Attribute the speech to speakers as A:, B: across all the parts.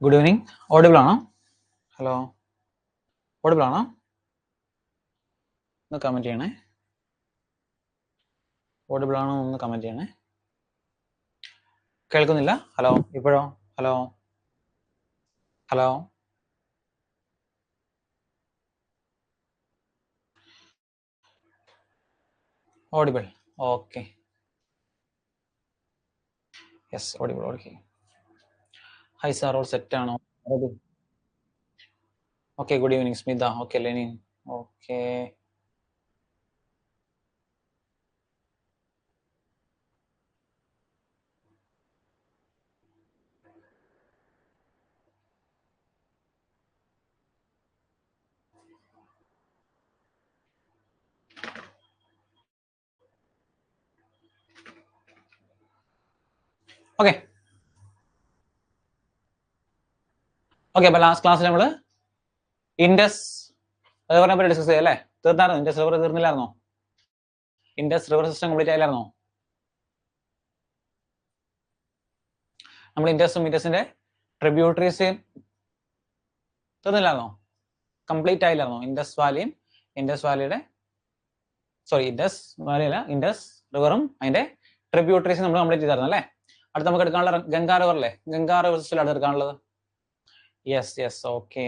A: Good evening. Audible ആണോ? Hello, audible ആണോ? ഒന്ന് കമന്റ് ചെയ്യണേ. ഓഡിബിൾ ആണോ ഒന്ന് കമന്റ് ചെയ്യണേ. കേൾക്കുന്നില്ല? ഹലോ, ഇപ്പോഴോ? Hello, hello, audible. Okay, yes, audible. Okay, hi sir, all set ആണോ? Okay, good evening Smitha. Okay, Lenin. Okay, okay, okay. അപ്പൊ ലാസ്റ്റ് ക്ലാസ്സിൽ നമ്മള് ഇൻഡസ് റിവറിനെ പറ്റി ഡിസ്കസ് ചെയ്യല്ലേ? തീർന്നായിരുന്നു? ഇൻഡസ് റിവർ തീർന്നില്ലായിരുന്നോ? ഇൻഡസ് റിവർ സിസ്റ്റം കംപ്ലീറ്റ് ആയില്ലായിരുന്നോ? നമ്മൾ ഇൻഡസിന്റെ ട്രിബ്യൂട്ടറീസ് തീർന്നില്ലായിരുന്നോ? കംപ്ലീറ്റ് ആയില്ലായിരുന്നോ? ഇൻഡസ് വാലിയുടെ ഇൻഡസ് വാലി അല്ല, ഇൻഡസ് റിവറും അതിന്റെ ട്രിബ്യൂട്ടറീസ് നമ്മൾ കംപ്ലീറ്റ് ചെയ്തായിരുന്നു അല്ലേ? അടുത്ത് നമുക്ക് എടുക്കാനുള്ള ഗംഗാ റിവർ അല്ലേ? ഗംഗാ റിവർ സിസ്റ്റം അടുത്ത് എടുക്കാനുള്ളത്. യെസ്. ഓക്കെ.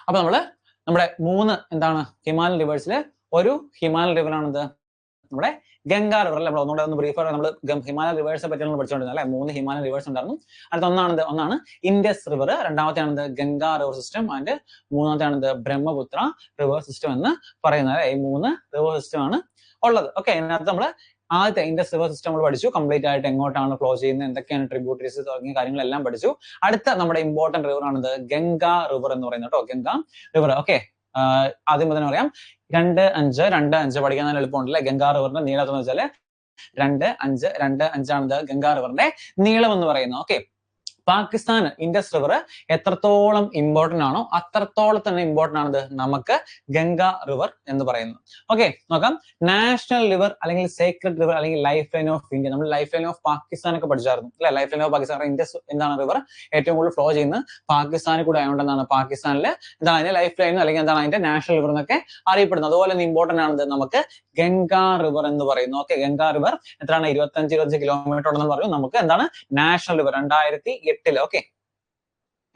A: അപ്പൊ നമ്മുടെ 3 എന്താണ് ഹിമാലയൻ റിവേഴ്സില് ഒരു ഹിമാലയൻ റിവറാണിത് നമ്മുടെ ഗംഗാ റിവർ അല്ലേ? നമ്മൾ ഒന്നുകൂടെ ഒന്ന് ബ്രീഫായിട്ട് നമ്മൾ ഹിമാലയൻ റിവേഴ്സിനെ പറ്റി നമ്മൾ പഠിച്ചുകൊണ്ടിരുന്നത് അല്ലെ? 3 ഹിമാലയൻ റിവേഴ്സ് ഉണ്ടായിരുന്നു. അടുത്ത ഒന്നാണ് ഇൻഡസ് റിവർ, രണ്ടാമത്തെയാണിത് ഗംഗാ റിവർ സിസ്റ്റം, ആൻഡ് മൂന്നാമത്തെയാണിത് ബ്രഹ്മപുത്ര റിവർ സിസ്റ്റം എന്ന് പറയുന്നത് അല്ലെ? ഈ 3 റിവർ സിസ്റ്റം ആണ് ഉള്ളത്. ഓക്കെ, ഇതിനകത്ത് നമ്മൾ ആദ്യത്തെ ഇൻഡസ് റിവർ സിസ്റ്റം നമ്മൾ പഠിച്ചു. കംപ്ലീറ്റ് ആയിട്ട് എങ്ങോട്ടാണ് ഫ്ലോ ചെയ്യുന്നത്, എന്തൊക്കെയാണ് ട്രിബ്യൂട്ടറീസ് തുടങ്ങിയ കാര്യങ്ങളെല്ലാം പഠിച്ചു. അടുത്ത നമ്മുടെ ഇമ്പോർട്ടന്റ് റിവർ ആണിത് ഗംഗാ റിവർ എന്ന് പറയുന്നത് കേട്ടോ. ഗംഗാ റിവർ. ഓക്കെ, ആദ്യം തന്നെ പറയാം. 2-5 പഠിക്കാൻ എളുപ്പമുണ്ടല്ലേ? ഗംഗാ റിവറിന്റെ നീളം എന്ന് വെച്ചാല് 2-5 ആണിത് ഗംഗാ റിവറിന്റെ നീളം എന്ന് പറയുന്നത്. ഓക്കെ, പാകിസ്ഥാൻ ഇൻഡസ് റിവർ എത്രത്തോളം ഇമ്പോർട്ടന്റ് ആണോ അത്രത്തോളം തന്നെ ഇമ്പോർട്ടന്റ് ആണത് നമുക്ക് ഗംഗാ റിവർ എന്ന് പറയുന്നത്. ഓക്കെ, നോക്കാം. നാഷണൽ റിവർ അല്ലെങ്കിൽ സേക്രഡ് റിവർ അല്ലെങ്കിൽ ലൈഫ് ലൈൻ ഓഫ് ഇന്ത്യ. നമ്മൾ ലൈഫ് ലൈൻ ഓഫ് പാകിസ്ഥാൻ ഒക്കെ പഠിച്ചായിരുന്നു അല്ലെ? Life line of Pakistan Indus എന്താണ് റിവർ ഏറ്റവും കൂടുതൽ ഫ്ലോ ചെയ്യുന്നത് പാകിസ്ഥാനിൽ കൂടെ ആയതുകൊണ്ട് എന്താണ് പാകിസ്ഥാനിൽ എന്താണ് അതിന്റെ ലൈഫ് ലൈൻ അല്ലെങ്കിൽ എന്താണ് അതിന്റെ നാഷണൽ റിവർ എന്നൊക്കെ അറിയപ്പെടുന്നത്. അതുപോലെ തന്നെ ഇമ്പോർട്ടന്റ് ആണത് നമുക്ക് ഗംഗാ റിവർ എന്ന് പറയുന്നു. ഓക്കെ, ഗംഗാ റിവർ എത്രയാണ്? 25 കിലോമീറ്റർ ഉണ്ടെന്ന് പറയും. നമുക്ക് എന്താണ് നാഷണൽ റിവർ 2008. ഓക്കെ,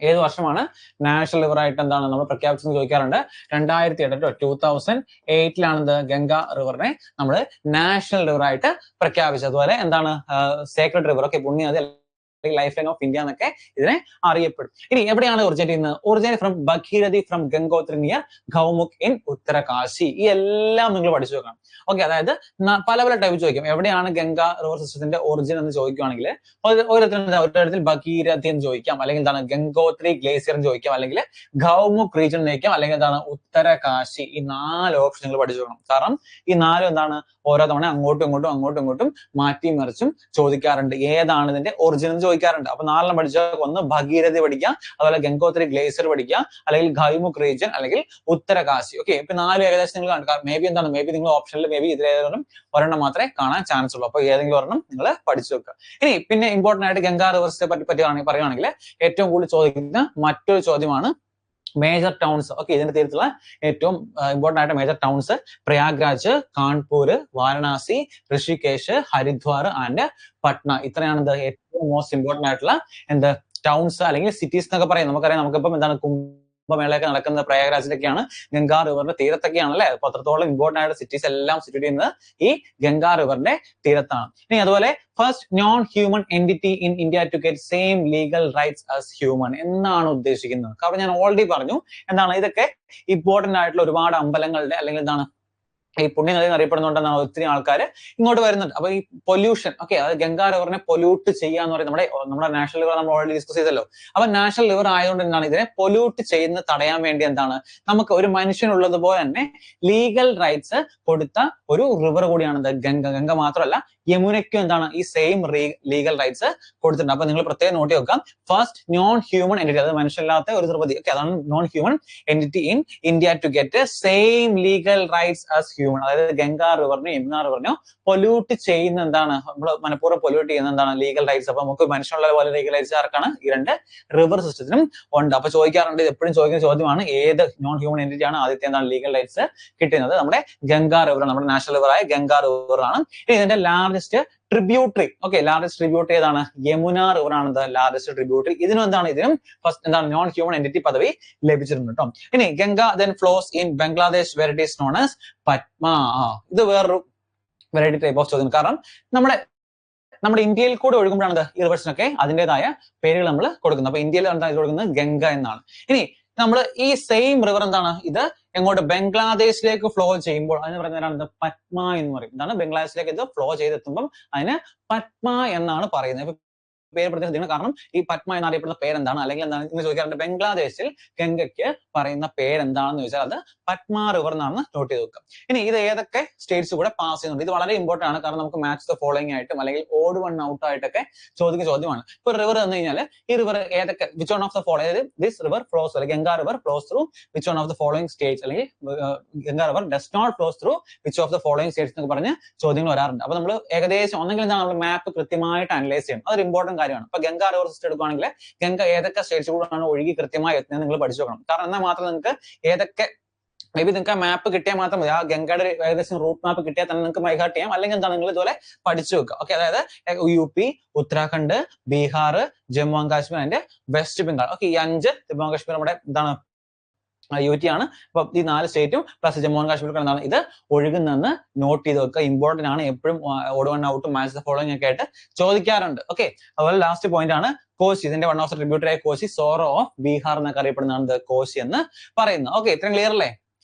A: ഏത് വർഷമാണ് നാഷണൽ റിവർ ആയിട്ട് എന്താണ് നമ്മൾ പ്രഖ്യാപിച്ചെന്ന് ചോദിക്കാറുണ്ട്. 2008 2008 ഗംഗാ റിവറിനെ നമ്മൾ നാഷണൽ റിവർ ആയിട്ട് പ്രഖ്യാപിച്ചത്. അതുപോലെ എന്താണ് സേക്രഡ് റിവർ, ഓക്കെ, പുണ്യനദി, ലൈഫ് ലൈൻ ഓഫ് ഇന്ത്യ എന്നൊക്കെ ഇതിനെ അറിയപ്പെടും. ഇനി എവിടെയാണ് ഒറിജിനേറ്റ് ചെയ്യുന്നത്? Originate from Bhagirathi from Gangotri near Gaumukh in Uttarkashi. ഈ എല്ലാം നിങ്ങൾ പഠിച്ചു വെക്കണം. ഓക്കെ, അതായത് പല ടൈപ്പ് ചോദിക്കും. എവിടെയാണ് ഗംഗാ റിവർ സിസ്റ്റത്തിന്റെ ഒറിജിൻ എന്ന് ചോദിക്കുകയാണെങ്കിൽ ഒരിടത്തിൽ ഭഗീരഥി എന്ന് ചോദിക്കാം, അല്ലെങ്കിൽ എന്താണ് ഗംഗോത്രി ഗ്ലേസിയർ എന്ന് ചോദിക്കാം, അല്ലെങ്കിൽ ഗൗമുഖ് റീജിയൻ എന്ന് ചോദിക്കാം, അല്ലെങ്കിൽ എന്താണ് ഉത്തരകാശി. ഈ 4 ഓപ്ഷൻ നിങ്ങൾ പഠിച്ചു വെക്കണം. കാരണം ഈ 4 എന്താണ് ഓരോ തവണ അങ്ങോട്ടും ഇങ്ങോട്ടും മാറ്റി മറിച്ചും ചോദിക്കാറുണ്ട്. ഏതാണ് ഇതിന്റെ ഒറിജിൻ എന്ന് ചോദിക്കാറുണ്ട്. അപ്പൊ 4 പഠിച്ചാൽ ഒന്ന് ഭഗീരഥി പഠിക്കാം, അതുപോലെ ഗംഗോത്രി ഗ്ലേസിയർ പഠിക്കാം, അല്ലെങ്കിൽ ഗൗമുഖ് റീജിയൻ, അല്ലെങ്കിൽ ഉത്തരകാശി. ഓക്കെ, ഇപ്പൊ 4 ഏകദേശം നിങ്ങൾ കാണും. മേ ബി നിങ്ങൾ ഓപ്ഷനിൽ മേ ബി ഇതിലേതെങ്കിലും ഒരെണ്ണം മാത്രമേ കാണാൻ ചാൻസ് ഉള്ളൂ. അപ്പൊ ഏതെങ്കിലും ഒരെണ്ണം നിങ്ങൾ പഠിച്ചു വെക്കുക. ഇനി പിന്നെ ഇമ്പോർട്ടന്റ് ആയിട്ട് ഗംഗാ റിവേഴ്സിനെ പറ്റി പറയുകയാണെങ്കിൽ ഏറ്റവും കൂടുതൽ ചോദിക്കുന്ന മറ്റൊരു ചോദ്യമാണ് മേജർ ടൗൺസ്. ഓക്കെ, ഇതിന്റെ തീരത്തുള്ള ഏറ്റവും ഇമ്പോർട്ടന്റ് ആയിട്ട് major towns Prayagraj, Kanpur, Varanasi, Rishikesh, Haridwar and Patna. ഇത്രയാണ് ഏറ്റവും മോസ്റ്റ് ഇമ്പോർട്ടന്റ് ആയിട്ടുള്ള ടൗൺസ് അല്ലെങ്കിൽ സിറ്റീസ് എന്നൊക്കെ പറയും. നമുക്കറിയാം, നമുക്കിപ്പം എന്താണ് കുംഭമേളയൊക്കെ നടക്കുന്നത് പ്രയാഗ്രാജിലൊക്കെയാണ്, ഗംഗാ റിവറിന്റെ തീരത്തൊക്കെയാണ് അല്ലെ? അപ്പൊ അത്രത്തോളം ഇമ്പോർട്ടന്റ് ആയിട്ട് സിറ്റീസ് എല്ലാം സിറ്റുവേറ്റ് ചെയ്യുന്നത് ഈ ഗംഗാ റിവറിന്റെ തീരത്താണ്. ഇനി അതുപോലെ first non human entity in India to get same legal rights as human എന്നാണ് ഉദ്ദേശിക്കുന്നത്. കാരണം ഞാൻ ഓൾറെഡി പറഞ്ഞു എന്താണ് ഇതൊക്കെ ഇമ്പോർട്ടന്റ് ആയിട്ടുള്ള ഒരുപാട് അമ്പലങ്ങളുടെ അല്ലെങ്കിൽ എന്താണ് ഈ പുണ്യനദി എന്നറിയപ്പെടുന്നുണ്ടെന്നാണ് ഒത്തിരി ആൾക്കാർ ഇങ്ങോട്ട് വരുന്നുണ്ട്. അപ്പൊ ഈ പൊല്യൂഷൻ, ഓക്കെ, അതായത് ഗംഗാ റിവറിനെ പൊല്യൂട്ട് ചെയ്യാന്ന് പറയുന്നത് നമ്മുടെ നാഷണൽ റിവർ നമ്മൾ ഓൾറെഡി ഡിസ്കസ് ചെയ്തല്ലോ. അപ്പൊ നാഷണൽ റിവർ ആയതുകൊണ്ട് എന്താണ് ഇതിനെ പൊല്യൂട്ട് ചെയ്യുന്നത് തടയാൻ വേണ്ടി എന്താണ് നമുക്ക് ഒരു മനുഷ്യനുള്ളതുപോലെ തന്നെ ലീഗൽ റൈറ്റ്സ് കൊടുത്ത ഒരു റിവർ കൂടിയാണ് ഗംഗ മാത്രമല്ല യമുനയ്ക്കും എന്താണ് ഈ സെയിം ലീഗൽ റൈറ്റ്സ് കൊടുത്തിട്ടുണ്ട്. അപ്പൊ നിങ്ങൾ പ്രത്യേകം നോട്ടി വെക്കാം. ഫസ്റ്റ് നോൺ ഹ്യൂമൻ എന്റിറ്റി, അതായത് മനുഷ്യല്ലാത്ത ഒരു ദ്രവതി, ഓക്കെ, അതാണ് non human entity in India to get same legal rights as human, അതായത് ഗംഗാ റിവറിനെയോ യമുന റിവറിനെയോ പൊല്യൂട്ട് ചെയ്യുന്ന എന്താണ്, നമ്മൾ മനഃപൂർവ്വം പൊല്യൂട്ട് ചെയ്യുന്ന എന്താണ്, ലീഗൽ റൈറ്റ്സ്. അപ്പൊ നമുക്ക് മനുഷ്യനുള്ള പോലെ ലീഗൽ റൈറ്റ്സ് ആർക്കാണ്? ഈ രണ്ട് റിവർ സിസ്റ്റത്തിനും ഉണ്ട്. അപ്പൊ ചോദിക്കാറുണ്ട്, എപ്പോഴും ചോദിക്കുന്ന ചോദ്യമാണ്, ഏത് നോൺ ഹ്യൂമൻ എൻറ്റിറ്റി ആണ് ആദ്യത്തെ എന്താണ് ലീഗൽ റൈറ്റ്സ് കിട്ടുന്നത്? നമ്മുടെ ഗംഗാ റിവർ, നമ്മുടെ നാഷണൽ റിവർ ആയ ഗംഗാ റിവർ ആണ്. ഇതിന്റെ largest tributary, okay, largest tributary ഏതാണ്? യമുന റിവർ ആണ് ലാർജസ്റ്റ് ട്രിബ്യൂട്ടറി. ഇതിനും എന്താണ്, ഇതിനും ഫസ്റ്റ് എന്താണ് നോൺ ഹ്യൂമൻ എൻറ്റിറ്റി പദവി ലഭിച്ചിട്ടുണ്ട് കേട്ടോ. ഇനി Ganga then flows in Bangladesh where it is known as Padma. ഇത് വേറൊരു വെറൈറ്റി ടൈപ്പ് ഓഫ് ചോദ്യം. കാരണം നമ്മുടെ ഇന്ത്യയിൽ കൂടെ ഒഴുകുമ്പോഴാണ് ഈ റിവേഴ്സിനൊക്കെ അതിൻ്റെതായ പേരുകൾ നമ്മൾ കൊടുക്കുന്നത്. അപ്പൊ ഇന്ത്യയിൽ എന്താണ് ഇത് കൊടുക്കുന്നത്? ഗംഗ എന്നാണ്. ഇനി നമ്മൾ ഈ സെയിം റിവർ എന്താണ്, ഇത് എങ്ങോട്ട് ബംഗ്ലാദേശിലേക്ക് ഫ്ലോ ചെയ്യുമ്പോൾ അതിന് പറയുന്നതാണ് പത്മ എന്ന് പറയും. എന്താണ്? ബംഗ്ലാദേശിലേക്ക് ഇത് ഫ്ലോ ചെയ്തെത്തുമ്പോൾ അതിന് പത്മ എന്നാണ് പറയുന്നത്. പേര് പ്രത്യേകം. കാരണം ഈ പത്മ എന്നറിയപ്പെടുന്ന പേരെന്താണ്, അല്ലെങ്കിൽ എന്താണ് എന്ന് ചോദിക്കാറുണ്ട്. ബംഗ്ലാദേശിൽ ഗംഗയ്ക്ക് പറയുന്ന പേരെന്താണെന്ന് ചോദിച്ചാൽ അത് പത്മ റിവർ എന്നാണെന്ന് നോട്ട് ചെയ്ത് വെക്കുക. ഇനി ഇത് ഏതൊക്കെ സ്റ്റേറ്റ്സ് കൂടെ പാസ് ചെയ്യുന്നുണ്ട്? ഇത് വളരെ ഇമ്പോർട്ടന്റ് ആണ്. കാരണം നമുക്ക് മാച്ച് ദ ഫോളോയിങ് ആയിട്ടും അല്ലെങ്കിൽ ഓഡ് വൺ ഔട്ട് ആയിട്ടൊക്കെ ചോദിക്കുന്ന ചോദ്യമാണ്. ഇപ്പൊ റിവർ എന്ന് കഴിഞ്ഞാൽ ഈ റിവർ ഏതൊക്കെ, which one of the following, this river flows, അല്ലെങ്കിൽ Ganga river flows through which one of the following states, അല്ലെങ്കിൽ Ganga river does not flows through which of the following states എന്നൊക്കെ പറഞ്ഞ് ചോദ്യങ്ങൾ വരാറുണ്ട്. അപ്പൊ നമ്മൾ ഏകദേശം ഒന്നെങ്കിൽ എന്താണ് നമ്മൾ മാപ്പ് കൃത്യമായിട്ട് അനലൈസ് ചെയ്യണം. അതൊരു ഇമ്പോർട്ടന്റ് കാര്യമാണ്. ഇപ്പൊ ഗംഗാ റിവർ സിസ്റ്റം എടുക്കുകയാണെങ്കിൽ ഗംഗ ഏതൊക്കെ സ്റ്റേറ്റ്സ് കൂടെയാണ് ഒഴുകി കൃത്യമായി എത്തുന്നത് നിങ്ങൾ പഠിച്ചു നോക്കണം. കാരണം എന്നാൽ മാത്രം നിങ്ങൾക്ക് ഏതൊക്കെ, മേ ബി നിങ്ങൾക്ക് ആ മാപ്പ് കിട്ടിയാൽ മാത്രം മതി, ആ ഗംഗയുടെ ഏകദേശം റൂട്ട് മാപ്പ് കിട്ടിയാൽ തന്നെ നിങ്ങൾക്ക് മൈഹാർട്ട് ചെയ്യാം. അല്ലെങ്കിൽ എന്താണ് നിങ്ങൾ ഇതുപോലെ പഠിച്ചു വെക്കുക. ഓക്കെ, അതായത് UP, Uttarakhand, Bihar, Jammu and Kashmir and west Bengal. Okay, ഈ 5 ജമ്മു ആൻഡ് കാശ്മീർ നമ്മുടെ എന്താണ് UT ആണ്. അപ്പൊ ഈ 4 സ്റ്റേറ്റും പ്ലസ് ജമ്മു ആൻഡ് കാശ്മീർ എന്താണ് ഇത് ഒഴുകുന്നെന്ന് നോട്ട് ചെയ്ത് വെക്കുക. ഇമ്പോർട്ടന്റ് ആണ്. എപ്പോഴും odd one out, match the following ഒക്കെ ആയിട്ട് ചോദിക്കാറുണ്ട്. ഓക്കെ, അതുപോലെ ലാസ്റ്റ് പോയിന്റ് ആണ് കോശി. ഇതിന്റെ വൺ ഓഫ് ദ ട്രിബ്യൂട്ടറി ആയ കോശി, സോറോ ഓഫ് ബീഹാർ എന്നൊക്കെ അറിയപ്പെടുന്നതാണ് കോശി എന്ന് പറയുന്നത്. ഓക്കെ, ഇത്രയും ക്ലിയർ അല്ലേ?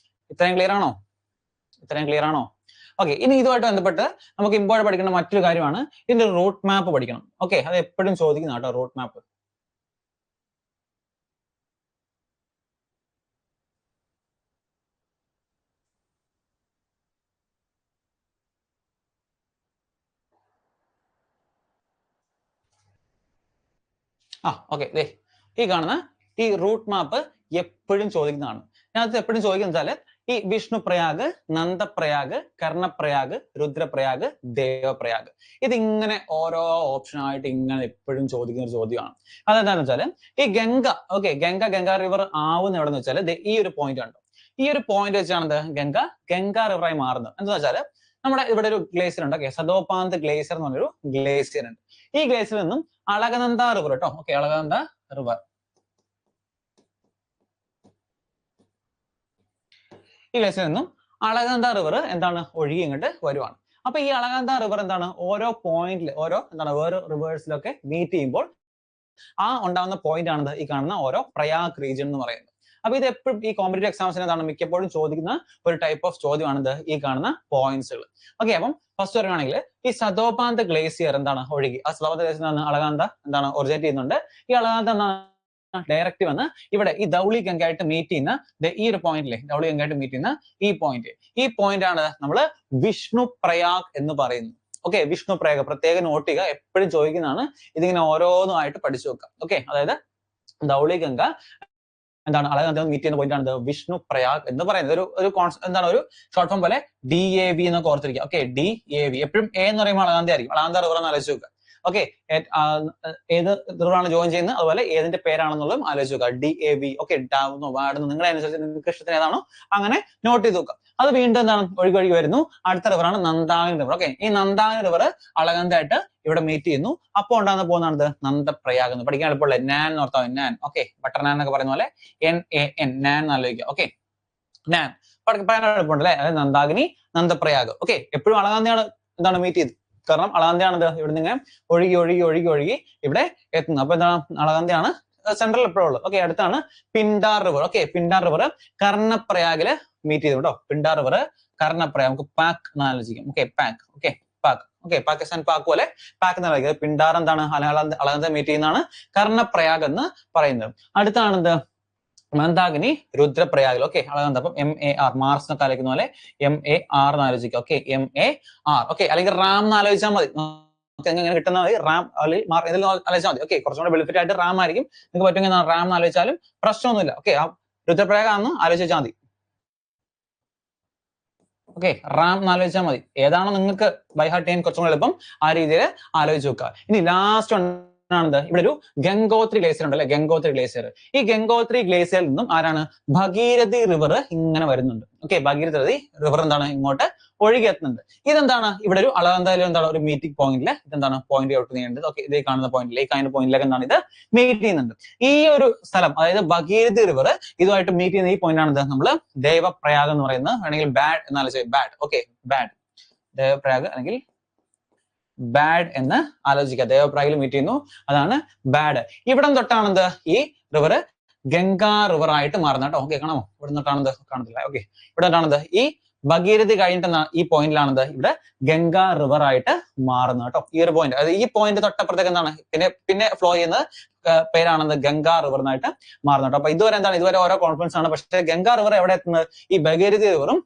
A: ഇത്രയും ക്ലിയർ ആണോ? ഇത്രയും ക്ലിയർ ആണോ? ഓക്കെ, ഇനി ഇതുമായിട്ട് ബന്ധപ്പെട്ട് നമുക്ക് ഇമ്പോർട്ടന്റ് പഠിക്കേണ്ട മറ്റൊരു കാര്യമാണ് ഇതിന്റെ റൂട്ട് മാപ്പ് പഠിക്കണം. ഓക്കെ, അത് എപ്പോഴും ചോദിക്കുന്ന കേട്ടോ, റൂട്ട് മാപ്പ്. ഓക്കെ, ഈ കാണുന്ന ഈ റൂട്ട് മാപ്പ് എപ്പോഴും ചോദിക്കുന്നതാണ്. ഞാനത് എപ്പോഴും ചോദിക്കുന്ന വെച്ചാൽ ഈ വിഷ്ണുപ്രയാഗ്, നന്ദപ്രയാഗ്, കർണപ്രയാഗ്, രുദ്രപ്രയാഗ്, ദേവപ്രയാഗ്, ഇതിങ്ങനെ ഓരോ ഓപ്ഷനായിട്ട് ഇങ്ങനെ എപ്പോഴും ചോദിക്കുന്ന ഒരു ചോദ്യമാണ്. അതെന്താണെന്ന് വെച്ചാൽ ഈ ഗംഗ, ഓക്കെ, ഗംഗാ റിവർ ആവുന്ന എവിടെ എന്ന് വെച്ചാൽ ഈ ഒരു പോയിന്റ് ഉണ്ട്. ഈ ഒരു പോയിന്റ് വെച്ചാണ് ഗംഗാ റിവറായി മാറുന്നത്. എന്താ വെച്ചാൽ നമ്മുടെ ഇവിടെ ഒരു ഗ്ലേസിയർ ഉണ്ട്. ഓക്കെ, സദോപാന്ത് ഗ്ലേസിയർ എന്ന് പറഞ്ഞൊരു ഗ്ലേസിയർ ഉണ്ട്. ഈ ഗ്ലേസിയറിൽ നിന്നും അളകനന്ദ റിവർ കേട്ടോ. ഓക്കെ, അളകനന്ദ റിവർ, ഈ ഗ്ലേസിയറിൽ നിന്നും അളകനന്ദ റിവർ എന്താണ് ഒഴുകി ഇങ്ങോട്ട് വരുവാണ്. അപ്പൊ ഈ അളകനന്ദ റിവർ എന്താണ് ഓരോ പോയിന്റിൽ, ഓരോ എന്താണ് ഓരോ റിവേഴ്സിലൊക്കെ മീറ്റ് ചെയ്യുമ്പോൾ ഉണ്ടാവുന്ന പോയിന്റ് ആണ് ഈ കാണുന്ന ഓരോ പ്രയാഗ് റീജിയൻ എന്ന് പറയുന്നത്. അപ്പൊ ഇത് എപ്പോഴും ഈ കോമ്പറ്റീവ് എക്സാംസിന് എന്താണ് മിക്കപ്പോഴും ചോദിക്കുന്ന ഒരു ടൈപ്പ് ഓഫ് ചോദ്യമാണിത്, ഈ കാണുന്ന പോയിന്റ്സുകൾ. ഓക്കെ, അപ്പം ഫസ്റ്റ് പറയുകയാണെങ്കിൽ ഈ സദോപാന്ത് ഗ്ലേസിയർ എന്താണ് ഒഴുകി, ആ സദോപാന്ത് ഗ്ലേസിയർ എന്താണ് അളകാന്ത എന്താണ് ഒറിജിനേറ്റ് ചെയ്യുന്നുണ്ട്. ഈ അളകാന്ത എന്താണ് ഡയറക്റ്റ് വന്ന് ഇവിടെ ഈ ധൗളി ഗംഗയായിട്ട് മീറ്റ് ചെയ്യുന്ന ഈ ഒരു പോയിന്റിലെ, ധൗളി ഗംഗയായിട്ട് മീറ്റ് ചെയ്യുന്ന ഈ പോയിന്റ് ആണ് നമ്മൾ വിഷ്ണു പ്രയാഗ് എന്ന് പറയുന്നത്. ഓക്കെ, വിഷ്ണു പ്രയാഗ് പ്രത്യേകം നോട്ട് ചെയ്യുക, എപ്പോഴും ചോദിക്കുന്നതാണ്. ഇതിങ്ങനെ ഓരോന്നുമായിട്ട് പഠിച്ചു വെക്കാം. ഓക്കെ, അതായത് ധൗളി ഗംഗ എന്താണ് അളകനന്ദ മീറ്റ് ചെയ്യുന്ന പോയിന്റ് ആണ് വിഷ്ണു പ്രയാഗ് എന്ന് പറയുന്നത്. ഒരു എന്താണ് ഒരു ഷോർട്ട് ഫോം പോലെ DAV എന്നൊക്കെ ഓർത്തിരിക്കുക. ഓക്കെ, DAV എപ്പോഴും A എന്ന് പറയുമ്പോൾ അളകാന്ത ആയിരിക്കും. അളകാന്ത റിവർ എന്ന് ആലോചിച്ച് വെക്കുക. ഓക്കെ, ഏത് റിവറാണ് ജോയിൻ ചെയ്യുന്നത്, അതുപോലെ ഏതിന്റെ പേരാണെന്നുള്ളതും ആലോചിച്ച് വെക്കുക. DAV. ഓക്കെ, ഡാവുന്നു, വാടുന്നു, നിങ്ങളെ അനുസരിച്ച് നിങ്ങൾക്ക് ഇഷ്ടത്തിന് ഏതാണോ അങ്ങനെ നോട്ട് ചെയ്ത് വെക്കുക. അത് വീണ്ടും എന്താണ് ഒഴുകി വരുന്നു. അടുത്ത റിവറാണ് നന്ദാകിനി റിവർ. ഓക്കെ, ഈ നന്ദാകിനി റിവർ അളകനന്ദയായിട്ട് ഇവിടെ മീറ്റ് ചെയ്യുന്നു. അപ്പോൾ ഉണ്ടാകുന്ന പോകുന്നതാണ് നന്ദപ്രയാഗ് എന്ന്. പഠിക്കാൻ എളുപ്പമുള്ള നാൻ എന്ന് ഓർത്താൽ നാൻ. ഓക്കെ, ബട്ടർ നാൻ എന്നൊക്കെ പറയുന്ന പോലെ NAN, നാൻ എന്ന് ആലോചിക്കുക. ഓക്കെ, നാൻ പറയാൻ എളുപ്പമുണ്ട് അല്ലെ. അതായത് നന്ദാകിനി, നന്ദപ്രയാഗ്. ഓക്കെ, എപ്പോഴും അളകനന്ദയാണ് എന്താണ് മീറ്റ് ചെയ്ത്, കാരണം അളകനന്ദയാണിത് ഇവിടെ നിന്ന് ഒഴുകി ഇവിടെ എത്തുന്നത്. അപ്പൊ എന്താണ് അളകനന്ദയാണ് സെൻട്രൽ എപ്പോഴും ഉള്ളത്. ഓക്കെ, അടുത്താണ് പിൻഡാർ റിവർ. ഓക്കെ, പിൻഡാർ റിവർ കർണപ്രയാഗില് മീറ്റ് ചെയ്തു കേട്ടോ. പിൻഡാർ റിവർ കർണപ്രയാഗ്, നമുക്ക് പാക് എന്ന് ആലോചിക്കാം. Okay, Pak. Okay, Pak. Okay, Pakistan Pak പോലെ പാക് എന്ന് ആലോചിക്കുക. പിൻഡാർ എന്താണ് അളകനന്ദ മീറ്റ് ചെയ്യുന്നതാണ് കർണപ്രയാഗ് എന്ന് പറയുന്നത്. അടുത്താണെന്ത് മന്ദാകിനി രുദ്രപ്രയാഗിൽ. ഓക്കെ, അളകനന്ദ. അപ്പം MAR, മാർസ് എന്നൊക്കെ ആലോചിക്കുന്ന പോലെ MAR എന്ന് ആലോചിക്കുക. Okay, MAR. ഓക്കെ, അല്ലെങ്കിൽ റാം എന്ന് ആലോചിച്ചാൽ മതി. എങ്ങനെ കിട്ടുന്ന റാം അല്ലെങ്കിൽ ഇതിൽ ആലോചിച്ചാൽ മതി. ഓക്കെ, കുറച്ചുകൂടെ ബെനിഫിറ്റ് ആയിട്ട് റാം ആയിരിക്കും. നിങ്ങൾക്ക് പറ്റുമെങ്കിൽ റാം എന്ന് ആലോചിച്ചാലും പ്രശ്നമൊന്നുമില്ല. ഓക്കെ, ആ രുദ്രപ്രയാഗ എന്ന് ആലോചിച്ചാൽ മതി. ഓക്കെ, റാം എന്ന് ആലോചിച്ചാൽ മതി. ഏതാണോ നിങ്ങൾക്ക് ബൈ ഹാർട്ട് ചെയ്യാൻ കുറച്ചും കൂടെ എളുപ്പം ആ രീതിയിൽ ആലോചിച്ച് വെക്കുക. ഇനി ലാസ്റ്റ് ആണത് ഇവിടെ ഒരു ഗംഗോത്രി ഗ്ലേസിയർ ഉണ്ട് അല്ലെ, ഗംഗോത്രി ഗ്ലേസിയർ. ഈ ഗംഗോത്രി ഗ്ലേസിയറിൽ നിന്നും ആരാണ് ഭഗീരഥി റിവർ ഇങ്ങനെ വരുന്നുണ്ട്. ഓക്കെ, ഭഗീരഥി റിവർ എന്താണ് ഇങ്ങോട്ട് ഒഴുകി എത്തുന്നുണ്ട്. ഇതെന്താണ് ഇവിടെ ഒരു എന്തായാലും എന്താണ് ഒരു മീറ്റിംഗ് പോയിന്റിൽ ഇതെന്താണ് പോയിന്റ് ഔട്ട് ചെയ്യേണ്ടത്. ഓക്കെ, ഇതേ കാണുന്ന പോയിന്റിൽ ഈ കാണുന്ന പോയിന്റിലേക്ക് എന്താണ് ഇത് മീറ്റ് ചെയ്യുന്നുണ്ട്. ഈ ഒരു സ്ഥലം അതായത് ഭഗീരഥി റിവർ ഇതുമായിട്ട് മീറ്റ് ചെയ്യുന്ന ഈ പോയിന്റ് ആണിത് നമ്മൾ ദേവപ്രയാഗ് എന്ന് പറയുന്നത്. വേണമെങ്കിൽ ബാഡ് എന്നാലോചിച്ച് ബാഡ്. ഓക്കെ, ബാഡ് ദേവപ്രയാഗ് അല്ലെങ്കിൽ ബാഡ് എന്ന് ആലോചിക്കുക. ദേവപ്രയാഗിൽ മീറ്റ് ചെയ്യുന്നു, അതാണ് ബാഡ്. ഇവിടം തൊട്ടാണെന്ത് ഈ റിവർ ഗംഗാ റിവർ ആയിട്ട് മാറുന്നത് കേട്ടോ. ഓക്കെ, കാണാമോ? ഇവിടെ തൊട്ടാണെന്ത് കാണത്തില്ല. ഓക്കെ, ഇവിടെ തൊട്ടാണെന്ത് ഈ ഭഗീരഥി കഴിഞ്ഞിട്ട് ഈ പോയിന്റിലാണെന്ത് ഇവിടെ ഗംഗാ റിവർ ആയിട്ട് മാറുന്നത് കേട്ടോ. ഈ ഒരു പോയിന്റ്, അതായത് ഈ പോയിന്റ് തൊട്ടപ്പുറത്തേക്ക് എന്താണ് പിന്നെ ഫ്ലോ ചെയ്യുന്നത് പേരാണെന്ത് ഗംഗാ റിവർ എന്നായിട്ട് മാറുന്നത് കേട്ടോ. അപ്പൊ ഇതുവരെ എന്താണ് ഇതുവരെ ഓരോ കോൺഫറൻസ് ആണ്. പക്ഷേ ഗംഗാ റിവർ എവിടെ എത്തുന്നത് ഈ ഭഗീരഥി റിവറും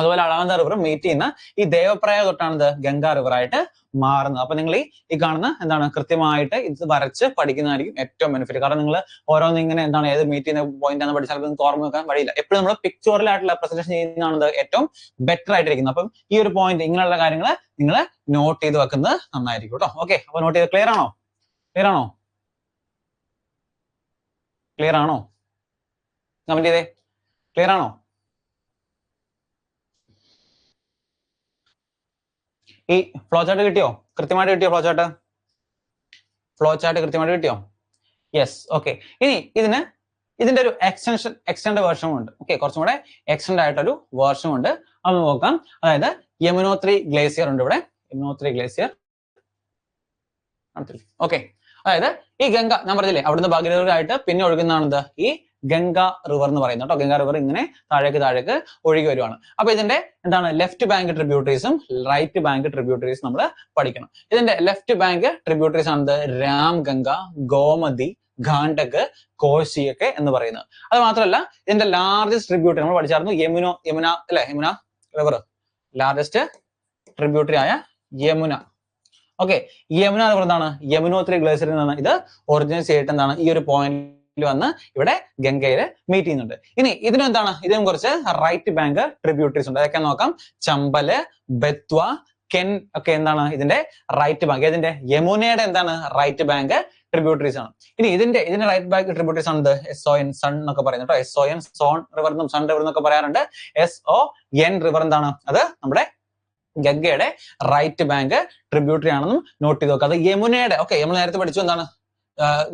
A: അതുപോലെ അളവന്ത റിവറും മീറ്റ് ചെയ്യുന്ന ഈ ദേവപ്രയാഗ് തൊട്ടാണ് ഗംഗാ റിവർ ആയിട്ട് മാറുന്നത്. അപ്പൊ നിങ്ങൾ ഈ കാണുന്ന എന്താണ് കൃത്യമായിട്ട് ഇത് വരച്ച് പഠിക്കുന്നതായിരിക്കും ഏറ്റവും ബെനിഫിറ്റ്. കാരണം നിങ്ങൾ ഓരോന്നും ഇങ്ങനെ എന്താണ് ഏത് മീറ്റ് ചെയ്യുന്ന പോയിന്റ് ആണെന്ന് പഠിച്ചാൽ നിങ്ങൾക്ക് ഓർമ്മ വെക്കാൻ വഴിയില്ല. എപ്പോഴും നമ്മൾ പിക്ചോറിലായിട്ടുള്ള പ്രസന്റേഷൻ ചെയ്യുന്നതാണ് ഏറ്റവും ബെറ്റർ ആയിട്ടിരിക്കുന്നത്. അപ്പം ഈ ഒരു പോയിന്റ് ഇങ്ങനെയുള്ള കാര്യങ്ങൾ നിങ്ങൾ നോട്ട് ചെയ്ത് വെക്കുന്നത് നന്നായിരിക്കും കേട്ടോ. ഓക്കെ, അപ്പൊ നോട്ട് ചെയ്ത് ക്ലിയർ ആണോ? ക്ലിയർ ആണോ? ക്ലിയർ ആണോ? കമന്റ് ചെയ്തേ, ക്ലിയർ ആണോ? ഈ ഫ്ലോ ചാർട്ട് കിട്ടിയോ? കൃത്യമായിട്ട് കിട്ടിയോ? ഫ്ലോ ചാർട്ട് കൃത്യമായിട്ട് കിട്ടിയോ? യെസ്. ഓക്കെ, ഇനി ഇതിന്റെ ഒരു എക്സ്റ്റൻഡ് വേർഷൻ ഉണ്ട്. ഓക്കെ, കുറച്ചും കൂടെ എക്സ്റ്റൻഡ് ആയിട്ടൊരു വേർഷൻ ഉണ്ട്, അത് നോക്കാം. അതായത് യമുനോത്രി ഗ്ലേസിയർ ഉണ്ട് ഇവിടെ, യമുനോത്രി ഗ്ലേസിയർ. ഓക്കെ, അതായത് ഈ ഗംഗ ഞാൻ പറഞ്ഞില്ലേ അവിടുന്ന് ഭാഗീരഥിയായിട്ട് പിന്നെ ഒഴുകുന്നതാണെന്ത് ഈ ഗംഗാ റിവർ എന്ന് പറയുന്നത് കേട്ടോ. ഗംഗാ റിവർ ഇങ്ങനെ താഴേക്ക് ഒഴുകി വരുവാണ്. അപ്പൊ ഇതിന്റെ എന്താണ് ലെഫ്റ്റ് ബാങ്ക് ട്രിബ്യൂട്ടറീസും റൈറ്റ് ബാങ്ക് ട്രിബ്യൂട്ടറീസും നമ്മൾ പഠിക്കണം. ഇതിന്റെ ലെഫ്റ്റ് ബാങ്ക് ട്രിബ്യൂട്ടറീസ് ആണ് രാം ഗംഗ, ഗോമതി, ഗാണ്ഡക്, കോശി ഒക്കെ എന്ന് പറയുന്നത്. അത് മാത്രമല്ല ഇതിന്റെ ലാർജസ്റ്റ് ട്രിബ്യൂട്ടറി നമ്മൾ പഠിച്ചായിരുന്നു യമുന അല്ലെ, യമുന റിവർ ലാർജസ്റ്റ് ട്രിബ്യൂട്ടറി ആയ യമുന. ഓക്കെ, യമുന റിവർ എന്താണ് യമുനോത്രി ഗ്ലേസിയറിൽ നിന്നാണ് ഇത് ഒറിജിനൽ ചെയ്തിട്ട് എന്താണ് ഈ ഒരു പോയിന്റ് വന്ന് ഇവിടെ ഗംഗയില് മീറ്റ് ചെയ്യുന്നുണ്ട്. ഇനി ഇതിനും കുറച്ച് റൈറ്റ് ബാങ്ക് ട്രിബ്യൂട്ടറീസ് ഉണ്ട്. അതൊക്കെ നോക്കാം. ചമ്പല്, ബെത്വ, കെൻ ഒക്കെ എന്താണ് ഇതിന്റെ റൈറ്റ് ബാങ്ക്. ഇതിന്റെ യമുനയുടെ എന്താണ് റൈറ്റ് ബാങ്ക് ട്രിബ്യൂട്ടറീസ് ആണ്. ഇനി ഇതിന്റെ റൈറ്റ് ബാങ്ക് ട്രിബ്യൂട്ടറീസ് ആണ് SON സൺ എന്നൊക്കെ പറയുന്നത് കേട്ടോ. SON സോൺ റിവർ എന്നും സൺ റിവർ എന്നൊക്കെ പറയാറുണ്ട്. SON റിവർ എന്താണ് അത് നമ്മുടെ ഗംഗയുടെ റൈറ്റ് ബാങ്ക് ട്രിബ്യൂട്ടറി ആണെന്നും നോട്ട് ചെയ്ത് നോക്കുക. അത് യമുനയുടെ നമ്മൾ നേരത്തെ പഠിച്ചു എന്താണ്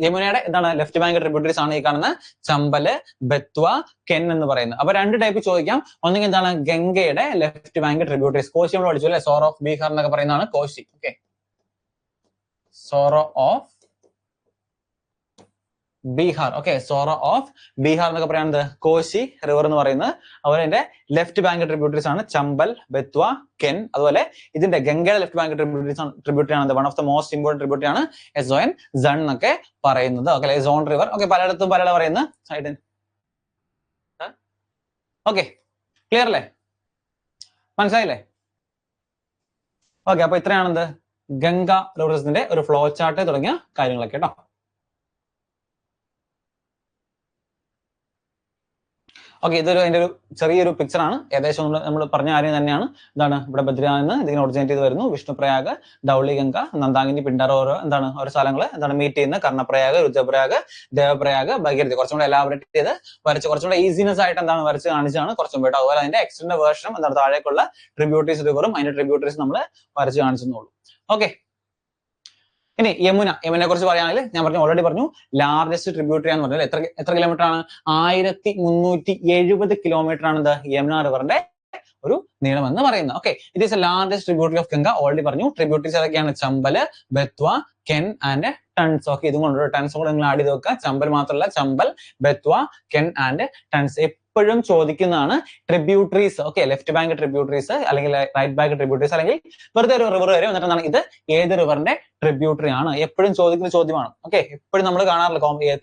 A: യമുനയുടെ എന്താണ് ലെഫ്റ്റ് ബാങ്ക് ട്രിബ്യൂട്ടറീസ് ആണ് ഈ കാണുന്ന ചമ്പല്, ബെത്വ, കെൻ എന്ന് പറയുന്നത്. അപ്പൊ രണ്ട് ടൈപ്പ് ചോദിക്കാം. ഒന്നെങ്കിൽ എന്താണ് ഗംഗയുടെ ലെഫ്റ്റ് ബാങ്ക് ട്രിബ്യൂട്ടറീസ്. കോശി നമ്മൾ പഠിച്ചു അല്ലെ, സോറോ ഓഫ് ബീഹാർ എന്നൊക്കെ പറയുന്നതാണ് Kosi. Okay, sorrow of Bihar. Okay, sorrow of Bihar എന്നൊക്കെ പറയുന്നത് കോശി റിവർ എന്ന് പറയുന്നത്. അതുപോലെ ഇതിന്റെ ലെഫ്റ്റ് ബാങ്ക് ട്രിബ്യൂട്ടറീസ് ആണ് ചമ്പൽ, ബെത്വ, കെൻ. അതുപോലെ ഇതിന്റെ ഗംഗയുടെ ലെഫ്റ്റ് ബാങ്ക് ട്രിബ്യൂട്ടറി ആണ് one of the most important tributary ആണ് SON സൺ എന്നൊക്കെ പറയുന്നത്. Okay, zone river. ഓക്കെ, പലയിടത്തും പല പറയുന്ന സൈഡ്. ഓക്കെ, ക്ലിയർ അല്ലേ? മനസ്സിലായില്ലേ? ഓക്കെ, അപ്പൊ ഇത്രയാണെന്ത് ഗംഗ റിവറിന്റെ ഒരു ഫ്ലോ ചാർട്ട് തുടങ്ങിയ കാര്യങ്ങളൊക്കെ കേട്ടോ. ഓക്കെ, അതിന്റെ ഒരു ചെറിയൊരു പിക്ചർ ആണ്. ഏകദേശം നമ്മൾ പറഞ്ഞ കാര്യം തന്നെയാണ്. എന്താണ് ഇവിടെ ബദ്രിനാഥ് ഇതിങ്ങനെ ഒറിജിനേറ്റ് ചെയ്ത് വരുന്നു. വിഷ്ണുപ്രയാഗ്, ധൗളിഗംഗ, നന്ദാകിനി, പിണ്ടർ ഓരോ സ്ഥലങ്ങൾ മീറ്റ് ചെയ്യുന്ന കർണപ്രയാഗ്, രുദ്രപ്രയാഗ്, ദേവപ്രയാഗ്, ഭഗീരഥി. കുറച്ചും കൂടെ എലാബറേറ്റ് ചെയ്ത് വരച്ച് കുറച്ചും കൂടെ ഈസിനെസ് ആയിട്ട് വരച്ച് കാണിച്ചാണ് കുറച്ചും കൂടെ. അതുപോലെ അതിന്റെ എക്സ്റ്റൻഡ് വേർഷനും താഴേക്കുള്ള ട്രിബ്യൂട്ടറീസ് റിവറും അതിന്റെ ട്രിബ്യൂട്ടറീസ് നമ്മൾ വരച്ച് കാണിച്ചെന്നുള്ളൂ. ഓക്കെ, ഇനി യമുനെ കുറിച്ച് പറയുകയാണെങ്കിൽ ഞാൻ ഓൾറെഡി പറഞ്ഞു ലാർജസ്റ്റ് ട്രിബ്യൂട്ടറി ആണെന്ന് പറഞ്ഞാൽ എത്ര കിലോമീറ്റർ ആണ്? 1370 കിലോമീറ്റർ ആണ് യമുന റിവറിന്റെ ഒരു നീളം എന്ന് പറയുന്നത്. Okay, it is a largest tributary of Ganga. Already പറഞ്ഞു. ട്രിബ്യൂട്ടറീസ് ഏതൊക്കെയാണ്? ചമ്പല്, ബെത്വ, കെൻ ആൻഡ് ടൺസ്. ഓക്കെ, ഇതും കൊണ്ട് ടൺസ് കൂടെ നിങ്ങൾ ആഡ് ചെയ്ത് വെക്കുക. ചമ്പൽ മാത്രമല്ല, ചമ്പൽ, ബെത്വ, കെൻ ആൻഡ് ടൺസ് എപ്പോഴും ചോദിക്കുന്നതാണ് tributaries. Okay, left bank tributaries അല്ലെങ്കിൽ റൈറ്റ് ബാങ്ക് ട്രിബ്യൂട്ടറീസ് അല്ലെങ്കിൽ വെറുതെ ഒരു റിവർ വരെ എന്നിട്ട് എന്താണ് ഇത് ഏത് റിവറിന്റെ ട്രിബ്യൂട്ടറി ആണ് എപ്പോഴും ചോദിക്കുന്ന ചോദ്യമാണ്. ഓക്കെ, എപ്പോഴും നമ്മൾ കാണാറില്ല.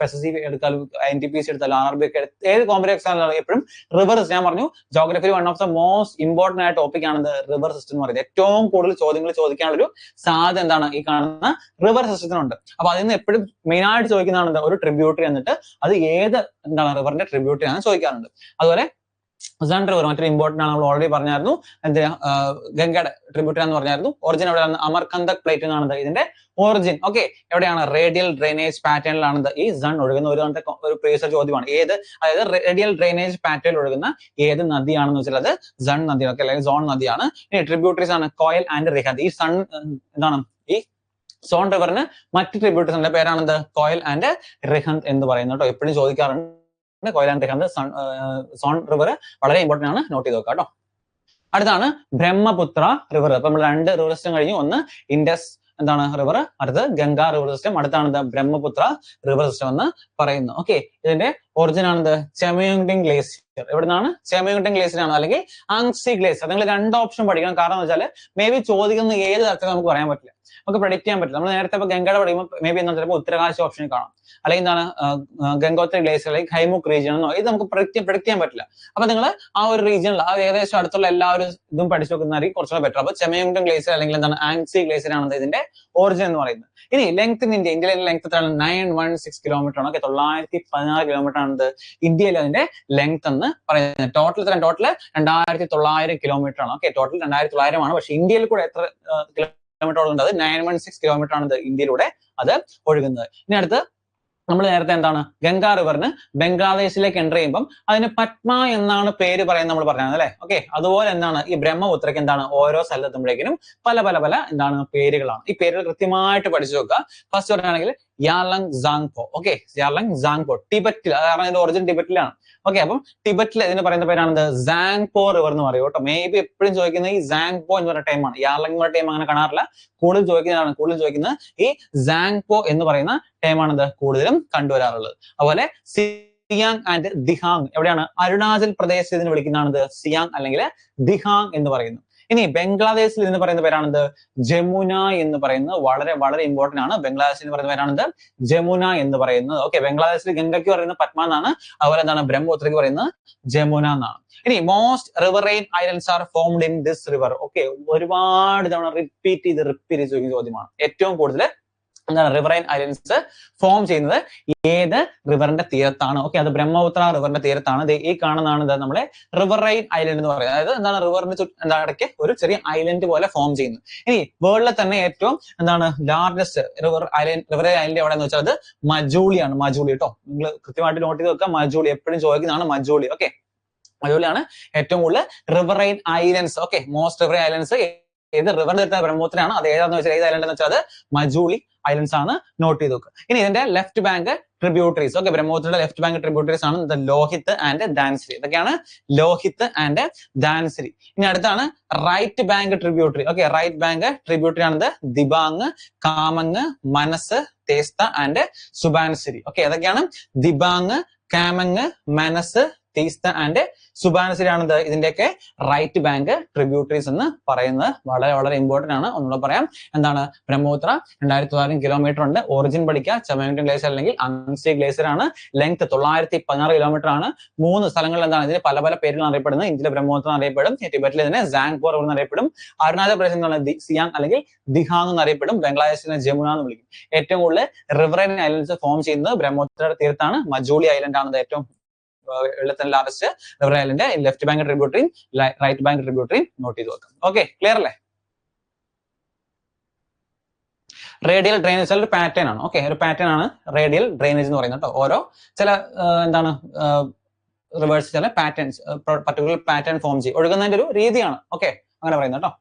A: SSC എടുത്താലും NTPC എടുത്താലും RRB ഒക്കെ ഏത് കോമ്പറ്റീവ് എക്സാം എപ്പോഴും റിവേഴ്സ്. ഞാൻ പറഞ്ഞു geography one of the most important ആയ ടോപ്പിക് ആണ് റിവർ സിസ്റ്റം എന്ന് പറയുന്നത്. ഏറ്റവും കൂടുതൽ ചോദ്യങ്ങൾ ചോദിക്കാനുള്ള ഒരു സാധ്യത എന്താണ് ഈ കാണുന്ന റിവർ സിസ്റ്റത്തിനുണ്ട്. അപ്പൊ അതിൽ നിന്ന് എപ്പോഴും മെയിൻ ആയിട്ട് ചോദിക്കുന്നതാണ് ഒരു ട്രിബ്യൂട്ടറി എന്നിട്ട് അത് ഏത് റിവറിന്റെ ട്രിബ്യൂട്ടറി ആണ് ചോദിക്കാറുണ്ട്. അതുപോലെ സൺ റിവർ മറ്റൊരു ഇമ്പോർട്ടന്റ് ആണ്, നമ്മൾ ഓൾറെഡി പറഞ്ഞായിരുന്നു. എന്തിനാ ഗംഗയുടെ ട്രിബ്യൂട്ടറി എന്ന് പറഞ്ഞായിരുന്നു. ഒറിജിൻ എവിടെയാണ്? അമർകന്തക് പ്ലേറ്റ് എന്നാണ് ഇതിന്റെ ഒറിജിൻ. ഓക്കെ, എവിടെയാണ്? റേഡിയൽ ഡ്രെയിനേജ് പാറ്റേണിലാണ് ഈ സൺ ഒഴുകുന്ന. ഒരു പ്രീവിയസ് ചോദ്യമാണ്. അതായത് റേഡിയൽ ഡ്രെയിനേജ് പാറ്റേണിൽ ഒഴുകുന്ന ഏത് നദിയാണെന്ന് വെച്ചാൽ അത് സൺ നദിയാണ്. ഓക്കെ, അല്ലെങ്കിൽ സോൺ നദിയാണ്. ഇനി ട്രിബ്യൂട്ടറീസ് ആണ് കോയൽ ആൻഡ് റിഹന്ത്. ഈ സൺ എന്താണ്? ഈ സോൺ റിവറിന് മറ്റ് ട്രിബ്യൂട്ടറീസിന്റെ പേരാണെന്ത്? കോയൽ ആൻഡ് റിഹന്ത് എന്ന് പറയുന്നത് കേട്ടോ. എപ്പോഴും ചോദിക്കാറുണ്ട്. കോയൽ ആൻഡ് റിഹന്ത്, സോൺ റിവർ വളരെ ഇമ്പോർട്ടന്റ് ആണ്, നോട്ട് ചെയ്ത് നോക്കാം കേട്ടോ. അടുത്താണ് ബ്രഹ്മപുത്ര റിവർ. അപ്പൊ നമ്മൾ 2 റിവർ സിസ്റ്റം കഴിഞ്ഞു. ഒന്ന് ഇൻഡസ് എന്താണ് റിവർ, അടുത്ത് ഗംഗ റിവർ സിസ്റ്റം, അടുത്താണ് ബ്രഹ്മപുത്ര റിവർ സിസ്റ്റം എന്ന് പറയുന്നു. ഓക്കെ, ഇതിന്റെ ഒറിജിൻ ആണെന്ത്? ചെമയോങ്ടിങ് ഗ്ലേസിയർ. എവിടുന്നാണ്? ചെമയോങ്ടിങ് ഗ്ലേസിയർ ആണ്, അല്ലെങ്കിൽ ആങ്സി ഗ്ലേസിയർ. നിങ്ങൾ 2 ഓപ്ഷൻ പഠിക്കണം. കാരണം എന്ന് വെച്ചാൽ മേ ബി ചോദിക്കുന്ന ഏത് തരത്തിലും നമുക്ക് പറയാൻ പറ്റില്ല, നമുക്ക് പ്രഡിക്ട് ചെയ്യാൻ പറ്റില്ല. നമ്മൾ നേരത്തെ ഇപ്പൊ ഗംഗയുടെ പഠിക്കുമ്പോൾ മേ ബി എന്താ ചിലപ്പോൾ ഉത്തരകാശി ഓപ്ഷൻ കാണാം, അല്ലെങ്കിൽ എന്താണ് ഗംഗോത്രി ഗ്ലേസിയർ, അല്ലെങ്കിൽ ഹൈമുക് റീജിയൻ എന്നോ. ഇത് നമുക്ക് പ്രഡിക്ട് ചെയ്യാൻ പറ്റില്ല. അപ്പൊ നിങ്ങൾ ആ ഒരു റീജിയനിൽ ആ ഏകദേശം അടുത്തുള്ള എല്ലാവരും ഇതും പഠിച്ചു വെക്കുന്നതായിരിക്കും കുറച്ചുകൂടെ ബെറ്റർ. അപ്പൊ ചെമയോങ്ടിങ് ഗ്ലേസിയർ അല്ലെങ്കിൽ എന്താണ് ആങ്സി ഗ്ലേസിയർ ആണ് ഇതിന്റെ ഒറിജിൻ എന്ന് പറയുന്നത്. ഇനി ലെങ്ത് ഇൻ ഇന്ത്യയിലെ ലെങ്ത് എത്രയാണ്? 916 കിലോമീറ്റർ ആണ്. ഓക്കെ, 916 കിലോമീറ്റർ ആണ് ഇന്ത്യയിൽ അതിന്റെ ലെങ്ത് എന്ന് പറയുന്നത്. ടോട്ടൽ 2900 കിലോമീറ്റർ ആണ്. ഓക്കെ, ടോട്ടൽ 2900 ആണ്. പക്ഷെ ഇന്ത്യയിൽ കൂടെ എത്ര കിലോമീറ്റർ ഉണ്ട്? അത് 916 കിലോമീറ്റർ ആണ് ഇന്ത്യയിലൂടെ അത് ഒഴുകുന്നത്. ഇനി അടുത്ത് നമ്മൾ നേരത്തെ എന്താണ് ഗംഗാ റിവറിന് ബംഗ്ലാദേശിലേക്ക് എൻ്റർ ചെയ്യുമ്പോൾ അതിന് പത്മ എന്നാണ് പേര് പറയുന്നത് നമ്മൾ പറഞ്ഞത് അല്ലെ. ഓക്കെ, അതുപോലെ എന്താണ് ഈ ബ്രഹ്മപുത്രയ്ക്ക് എന്താണ് ഓരോ സ്ഥലത്തെത്തുമ്പോഴേക്കും പല പല പല എന്താണ് പേരുകളാണ്. ഈ പേരുകൾ കൃത്യമായിട്ട് പഠിച്ചു വെക്കുക. ഫസ്റ്റ് പറയുകയാണെങ്കിൽ യാലങ് സാങ്പോ. ഓക്കെ, യാലങ് സാങ്പോ ടിബറ്റിൽ, കാരണം ഇതിന്റെ ഒറിജിൻ ടിബറ്റിലാണ്. ഓക്കെ, അപ്പം ടിബറ്റിൽ ഇതിന് പറയുന്ന പേരാണ് സാങ്പോ റിവർ എന്ന് പറയും കേട്ടോ. മേ ബി എപ്പോഴും ചോദിക്കുന്നത് ഈ സാങ്പോ എന്ന് പറയുന്ന ടൈമാണ്. യാലങ് ടൈം അങ്ങനെ കാണാറില്ല. കൂടുതൽ ചോദിക്കുന്നത് ഈ സാങ്പോ എന്ന് പറയുന്ന ടൈമാണിത് കൂടുതലും കണ്ടുവരാറുള്ളത്. അതുപോലെ സിയാങ് ആൻഡ് ദിഹാങ് എവിടെയാണ്? അരുണാചൽ പ്രദേശ് ഇതിന് വിളിക്കുന്നതാണിത് സിയാങ് അല്ലെങ്കിൽ ദിഹാങ് എന്ന് പറയുന്നു. ഇനി ബംഗ്ലാദേശിൽ ഇതിന് പറയുന്ന പേരാണിത് ജമുന എന്ന് പറയുന്നത്. വളരെ വളരെ ഇമ്പോർട്ടന്റ് ആണ്. ബംഗ്ലാദേശിൽ പറയുന്ന പേരാണിത് ജമുന എന്ന് പറയുന്നത്. ഓക്കെ, ബംഗ്ലാദേശിൽ ഗംഗയ്ക്ക് പറയുന്നത് പത്മ എന്നാണ്, അതുപോലെ എന്താണ് ബ്രഹ്മപുത്രയ്ക്ക് പറയുന്നത് ജമുന എന്നാണ്. ഇനി most riverine islands are formed in this river. Okay, ഒരുപാട് തവണ റിപ്പീറ്റ് ചെയ്ത് ചോദിക്കുന്ന ചോദ്യമാണ്. ഏറ്റവും കൂടുതൽ എന്താണ് റിവറൈൻ ഐലൻഡ്സ് ഫോം ചെയ്യുന്നത് ഏത് റിവറിന്റെ തീരത്താണ്? ഓക്കെ, അത് ബ്രഹ്മപുത്ര റിവറിന്റെ തീരത്താണ്. ഈ കാണുന്നതാണ് നമ്മളെ റിവറൈൻ ഐലൻഡ് എന്ന് പറയുന്നത്. അതായത് എന്താണ് റിവറിന്റെ ഇടയ്ക്ക് ഒരു ചെറിയ ഐലൻഡ് പോലെ ഫോം ചെയ്യുന്നത്. ഇനി വേൾഡിലെ തന്നെ ഏറ്റവും എന്താണ് ലാർജസ്റ്റ് റിവറൈൻ ഐലൻഡ് എവിടെയെന്ന് വെച്ചാൽ അത് മജൂളിയാണ്. മജൂളി കേട്ടോ, നിങ്ങൾ കൃത്യമായിട്ട് നോട്ട് ചെയ്ത് വെക്കുക. മജൂളി എപ്പോഴും ചോദിക്കുന്നതാണ് മജൂളി. ഓക്കെ, മജൂളിയാണ് ഏറ്റവും കൂടുതൽ riverine islands. Okay, most riverine islands ഏത് റിവറിന്റെ തീരത്താണ്? ബ്രഹ്മപുത്രയാണ്. അത് ഏതാണെന്ന് വെച്ചാൽ ഏത് ഐലൻഡ് എന്ന് വെച്ചാൽ അത് മജൂളി ഐലൻഡ്സ് ആണ്. നോട്ട് ചെയ്ത് നോക്കുക. ഇനി ഇതിന്റെ ലെഫ്റ്റ് ബാങ്ക് ട്രിബ്യൂട്ടറീസ്. ഓക്കെ, ബ്രഹ്മപുത്രയുടെ ലെഫ്റ്റ് ബാങ്ക് ട്രിബ്യൂട്ടറീസ് ആണ് ലോഹിത് ആൻഡ് ധാൻസിരി. ഇതൊക്കെയാണ് ലോഹിത് ആൻഡ് ധാൻസിരി. ഇനി അടുത്താണ് right bank tributary. Okay, right bank tributary ആണത് ദിബാങ്, കാമങ്, മനസ്, തേസ്ത ആൻഡ് സുബാൻസിരി. ഓക്കെ, ഏതൊക്കെയാണ്? ദിബാങ്, കാമങ്, മനസ്, തീസ്ത ആൻഡ് സുബാൻസിരി ആണത് ഇതിന്റെയൊക്കെ റൈറ്റ് ബാങ്ക് ട്രിബ്യൂട്ടറീസ് എന്ന് പറയുന്നത്. വളരെ വളരെ ഇമ്പോർട്ടന്റ് ആണ്. ഒന്നുകൂടെ പറയാം, എന്താണ് ബ്രഹ്മപുത്ര 2900 കിലോമീറ്റർ ഉണ്ട്. ഒറിജിൻ പഠിക്കുക, ചെമയോങ്ടിങ് ഗ്ലേസിയർ അല്ലെങ്കിൽ ആങ്സി ഗ്ലേസിയർ ആണ്. ലെങ്ത് 916 കിലോമീറ്റർ ആണ്. 3 സ്ഥലങ്ങളിൽ എന്താണ് ഇതിന് പല പല പേരുകൾ അറിയപ്പെടുന്നത്. ഇന്ത്യയിലെ ബ്രഹ്മപുത്ര എന്നറിയപ്പെടും, ടിബറ്റിൽ ഇതിനെ സാങ്പോ റിവർ എന്നറിയപ്പെടും, അരുണാചൽ പ്രദേശിൽ നിന്നുള്ള സിയാങ് അല്ലെങ്കിൽ ദിഹാങ് എന്നറിയപ്പെടും, ബംഗ്ലാദേശിനെ ജമുന എന്ന് വിളിക്കും. ഏറ്റവും കൂടുതൽ റിവറൈൻ ഐലൻഡ്സ് ഫോം ചെയ്യുന്നത് ബ്രഹ്മപുത്രയുടെ തീരത്താണ്. മജൂളി ഐലൻഡ് ആണ് ഏറ്റവും വെള്ളത്തിന് largest river island. Left bank ട്രിബ്യൂട്ടറിയും റൈറ്റ് ബാങ്ക് ട്രിബ്യൂട്ടറിയും നോട്ട് ചെയ്ത് വെക്കാം. ഓക്കെ, ക്ലിയർ അല്ലേ? റേഡിയൽ ഡ്രെയിനേജ് ഒരു പാറ്റേൺ ആണ്. ഓക്കെ, ഒരു പാറ്റേൺ ആണ് റേഡിയൽ ഡ്രെയിനേജ് എന്ന് പറയുന്നത് കേട്ടോ. ഓരോ ചില എന്താണ് റിവേഴ്സ് ചില പാറ്റേൺസ് പർട്ടിക്കുലർ പാറ്റേൺ ഫോം ചെയ്യും, ഒഴുകുന്നതിന്റെ ഒരു രീതിയാണ്. ഓക്കെ, അങ്ങനെ പറയുന്നത് കേട്ടോ.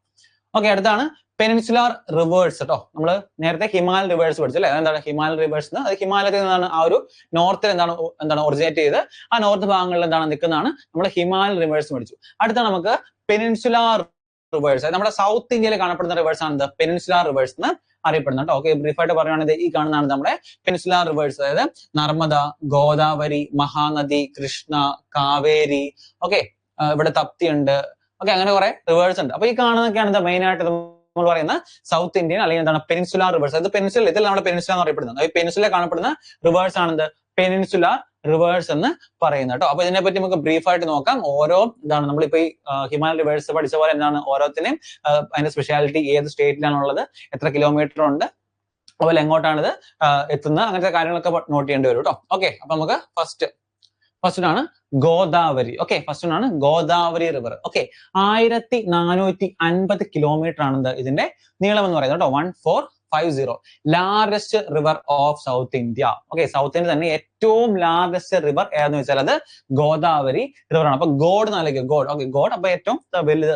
A: ഓക്കെ, അടുത്താണ് പെനിൻസുലാർ റിവേഴ്സ് കേട്ടോ. നമ്മൾ നേരത്തെ ഹിമാലയൻ റിവേഴ്സ് പഠിച്ചു അല്ലെ. എന്താണ് ഹിമാലയൻ റിവേഴ്സ്? അത് ഹിമാലയത്തിൽ നിന്നാണ് ആ ഒരു നോർത്തിൽ എന്താണ് ഒറിജിനേറ്റ് ചെയ്ത് ആ നോർത്ത് ഭാഗങ്ങളിൽ എന്താണ് നിൽക്കുന്നതാണ് നമ്മൾ ഹിമാലയൻ റിവേഴ്സ് പഠിച്ചു. അടുത്താണ് നമുക്ക് പെനിൻസുലാർ റിവേഴ്സ്. നമ്മുടെ സൗത്ത് ഇന്ത്യയിൽ കാണപ്പെടുന്ന റിവേഴ്സ് ആണ് പെനിൻസുലാർ റിവേഴ്സ് എന്ന് അറിയപ്പെടുന്നത് കേട്ടോ. ഓക്കെ, ബ്രീഫായിട്ട് പറയുകയാണെങ്കിൽ ഈ കാണുന്നതാണ് നമ്മുടെ പെനിൻസുലാർ റിവേഴ്സ്. അതായത് നർമ്മദ, ഗോദാവരി, മഹാനദി, കൃഷ്ണ, കാവേരി. ഓക്കെ, ഇവിടെ തപ്തി ഉണ്ട്. ഓക്കെ, അങ്ങനെ കുറെ റിവേഴ്സ് ഉണ്ട്. അപ്പൊ ഈ കാണുന്നതൊക്കെയാണ് മെയിൻ ആയിട്ട് നമ്മൾ പറയുന്ന സൗത്ത് ഇന്ത്യൻ അല്ലെങ്കിൽ എന്താണ് പെനിൻസുലാർ റിവേഴ്സ്. അത് പെനിൻസുല, ഇതിൽ നമ്മുടെ പെനിൻസുല എന്ന് അറിയപ്പെടുന്നത്. ഈ പെനിൻസുല കാണപ്പെടുന്ന റിവേഴ്സ് ആണെന്ത് പെനിൻസുലാർ റിവേഴ്സ് എന്ന് പറയുന്നത് കേട്ടോ. അപ്പൊ ഇതിനെപ്പറ്റി നമുക്ക് ബ്രീഫായിട്ട് നോക്കാം. ഓരോ എന്താണ് നമ്മളിപ്പോ ഈ ഹിമാലയൻ റിവേഴ്സ് പഠിച്ച പോലെ എന്താണ് ഓരോത്തിനെയും അതിന്റെ സ്പെഷ്യാലിറ്റി, ഏത് സ്റ്റേറ്റിലാണുള്ളത്, എത്ര കിലോമീറ്റർ ഉണ്ട്, അതുപോലെ എങ്ങോട്ടാണിത് എത്തുന്നത്, അങ്ങനത്തെ കാര്യങ്ങളൊക്കെ നോട്ട് ചെയ്യേണ്ടി വരും കേട്ടോ. ഓക്കെ, അപ്പൊ നമുക്ക് ഫസ്റ്റ് ഫസ്റ്റ് ആണ് ഗോദാവരി. ഓക്കെ, ഫസ്റ്റ് ആണ് ഗോദാവരി റിവർ. ഓക്കെ, 1450 കിലോമീറ്റർ ആണ് ഇതിന്റെ നീളം എന്ന് പറയുന്നത് കേട്ടോ. 1450 largest river of South India. Okay, south India തന്നെ ഏറ്റവും ലാർജസ്റ്റ് റിവർ ഏതെന്ന് വെച്ചാൽ അത് ഗോദാവരി റിവർ ആണ്. അപ്പൊ ഗോഡ് എന്നാലേക്ക് ഗോഡ്. ഓക്കെ, ഗോഡ് അപ്പൊ ഏറ്റവും വലുത്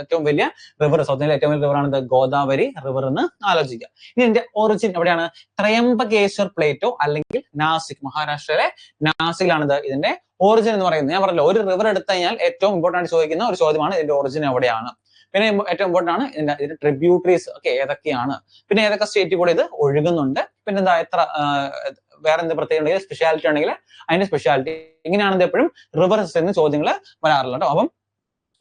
A: ഏറ്റവും വലിയ റിവർ, സൗത്ത് ഇന്ത്യയിലെ ഏറ്റവും വലിയ റിവർ ആണ് ഗോദാവരി റിവർ എന്ന് ആലോചിക്കുക. ഇനി ഇതിന്റെ ഒറിജിൻ എവിടെയാണ്? ത്രയംബകേശ്വർ പ്ലേറ്റോ അല്ലെങ്കിൽ നാസിക്, മഹാരാഷ്ട്രയിലെ നാസിക്കിലാണിത് ഇതിന്റെ ഒറിജിൻ എന്ന് പറയുന്നത്. ഞാൻ പറഞ്ഞല്ലോ, ഒരു റിവർ എടുത്തു കഴിഞ്ഞാൽ ഏറ്റവും ഇമ്പോർട്ടന്റ് ആയിട്ട് ചോദിക്കുന്ന ഒരു ചോദ്യമാണ് ഇതിന്റെ ഒറിജിൻ എവിടെയാണ്. പിന്നെ ഏറ്റവും ഇമ്പോർട്ടന്റ് ആണ് ഇതിന്റെ ട്രിബ്യൂട്ടറീസ്. ഓക്കെ, ഏതൊക്കെയാണ്, പിന്നെ ഏതൊക്കെ സ്റ്റേറ്റിൽ കൂടെ ഇത് ഒഴുകുന്നുണ്ട്, പിന്നെ എന്താ എത്ര വേറെ എന്ത് പ്രത്യേകത ഉണ്ടെങ്കിൽ സ്പെഷ്യാലിറ്റി ഉണ്ടെങ്കിൽ അതിന്റെ സ്പെഷ്യാലിറ്റി. ഇങ്ങനെയാണ് എപ്പോഴും റിവേഴ്സ് എന്ന് ചോദ്യങ്ങൾ വരാറുള്ളത് കേട്ടോ. അപ്പം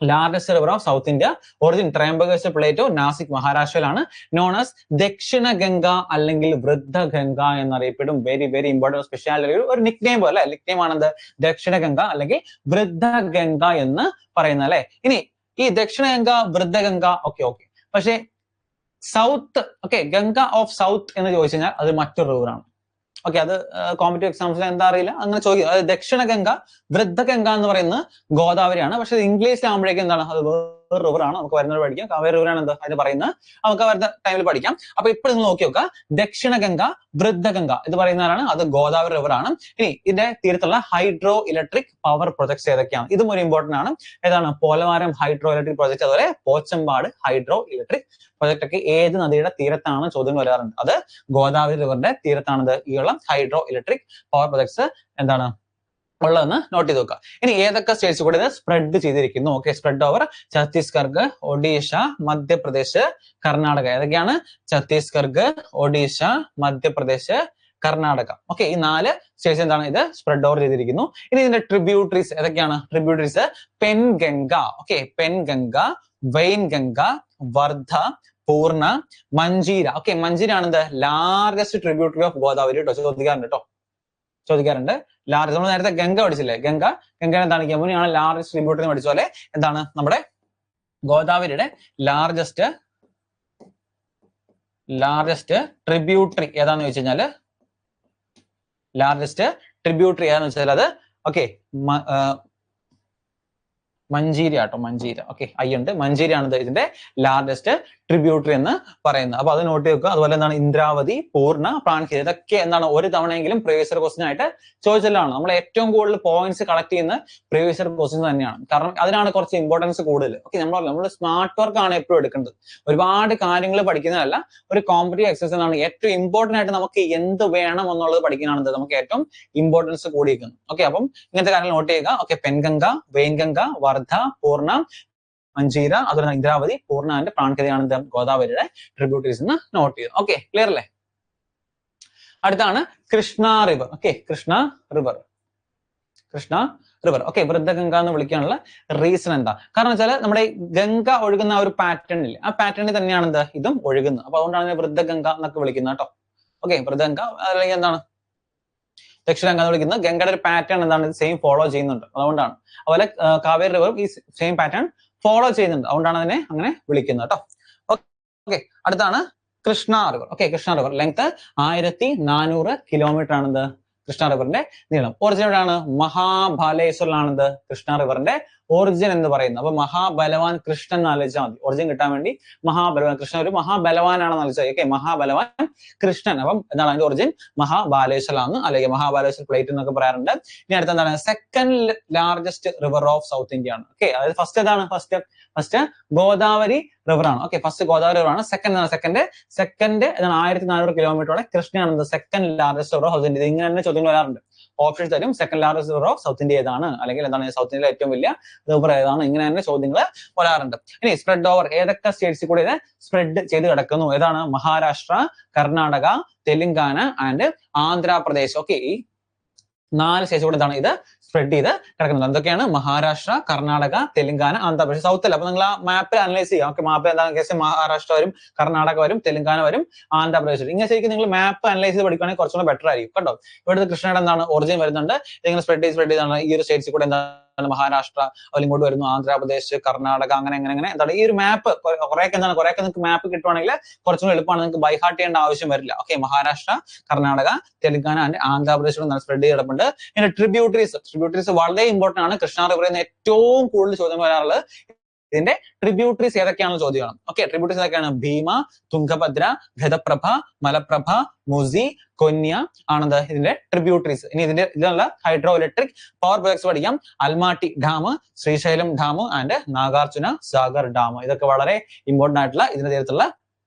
A: largest river of South India, origin Trimbakeshwar plateau, Nashik മഹാരാഷ്ട്രയിലാണ്. നോൺ ആസ് ദക്ഷിണ ഗംഗ അല്ലെങ്കിൽ വൃദ്ധ ഗംഗ എന്നറിയപ്പെടും. വെരി വെരി ഇമ്പോർട്ടന്റ് സ്പെഷ്യാലിറ്റി, ഒരു നിക് നെയിം പോലെ നിക് നെയിം ആണെന്ത് ദക്ഷിണ ഗംഗ അല്ലെങ്കിൽ വൃദ്ധ ഗംഗ എന്ന് പറയുന്നത് അല്ലെ. ഇനി ഈ ദക്ഷിണ ഗംഗ വൃദ്ധ ഗംഗ ഓക്കെ, പക്ഷെ south, okay, Ganga of south എന്ന് ചോദിച്ചു കഴിഞ്ഞാൽ അത് മറ്റൊരു റിവറാണ്. ഓക്കെ, അത് കോമ്പറ്റീവ് എക്സാംസിൽ എന്താ അറിയില്ല, അങ്ങനെ ചോദിക്കും. അത് ദക്ഷിണ ഗംഗ വൃദ്ധ ഗംഗ എന്ന് പറയുന്നത് ഗോദാവരിയാണ്. പക്ഷെ ഇംഗ്ലീഷിലാകുമ്പോഴേക്കും എന്താണ്, അത് വേറെ റിവർ ആണ്. നമുക്ക് വരുന്നത് പഠിക്കാം. കാവേരി റിവറാണ് എന്താ അതിന് പറയുന്നത്, നമുക്ക് വരുന്ന ടൈമിൽ പഠിക്കാം. അപ്പൊ ഇപ്പോൾ നിങ്ങൾ നോക്കി നോക്കുക, ദക്ഷിണ ഗംഗ വൃദ്ധ ഗംഗ ഇത് പറയുന്നതാണ്, അത് ഗോദാവരി റിവർ ആണ്. ഇനി ഇതിന്റെ തീരത്തുള്ള ഹൈഡ്രോ ഇലക്ട്രിക് പവർ പ്രൊജക്ട്സ് ഏതൊക്കെയാണ്? ഇതും ഒരു ഇമ്പോർട്ടന്റ് ആണ്. ഏതാണ്? പോലവാരം ഹൈഡ്രോ ഇലക്ട്രിക് പ്രൊജക്ട്, അതുപോലെ പോച്ചമ്പാട് ഹൈഡ്രോ ഇലക്ട്രിക് പ്രൊജക്ട് ഒക്കെ ഏത് നദിയുടെ തീരത്താണ് ചോദ്യങ്ങൾ വരാറുണ്ട്? അത് ഗോദാവരി റിവറിന്റെ തീരത്താണത് ഈ ഉള്ള ഹൈഡ്രോ ഇലക്ട്രിക് പവർ പ്രൊജക്ട്സ് എന്താണ് ഉള്ളതെന്ന് നോട്ട് ചെയ്ത് നോക്കുക. ഇനി ഏതൊക്കെ സ്റ്റേറ്റ്സ് കൂടെ ഇത് സ്പ്രെഡ് ചെയ്തിരിക്കുന്നു? Okay, spread over Chhattisgarh, Odisha, Madhya Pradesh, Karnataka. ഏതൊക്കെയാണ്? ഛത്തീസ്ഗഡ്, ഒഡീഷ, മധ്യപ്രദേശ്, കർണാടക. ഓക്കെ, ഈ 4 സ്റ്റേറ്റ്സ് എന്താണ് ഇത് സ്പ്രെഡ് ഓവർ ചെയ്തിരിക്കുന്നു. ഇനി ഇതിന്റെ ട്രിബ്യൂട്ടറീസ് ഏതൊക്കെയാണ്? ട്രിബ്യൂട്ടറീസ് പെൻഗംഗ, ഓക്കെ, പെൻഗംഗ, വെയിൻഗംഗ, വർദ്ധ, പൂർണ്ണ, മഞ്ചീര. ഓക്കെ, മഞ്ചീര ആണ് എന്ത് ലാർജസ്റ്റ് ട്രിബ്യൂട്ടറി ഓഫ് ഗോദാവരി കേട്ടോ. ചോദിക്കാറുണ്ട്. ലാർജ്, നമ്മൾ നേരത്തെ ഗംഗ പഠിച്ചില്ലേ, ഗംഗ എന്താണ്? യമുനയാണ് ലാർജസ്റ്റ് ട്രിബ്യൂട്ടറി എന്ന് പഠിച്ച പോലെ എന്താണ് നമ്മുടെ ഗോദാവരിയുടെ ലാർജസ്റ്റ് ട്രിബ്യൂട്ടറി ഏതാന്ന് ചോദിച്ചു കഴിഞ്ഞാല്, ലാർജസ്റ്റ് ട്രിബ്യൂട്ടറി ഏതാന്ന് വെച്ചാൽ അത് ഓക്കെ മഞ്ചീര ആട്ടോ, മഞ്ചീര. ഓക്കെ, ഉണ്ട്, മഞ്ചീരയാണ് ഇതിന്റെ ലാർജസ്റ്റ് ട്രിബ്യൂട്ടറി എന്ന് പറയുന്നത്. അപ്പൊ അത് നോട്ട് വെക്കുക. അതുപോലെ എന്താണ് ഇന്ദ്രാവതി, പൂർണ്ണ, പ്രാൺഹിത, ഇതൊക്കെ എന്താണ് ഒരു തവണയെങ്കിലും പ്രീവിയസ് ഇയർ ക്വസ്റ്റ്യൻ ആയിട്ട് ചോദിച്ചതാണ്. നമ്മൾ ഏറ്റവും കൂടുതൽ പോയിന്റ്സ് കളക്ട് ചെയ്യുന്ന പ്രീവിയസ് ഇയർ ക്വസ്റ്റ്യൻ തന്നെയാണ്. കാരണം അതിനാണ് കുറച്ച് ഇമ്പോർട്ടൻസ് കൂടുതൽ. ഓക്കെ, നമ്മൾ സ്മാർട്ട് വർക്ക് ആണ് എപ്പോഴും എടുക്കേണ്ടത്. ഒരുപാട് കാര്യങ്ങൾ പഠിക്കുന്നതല്ല, ഒരു കോമ്പറ്റീവ് എക്സസൈസ് ആണ് ഏറ്റവും ഇമ്പോർട്ടന്റ് ആയിട്ട് നമുക്ക് എന്ത് വേണം എന്നുള്ളത് പഠിക്കാനാണ് നമുക്ക് ഏറ്റവും ഇമ്പോർട്ടൻസ് കൂടിയിരിക്കുന്നത്. ഓക്കെ, അപ്പം ഇങ്ങനത്തെ കാര്യങ്ങൾ നോട്ട് ചെയ്യുക. ഓക്കെ, പെൻഗംഗ, വെയിൻഗംഗ, വർദ്ധ, പൂർണ്ണ, മഞ്ചീര, അതുപോലെ ഇന്ദ്രാവതി, പൂർണ്ണ ആൻഡ് പ്രാൺഹിതയാണ് ഗോദാവരിയുടെ ട്രിബ്യൂട്ടറീസ് എന്ന് നോട്ട് ചെയ്തു. ഓക്കെ, ക്ലിയർ അല്ലേ? അടുത്താണ് Krishna river. Okay, Krishna river. Okay, Vriddhaganga എന്ന് വിളിക്കാനുള്ള റീസൺ എന്താ? കാരണം വെച്ചാൽ നമ്മുടെ ഗംഗ ഒഴുകുന്ന ആ ഒരു പാറ്റേൺ ഇല്ലേ, ആ പാറ്റേണിൽ തന്നെയാണ് എന്താ ഇതും ഒഴുകുന്നത്. അപ്പൊ അതുകൊണ്ടാണ് വൃദ്ധഗംഗ എന്നൊക്കെ വിളിക്കുന്നത് കേട്ടോ. ഓക്കെ, വൃദ്ധഗംഗ അല്ലെങ്കിൽ എന്താണ് ദക്ഷിണഗംഗ എന്ന് വിളിക്കുന്നത്. ഗംഗയുടെ ഒരു പാറ്റേൺ എന്താണ് സെയിം ഫോളോ ചെയ്യുന്നുണ്ട്, അതുകൊണ്ടാണ്. അതുപോലെ കാവേരി റിവർ ഈ സെയിം പാറ്റേൺ ഫോളോ ചെയ്യുന്നുണ്ട്, അതുകൊണ്ടാണ് അതിനെ അങ്ങനെ വിളിക്കുന്നത് കേട്ടോ. ഓക്കെ, അടുത്താണ് Krishna river. Okay, Krishna river length 1400 kilometre ആണെന്ത് കൃഷ്ണ റിവറിന്റെ നീളം. ഒറിജിൻ എവിടെയാണ്? മഹാബലേശ്വറിലാണെന്ത് കൃഷ്ണ റിവറിന്റെ ഒറിജിൻ എന്ന് പറയുന്നത്. അപ്പൊ മഹാബലവാൻ കൃഷ്ണൻ എന്ന് ആലോചിച്ചാൽ മതി. ഒറിജിൻ കിട്ടാൻ വേണ്ടി മഹാബലവാൻ കൃഷ്ണൻ ഒരു മഹാബലവാനാണെന്ന് ആലോചിച്ചാൽ. ഓക്കെ, മഹാബലവാൻ കൃഷ്ണൻ. അപ്പം എന്താണ് അതിന്റെ ഒറിജിൻ? മഹാബാലേശ്വരാണ്, അല്ലെങ്കിൽ മഹാബാലേശ്വർ പ്ലേറ്റ് എന്നൊക്കെ പറയാറുണ്ട്. ഇനി അടുത്ത എന്താണ്? Second largest river of South India ആണ്. ഓക്കെ, അതായത് ഫസ്റ്റ് ഏതാണ്? ഫസ്റ്റ് ഗോദാവരി റിവർ ആണ്. ഓക്കെ, ഫസ്റ്റ് ഗോദാവരി റിവർ ആണ്. സെക്കൻഡ് എന്താണ് 1400 കിലോമീറ്ററോടെ കൃഷ്ണയാണ് second largest river of South India. ഇങ്ങനെ തന്നെ ചോദ്യങ്ങൾ വരാറുണ്ട്. ഓപ്ഷൻ തരും. Second largest river of South India ഏതാണ്, അല്ലെങ്കിൽ എന്താണ് സൗത്ത് ഇന്ത്യയിലെ ഏറ്റവും വലിയ റിവർ ഏതാണ്, ഇങ്ങനെ തന്നെ ചോദ്യങ്ങൾ വരാറുണ്ട്. ഇനി സ്പ്രെഡ് ഓവർ ഏതൊക്കെ സ്റ്റേറ്റ്സിൽ കൂടി ഇത് സ്പ്രെഡ് ചെയ്ത് കിടക്കുന്നു? ഏതാണ്? മഹാരാഷ്ട്ര, കർണാടക, തെലങ്കാന ആൻഡ് ആന്ധ്രാപ്രദേശ്. ഓക്കെ, ഈ 4 സ്റ്റേറ്റ്സ് കൂടെ എന്താണ് ഇത് സ്പ്രെഡ് ചെയ്ത് കിടക്കുന്നത്. എന്തൊക്കെയാണ്? മഹാരാഷ്ട്ര, കർണാടക, തെലങ്കാന, ആന്ധ്രാപ്രദേശ്. സൗത്തല്ല. അപ്പൊ നിങ്ങൾ ആ മാപ്പിൽ അനലൈസ് ചെയ്യുക. ഓക്കെ, മാപ്പ് എന്താണ് കേസ്? മഹാരാഷ്ട്ര വരും, കർണാടക വരും, തെലങ്കാന വരും, ആന്ധ്രാപ്രദേശ് വരും. ഇങ്ങനെ ശരിക്കും നിങ്ങൾ മാപ്പ് അനലൈസ് ചെയ്ത് പഠിക്കുകയാണെങ്കിൽ കുറച്ചുകൂടെ ബെറ്റർ ആയിരിക്കും കേട്ടോ. ഇവിടുത്തെ കൃഷ്ണയുടെ എന്താണ് ഒറിജിൻ വരുന്നുണ്ട്. ഇങ്ങനെ സ്പ്രെഡ് ചെയ്താണ് ഈ ഒരു സ്റ്റേറ്റ്സിൽ കൂടെ എന്താണ് മഹാരാഷ്ട്ര, അതുപോലെ ഇങ്ങോട്ട് വരുന്നു ആന്ധ്രാപ്രദേശ്, കർണാടക, അങ്ങനെ അങ്ങനെ അങ്ങനെ എന്താണ് ഈ ഒരു മാപ്പ് കുറെയൊക്കെ എന്താണ് കുറെയൊക്കെ നിങ്ങൾക്ക് മാപ്പ് കിട്ടുവാണെങ്കിൽ കുറച്ചുകൂടി എളുപ്പമാണ്, നിങ്ങൾക്ക് ബൈ ഹാർട്ട് ചെയ്യേണ്ട ആവശ്യം വരില്ല. ഓക്കെ, മഹാരാഷ്ട്ര, കർണാടക, തെലങ്കാന ആൻഡ് ആന്ധ്രാപ്രദേശിലും സ്പ്രെഡ് ചെയ്ത് കിടപ്പുണ്ട്. ഇനി ട്രിബ്യൂട്ടറീസ് വളരെ ഇമ്പോർട്ടന്റ് ആണ്. കൃഷ്ണ റിവറിൽ നിന്ന് ഏറ്റവും കൂടുതൽ ചോദ്യം വരാറുള്ളത് ഇതിന്റെ ട്രിബ്യൂട്ടറീസ് ഏതൊക്കെയാണെന്ന് ചോദ്യമാണ്. ഓക്കെ, ട്രിബ്യൂട്ടറീസ് ഏതൊക്കെയാണ്? ഭീമ, തുംഗഭദ്ര, ഘതപ്രഭ, മലപ്രഭ, മുസി, കൊന്യ ആണത് ഇതിന്റെ ട്രിബ്യൂട്ടറീസ്. ഇനി ഇതിനുള്ള ഹൈഡ്രോ ഇലക്ട്രിക് പവർ പ്രൊജക്ട്സ് പഠിക്കാം. Almatti dam, Srisailam dam and Nagarjuna Sagar dam. ഇതൊക്കെ വളരെ ഇമ്പോർട്ടന്റ് ആയിട്ടുള്ള ഇതിന്റെ തീരത്തുള്ള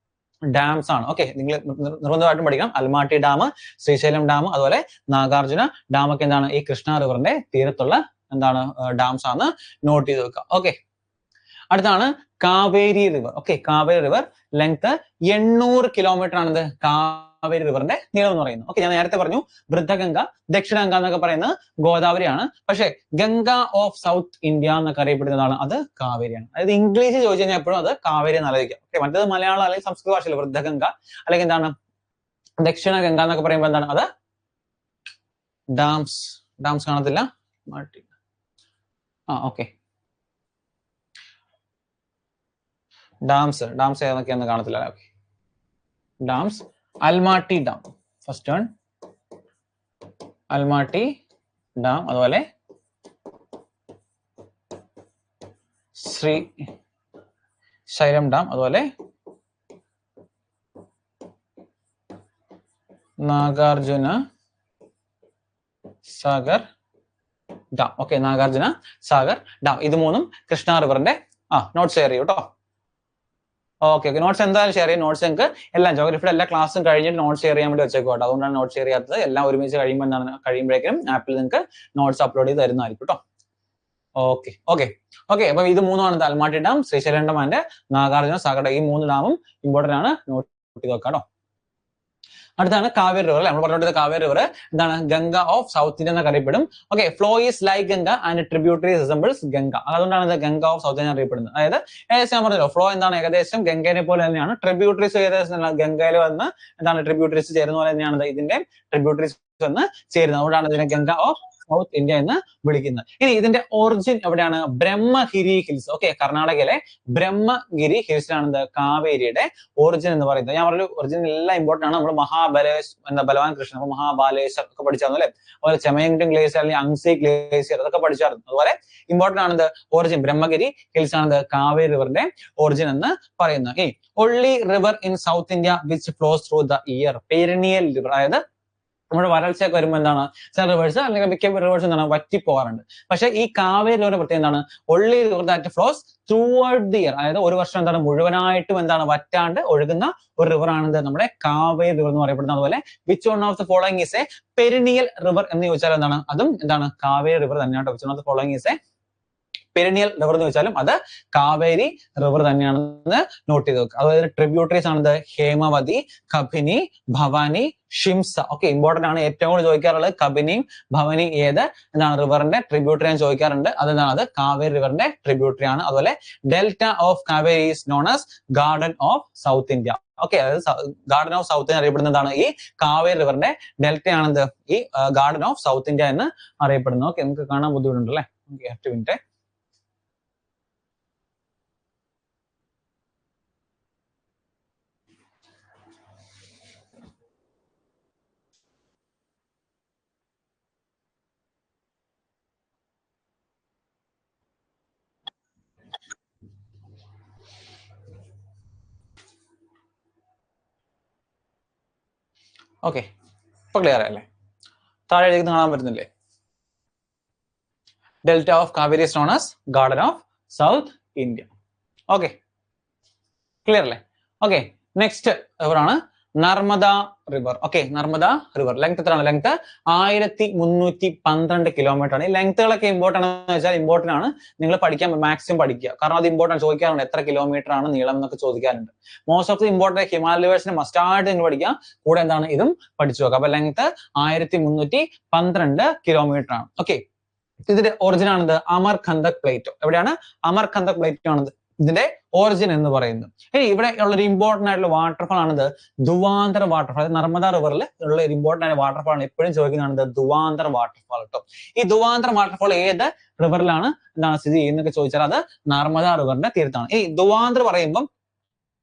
A: ഡാംസ് ആണ്. ഓക്കെ, നിങ്ങൾ നിർബന്ധമായിട്ടും പഠിക്കണം. അൽമാട്ടി ഡാം, ശ്രീശൈലം ഡാം, അതുപോലെ നാഗാർജുന ഡാം ഒക്കെ എന്താണ് ഈ കൃഷ്ണ റിവറിന്റെ തീരത്തുള്ള എന്താണ് ഡാംസ് ആണ്, നോട്ട് ചെയ്ത് വെക്കുക. ഓക്കെ, അടുത്താണ് Kaveri river. Okay, Kaveri river length 800 kilometre ആണിത് കാവേരി റിവറിന്റെ നീളം എന്ന് പറയുന്നത്. ഓക്കെ, ഞാൻ നേരത്തെ പറഞ്ഞു വൃദ്ധഗംഗ, ദക്ഷിണഗംഗ എന്നൊക്കെ പറയുന്നത് ഗോദാവരിയാണ്. പക്ഷേ ഗംഗ ഓഫ് സൗത്ത് ഇന്ത്യ എന്നൊക്കെ അറിയപ്പെടുന്നതാണ് അത് കാവേരിയാണ്. അതായത് ഇംഗ്ലീഷ് ചോദിച്ചു കഴിഞ്ഞാൽ എപ്പോഴും അത് കാവേരി എന്ന് ആലോചിക്കാം. ഓക്കെ, മറ്റേത് മലയാളം അല്ലെങ്കിൽ സംസ്കൃത ഭാഷയിൽ വൃദ്ധഗംഗ അല്ലെങ്കിൽ എന്താണ് ദക്ഷിണഗംഗ എന്നൊക്കെ പറയുമ്പോൾ എന്താണ് അത് ഡാംസ് കാണത്തില്ല. ഓക്കെ, ഡാംസ് ഏതൊക്കെയാന്ന് കാണത്തില്ല. Okay, dams Almatti dam first one, Almatti dam, അതുപോലെ ശ്രീശൈലം ഡാം, അതുപോലെ Nagarjuna Sagar dam. Okay, Nagarjuna Sagar dam. ഇത് മൂന്നും കൃഷ്ണ റിവറിന്റെ നോട്ട്സ് ഷെയർ ചെയ്യൂ കേട്ടോ. ഓക്കെ, നോട്ട്സ് എന്തായാലും ഷെയർ ചെയ്യും. നോട്ട്സ് നിങ്ങൾക്ക് എല്ലാം ജോഗ്രഫിയുടെ എല്ലാ ക്ലാസ്സും കഴിഞ്ഞിട്ട് നോട്ട്സ് ഷെയർ ചെയ്യാൻ വേണ്ടി വെച്ചേക്കോ കേട്ടോ. അതുകൊണ്ടാണ് നോട്ട്സ് ഷെയർ ചെയ്യാത്തത്. എല്ലാം ഒരുമിച്ച് കഴിയുമ്പോഴേക്കും ആപ്പിൽ നിങ്ങൾക്ക് നോട്ട്സ് അപ്ലോഡ് ചെയ്ത് തരുന്നതായിരിക്കും കേട്ടോ. ഓക്കെ, അപ്പൊ ഇത് മൂന്നുമാണ് Almatti dam, Srisailam dam and Nagarjuna Sagar dam. ഈ 3 ഡാമും ഇമ്പോർട്ടന്റ് ആണ്, നോട്ട് ചെയ്ത് വെക്കാം കേട്ടോ. അടുത്താണ് കാവേരി റിവർ. നമ്മൾ പറഞ്ഞിട്ട് കാവേരി റിവർ എന്താണ് ഗംഗ ഓഫ് സൗത്ത് ഇന്ത്യ എന്നൊക്കെ അറിയപ്പെടും. Okay, flow is like Ganga and tributary resembles Ganga. അതുകൊണ്ടാണ് ഇത് ഗംഗ ഓഫ് സൗത്ത് ഇന്ത്യ അറിയപ്പെടുന്നത്. അതായത് ഏകദേശം ഞാൻ പറഞ്ഞല്ലോ, ഫ്ലോ എന്താണ് ഏകദേശം ഗംഗയെ പോലെ തന്നെയാണ്. ട്രിബ്യൂട്ടറീസ് ഏകദേശം ഗംഗയിൽ വന്ന് എന്താണ് ട്രിബ്യൂട്ടറീസ് ചേരുന്ന പോലെ തന്നെയാണ് ഇതിന്റെ ട്രിബ്യൂട്ടറീസ് വന്ന് ചേരുന്നത്. അതുകൊണ്ടാണ് ഇതിനെ ഗംഗ ഓഫ് സൗത്ത് ഇന്ത്യ എന്ന് വിളിക്കുന്നത്. ഇനി ഇതിന്റെ ഒറിജിൻ എവിടെയാണ്? ബ്രഹ്മഗിരി ഹിൽസ്. ഓക്കെ, കർണാടകയിലെ ബ്രഹ്മഗിരി ഹിൽസിലാണ് കാവേരിയുടെ ഒറിജിൻ എന്ന് പറയുന്നത്. ഞാൻ പറഞ്ഞു ഒറിജിൻ എല്ലാം ഇമ്പോർട്ടന്റ് ആണ്. നമ്മൾ ബലവാൻ കൃഷ്ണൻ, അപ്പൊ മഹാബാലേശ്വർ ഒക്കെ പഠിച്ചായിരുന്നു അല്ലെ. അതുപോലെ ചെമയങ്ടൺ ഗ്ലേസിയർ അല്ലെങ്കിൽ അങ്സി ഗ്ലേസിയർ അതൊക്കെ പഠിച്ചായിരുന്നു. അതുപോലെ ഇമ്പോർട്ടന്റ് ആണിത് ഒറിജിൻ. ബ്രഹ്മഗിരി ഹിൽസ് ആണ് കാവേരി റിവറിന്റെ ഒറിജിൻ എന്ന് പറയുന്നത്. ഈ only river in south India which flows through the year, perennial river. അതായത് നമ്മുടെ വരൾച്ചയൊക്കെ വരുമ്പോൾ എന്താണ് ചില റിവേഴ്സ് അല്ലെങ്കിൽ മിക്ക റിവേഴ്സ് എന്താണ് വറ്റിപ്പോകാറുണ്ട്. പക്ഷെ ഈ കാവേരി റിവറിന്റെ പ്രത്യേകത എന്താണ്? Only river that flows throughout the year. അതായത് ഒരു വർഷം എന്താണ് മുഴുവനായിട്ടും എന്താണ് വറ്റാണ്ട് ഒഴുകുന്ന ഒരു റിവർ ആണിത് നമ്മുടെ കാവേരി റിവർ എന്ന് പറയപ്പെടുന്നത്. അതുപോലെ which one of the following is A perennial river എന്ന് ചോദിച്ചാൽ എന്താണ് അതും എന്താണ് കാവേരി റിവർ തന്നെയാണ്. Which one of the following is A perennial river എന്ന് ചോദിച്ചാലും അത് കാവേരി റിവർ തന്നെയാണെന്ന് നോട്ട് ചെയ്ത് വെക്കുക. അതുപോലെ ട്രിബ്യൂട്ടറീസ് ആണത് ഹേമവതി, കബിനി, ഭവാനി, ഷിംസ. ഓക്കെ, ഇമ്പോർട്ടന്റ് ആണ്. ഏറ്റവും കൂടുതൽ ചോദിക്കാറുള്ളത് കബിനിയും ഭവാനി ഏത് എന്താണ് റിവറിന്റെ ട്രിബ്യൂട്ടറി ഞാൻ ചോദിക്കാറുണ്ട്. അതെന്താണ് അത് കാവേരി റിവറിന്റെ ട്രിബ്യൂട്ടറി ആണ്. അതുപോലെ delta of Kaveri is known as garden of South India. Okay, അതായത് ഗാർഡൻ ഓഫ് സൗത്ത് ഇന്ത്യ അറിയപ്പെടുന്നതാണ് ഈ കാവേരി റിവറിന്റെ ഡെൽറ്റ ആണെന്ത് ഈ ഗാർഡൻ ഓഫ് സൗത്ത് ഇന്ത്യ എന്ന് അറിയപ്പെടുന്നത്. ഓക്കെ, നമുക്ക് കാണാൻ ബുദ്ധിമുട്ടുണ്ടല്ലേ. Okay, 1 minute. ഓക്കെ, ഇപ്പൊ ക്ലിയർ ആയല്ലേ? താഴെ എഴുതി കാണാൻ പറ്റുന്നില്ലേ? Delta of Kaveri is known as garden of South India. Okay, clear അല്ലേ? ഓക്കെ, നെക്സ്റ്റ് റിവറാണ് Narmada river. Okay, Narmada river length എത്രയാണ്? ലെങ്ത് 1312 കിലോമീറ്റർ ആണ്. ഈ ലെങ്ത്തുകളൊക്കെ ഇമ്പോർട്ടൻ്റ് ആണെന്ന് വെച്ചാൽ ഇമ്പോർട്ടൻ്റ് ആണ്, നിങ്ങൾ പഠിക്കാൻ മാക്സിമം പഠിക്കുക. കാരണം അത് ഇമ്പോർട്ടൻ്റ് ചോദിക്കാറുണ്ട്, എത്ര കിലോമീറ്റർ ആണ് നീളം എന്നൊക്കെ ചോദിക്കാറുണ്ട്. Most of the important Himalaya റിവേഴ്സിന് മസ്റ്റായിട്ട് നിങ്ങൾ പഠിക്കുക. കൂടെ എന്താണ് ഇതും പഠിച്ചു നോക്കുക. അപ്പൊ ലെങ്ത് 1312 കിലോമീറ്റർ ആണ്. ഓക്കെ, ഇതിന്റെ ഒറിജിൻ ആണിത് അമർകന്തക് പ്ലേറ്റോ. എവിടെയാണ്? അമർകന്തക് പ്ലേറ്റോ ആണിത് ഇതിന്റെ ഓറിജിൻ എന്ന് പറയുന്നത്. ഇനി ഇവിടെ ഉള്ള ഒരു ഇമ്പോർട്ടന്റ് ആയിട്ടുള്ള വാട്ടർഫാൾ ആണിത് ദുവാന്തർ വാട്ടർഫാൾ. നർമ്മദ റിവറിൽ ഉള്ള ഒരു ഇമ്പോർട്ടന്റ് ആയ വാട്ടർഫാൾ ആണ് എപ്പോഴും ചോദിക്കുന്നതാണ് ദുവാന്തർ വാട്ടർഫാൾ കേട്ടോ. ഈ ദുവാന്തർ വാട്ടർഫാൾ ഏത് റിവറിലാണ് എന്താണ് സ്ഥിതി ചെയ്യുന്നൊക്കെ ചോദിച്ചാൽ അത് നർമ്മദ റിവറിന്റെ തീരത്താണ്. ഈ ദുവാന്തർ പറയുമ്പോൾ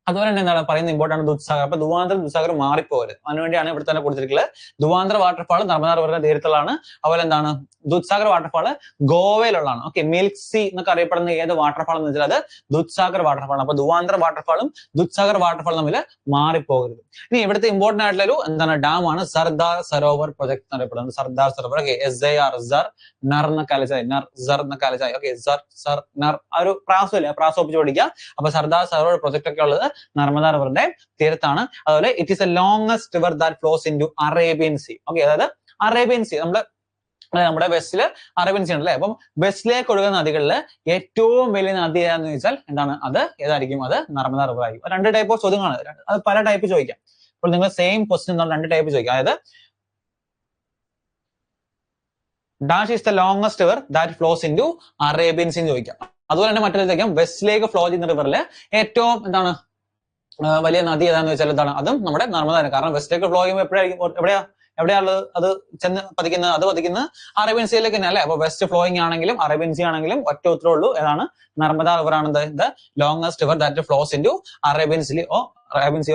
A: അതുപോലെ തന്നെ എന്താണ് പറയുന്നത് ഇമ്പോർട്ടൻ്റ് ദുദ്സാഗർ. അപ്പൊ ദുവാന്തരം ദുദ്സാഗർ മാറിപ്പോകരുത്, അതിനുവേണ്ടിയാണ് ഇവിടെ തന്നെ കൊടുത്തിട്ടുള്ളത്. ദുവാന്തർ വാട്ടർഫാൾ നർമ്മദ റിവറിന്റെ തീരത്തുള്ളതാണ്. അതുപോലെ എന്താണ് Dudhsagar waterfall ഗോവയിലുള്ളതാണ്. Okay, milk see എന്നൊക്കെ അറിയപ്പെടുന്ന ഏത് വാട്ടർഫാൾ എന്ന് വെച്ചാൽ അത് ദുദ്സാഗർ വാട്ടർഫാൾ. അപ്പൊ ദുവാന്തർ വാട്ടർഫാളും ദുദ്സാഗർ വാട്ടർഫാളും തമ്മിൽ മാറിപ്പോകരുത്. ഇനി ഇവിടുത്തെ ഇമ്പോർട്ടന്റ് ആയിട്ടുള്ള ഒരു എന്താണ് ഡാം ആണ് സർദാർ സരോവർ പ്രൊജക്ട് എന്നറിയപ്പെടുന്നത്. സർദാർ സരോവർ. ഓക്കെ, SAR സർ നർ എന്നൊക്കെ അലച്ചായി, നർ സർ എന്നൊക്കെ അലച്ചായി. ഓക്കെ, സർ സർ നർ ആ ഒരു പ്രാസമില്ല, പ്രാസം ഒപ്പിച്ച് പഠിക്കുക. അപ്പൊ സർദാർ സരോവർ പ്രൊജക്ട് ഒക്കെ ഉള്ളത് നർമ്മദ റിവറിന്റെ തീരത്താണ്. അതുപോലെ it is a longest river that flows into Arabian sea. Okay, അതായത് അറേബ്യൻ സീ നമ്മുടെ വെസ്റ്റില് അറേബ്യൻ സീ ഉണ്ടല്ലേ. അപ്പം വെസ്റ്റിലേക്ക് ഒഴുകുന്ന നദികളിൽ ഏറ്റവും വലിയ നദി ഏതാന്ന് ചോദിച്ചാൽ എന്താണ് അത് ഏതായിരിക്കും? അത് നർമ്മദ റിവർ ആയിരിക്കും. 2 ടൈപ്പ് ഓഫ് ചോദ്യങ്ങളാണ്, അത് പല ടൈപ്പ് ചോദിക്കാം. അപ്പോൾ നിങ്ങൾ സെയിം ക്വസ്റ്റ്യൻ 2 ടൈപ്പ് ചോദിക്കാം. അതായത് dash is the longest river that flows into Arabian sea ചോദിക്കാം. അതുപോലെ തന്നെ മറ്റൊരു ചോദിക്കാം, വെസ്റ്റിലേക്ക് ഫ്ലോ ചെയ്യുന്ന റിവറിൽ ഏറ്റവും എന്താണ് വലിയ നദി ഏതാന്ന് വെച്ചാൽ എന്താണ്? അതും നമ്മുടെ നർമ്മദ. കാരണം വെസ്റ്റിലേക്ക് ഫ്ലോ ചെയ്യുമ്പോൾ എപ്പോഴായിരിക്കും എവിടെയാണുള്ളത് അത് ചെന്ന് പതിക്കുന്നത്? അത് പതിക്കുന്നത് അറേബ്യൻ സീയിലേക്ക് തന്നെ അല്ലെ. അപ്പൊ വെസ്റ്റ് ഫ്ലോയിങ് ആണെങ്കിലും അറേബ്യൻ സീ ആണെങ്കിലും ഒറ്റ ഉത്തരവേ ഉള്ളൂ, ഏതാണ്? നർമ്മദ റിവർ ആണ് the longest river that flows into Arabian sea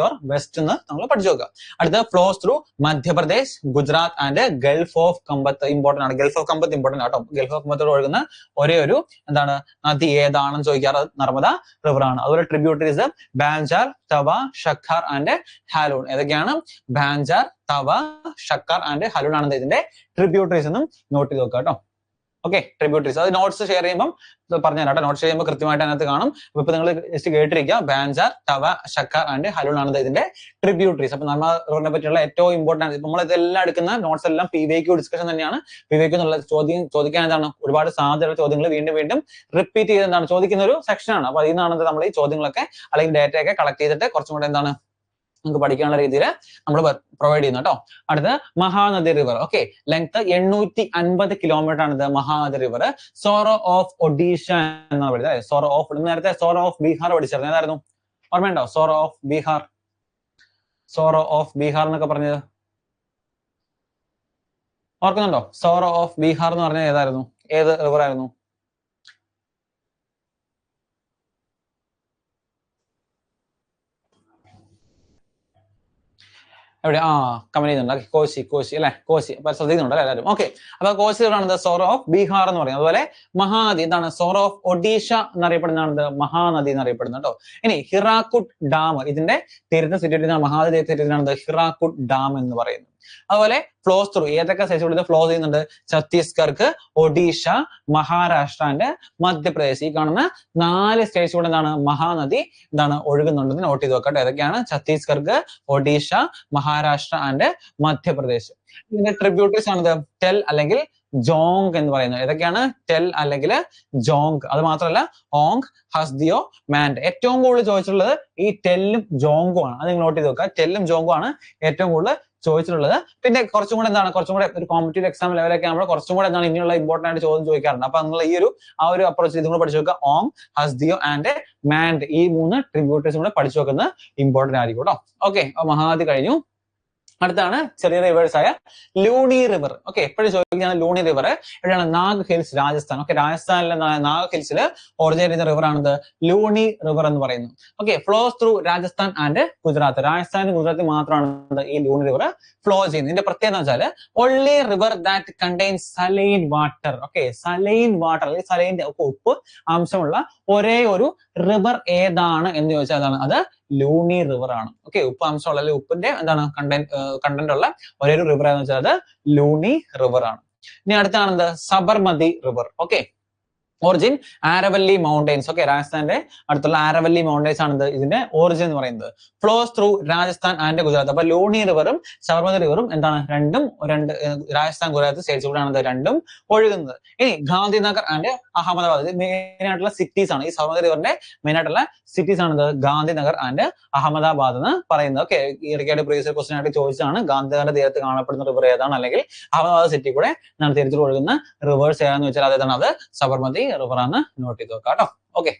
A: or west എന്ന് നമ്മൾ പഠിച്ചു നോക്കുക. അടുത്ത flows through Madhya Pradesh, Gujarat and gulf of Khambhat. Important ആണ്, ഗൾഫ് ഓഫ് കമ്പത്ത് ഇമ്പോർട്ടന്റ് ആട്ടോ. ഗൾഫ് ഓഫ് കമ്പത്തോട് ഒഴുകുന്ന ഒരേ ഒരു എന്താണ് നദി ഏതാണെന്ന് ചോദിക്കാറ് നർമ്മദ റിവർ ആണ്. അതുപോലെ ട്രിബ്യൂട്ടറീസ് ബാൻജാർ, തവ, ഷക്കാർ ആൻഡ് ഹാലൂൺ. ഏതൊക്കെയാണ്? ബാൻജാർ, തവ, ഷക്കാർ ആൻഡ് ഹലൂൺ ആണ് ഇതിന്റെ ട്രിബ്യൂട്ടറീസ് എന്നും നോട്ട് ചെയ്ത് നോക്കുക കേട്ടോ. ഓക്കെ, ട്രിബ്യൂട്ടറീസ് അത് നോട്ട്സ് ഷെയർ ചെയ്യുമ്പോൾ പറഞ്ഞുതരാം കേട്ടോ. നോട്ട്സ് ചെയ്യുമ്പോൾ കൃത്യമായിട്ട് അതിനകത്ത് കാണും. അപ്പൊ ഇപ്പൊ നിങ്ങൾ ജസ്റ്റ് കേട്ടിരിക്കുക, ബാൻജാർ, തവ, ഷക്കാർ ആൻഡ് ഹലൂൺ ആണ് ഇതിന്റെ ട്രിബ്യൂട്ടറീസ്. അപ്പൊ നർമ്മദ റിവറിനെ പറ്റിയുള്ള ഏറ്റവും ഇമ്പോർട്ടന്റ് നമ്മൾ ഇതെല്ലാം എടുക്കുന്ന നോട്ട്സ് എല്ലാം PVQ ഡിസ്കഷൻ തന്നെയാണ്. PVQ എന്നുള്ള ചോദിക്കാൻ എന്താണ് ഒരുപാട് സാധ്യതയുള്ള ചോദ്യങ്ങൾ വീണ്ടും വീണ്ടും റിപ്പീറ്റ് ചെയ്ത് എന്താണ് ചോദിക്കുന്ന ഒരു സെക്ഷനാണ്. അപ്പൊ അതിൽ നിന്നാണ് നമ്മൾ ഈ ചോദ്യങ്ങളൊക്കെ അല്ലെങ്കിൽ ഡേറ്റയൊക്കെ കളക്ട് ചെയ്തിട്ട് കുറച്ചും കൂടെ എന്താണ് നമുക്ക് പഠിക്കാനുള്ള രീതിയിൽ നമ്മൾ പ്രൊവൈഡ് ചെയ്യുന്നു കേട്ടോ. അടുത്ത Mahanadi river. Okay, length 850 kilometre ആണ് ഇത് Mahanadi river. Sorrow of Odisha എന്നാണ് പറയുന്നത്. സോറോ ഓഫ് നേരത്തെ സോറോ ഓഫ് ബീഹാർ പഠിച്ചിരുന്നു, ഏതായിരുന്നു? ഓർമ്മയുണ്ടോ? Sorrow of Bihar, sorrow of Bihar എന്നൊക്കെ പറഞ്ഞത് ഓർക്കുന്നുണ്ടോ? സോറോ ഓഫ് ബീഹാർ എന്ന് പറഞ്ഞത് ഏതായിരുന്നു? ഏത് റിവർ ആയിരുന്നു? എവിടെ? കമന്റ് ചെയ്യുന്നുണ്ട്. കോശി അല്ലെ, കോശി. അപ്പൊ ശ്രദ്ധിക്കുന്നുണ്ട് അല്ലെ എല്ലാവരും? ഓക്കെ, അപ്പൊ കോശി റിവറാണ് സോറോ ഓഫ് ബീഹാർ എന്ന് പറയുന്നത്. അതുപോലെ മഹാനദി എന്താണ്? സോറോ ഓഫ് ഒഡീഷ എന്നറിയപ്പെടുന്നതാണ് മഹാനദി എന്നറിയപ്പെടുന്നത് കേട്ടോ. ഇനി ഹിറാക്കുഡ് ഡാം ഇതിന്റെ തീരത്ത് സ്ഥിതി മഹാനദി തീരത്തിലാണ് ഹിറാക്കുഡ് ഡാം എന്ന് പറയുന്നത്. അതുപോലെ ഫ്ലോസ് ത്രൂ ഏതൊക്കെ സ്റ്റേറ്റ്സിലൂടെ ഫ്ലോ ചെയ്യുന്നുണ്ട്? ഛത്തീസ്ഗഡ്, ഒഡീഷ, മഹാരാഷ്ട്ര ആൻഡ് മധ്യപ്രദേശ്. ഈ കാണുന്ന 4 സ്റ്റേറ്റ്സിലൂടെ എന്താണ് മഹാനദി എന്താണ് ഒഴുകുന്നുണ്ടെന്ന് നോട്ട് ചെയ്ത് വെക്കട്ടെ. ഏതൊക്കെയാണ്? ഛത്തീസ്ഗഡ്, ഒഡീഷ, മഹാരാഷ്ട്ര ആൻഡ് മധ്യപ്രദേശ്. ഇതിന്റെ ട്രിബ്യൂട്ടറീസ് ആണിത് ടെൽ അല്ലെങ്കിൽ ജോങ് എന്ന് പറയുന്നത്. ഏതൊക്കെയാണ്? ടെൽ അല്ലെങ്കിൽ ജോങ്. അത് മാത്രമല്ല ഓങ്, ഹസ്ദിയോ, മാൻഡ്. ഏറ്റവും കൂടുതൽ ചോദിച്ചിട്ടുള്ളത് ഈ ടെല്ലും ജോങ്കും ആണ്. അത് നിങ്ങൾ നോട്ട് ചെയ്ത് വെക്കുക. ടെല്ലും ജോങ്കും ആണ് ഏറ്റവും കൂടുതൽ ചോദിച്ചിട്ടുള്ളത്. പിന്നെ കുറച്ചും കൂടെ എന്താണ് കുറച്ചും കൂടെ ഒരു കോമ്പറ്റീവ് എക്സാം ലെവലൊക്കെ ആകുമ്പോൾ കുറച്ചും കൂടെ എന്താണ് ഇനിയുള്ള ഇമ്പോർട്ടന്റ് ആയിട്ട് ചോദ്യം ചോദിക്കാറുണ്ട്. അപ്പൊ നിങ്ങൾ ഈ ഒരു അപ്രോച്ച് ഇതും കൂടെ പഠിച്ചു വെക്കുക. ഓങ്, ഹസ്ദിയോ ആൻഡ് മാൻഡ് ഈ 3 ട്രിബ്യൂട്ടറീസും കൂടെ പഠിച്ചു വെക്കുന്നത് ഇമ്പോർട്ടന്റ് ആയിരിക്കും കേട്ടോ. ഓക്കെ, മഹാനദി കഴിഞ്ഞു. അടുത്താണ് ചെറിയ റിവേഴ്സ് ആയ ലൂണി റിവർ. ഓക്കെ, എപ്പോഴും ചോദിക്കുകയാണ് ലൂണി റിവർ എവിടെയാണ്? നാഗ് ഹിൽസ്, രാജസ്ഥാൻ. ഓക്കെ, രാജസ്ഥാനിലെ നാഗ് ഹിൽസിൽ ഒറിജിനേറ്റ് ചെയ്യുന്ന റിവർ ആണിത് ലൂണി റിവർ എന്ന് പറയുന്നത്. Okay, flows through Rajasthan and Gujarat. രാജസ്ഥാനും ഗുജറാത്തിൽ മാത്രമാണ് ഈ ലൂണി റിവർ ഫ്ലോ ചെയ്യുന്നത്. ഇതിന്റെ പ്രത്യേകത എന്ന് വെച്ചാൽ only river that contains saline water. Okay, saline water അല്ലെങ്കിൽ സലൈൻ്റെ ഉപ്പ് അംശമുള്ള ഒരേ ഒരു റിവർ ഏതാണ് എന്ന് ചോദിച്ചാൽ അതാണ് അത് ലൂണി റിവർ ആണ്. ഓക്കെ, ഉപ്പ് അംശമുള്ള അല്ലെങ്കിൽ ഉപ്പിന്റെ എന്താണ് കണ്ടന്റ് ഉള്ള ഒരേ ഒരു റിവർ എന്ന് വെച്ചാൽ അത് ലൂണി റിവർ ആണ്. ഇനി അടുത്താണെന്ത്? Sabarmati river. Okay, origin Aravalli mountains. Okay, രാജസ്ഥാന്റെ അടുത്തുള്ള ആരവല്ലി മൗണ്ടൈൻസ് ആണ് ഇതിന്റെ ഒറിജിൻ എന്ന് പറയുന്നത്. Flows through Rajasthan and Gujarat. അപ്പൊ ലൂണി റിവറും സബർമതി റിവറും എന്താണ് രണ്ട് രാജസ്ഥാൻ ഗുജറാത്ത് സ്റ്റേറ്റ്സിലൂടെയാണ് രണ്ടും ഒഴുകുന്നത്. ഇനി ഗാന്ധിനഗർ ആൻഡ് അഹമ്മദാബാദ് മെയിൻ ആയിട്ടുള്ള സിറ്റീസ് ആണ്. ഈ സബർമതി റിവറിന്റെ മെയിൻ ആയിട്ടുള്ള സിറ്റീസ് ആണ് ഗാന്ധിനഗർ ആൻഡ് അഹമ്മദാബാദ് എന്ന് പറയുന്നത്. ഓക്കെ, ഈ ഇടയ്ക്കായിട്ട് പ്രീവിയസ് ക്വസ്റ്റൻ ആയിട്ട് ചോദിച്ചാണ് ഗാന്ധിനഗറിന്റെ തീരത്ത് കാണപ്പെടുന്ന റിവർ ഏതാണ് അല്ലെങ്കിൽ അഹമ്മദാബാദ് സിറ്റി കൂടെ തീരത്തിൽ ഒഴുകുന്ന റിവേഴ്സ് ഏതാണെന്ന് വെച്ചാൽ അതേതാണ്? അത് സബർമതി റിവർ ആണ്. നോട്ട് ചെയ്ത് വെക്കാം കേട്ടോ. ഓക്കെ,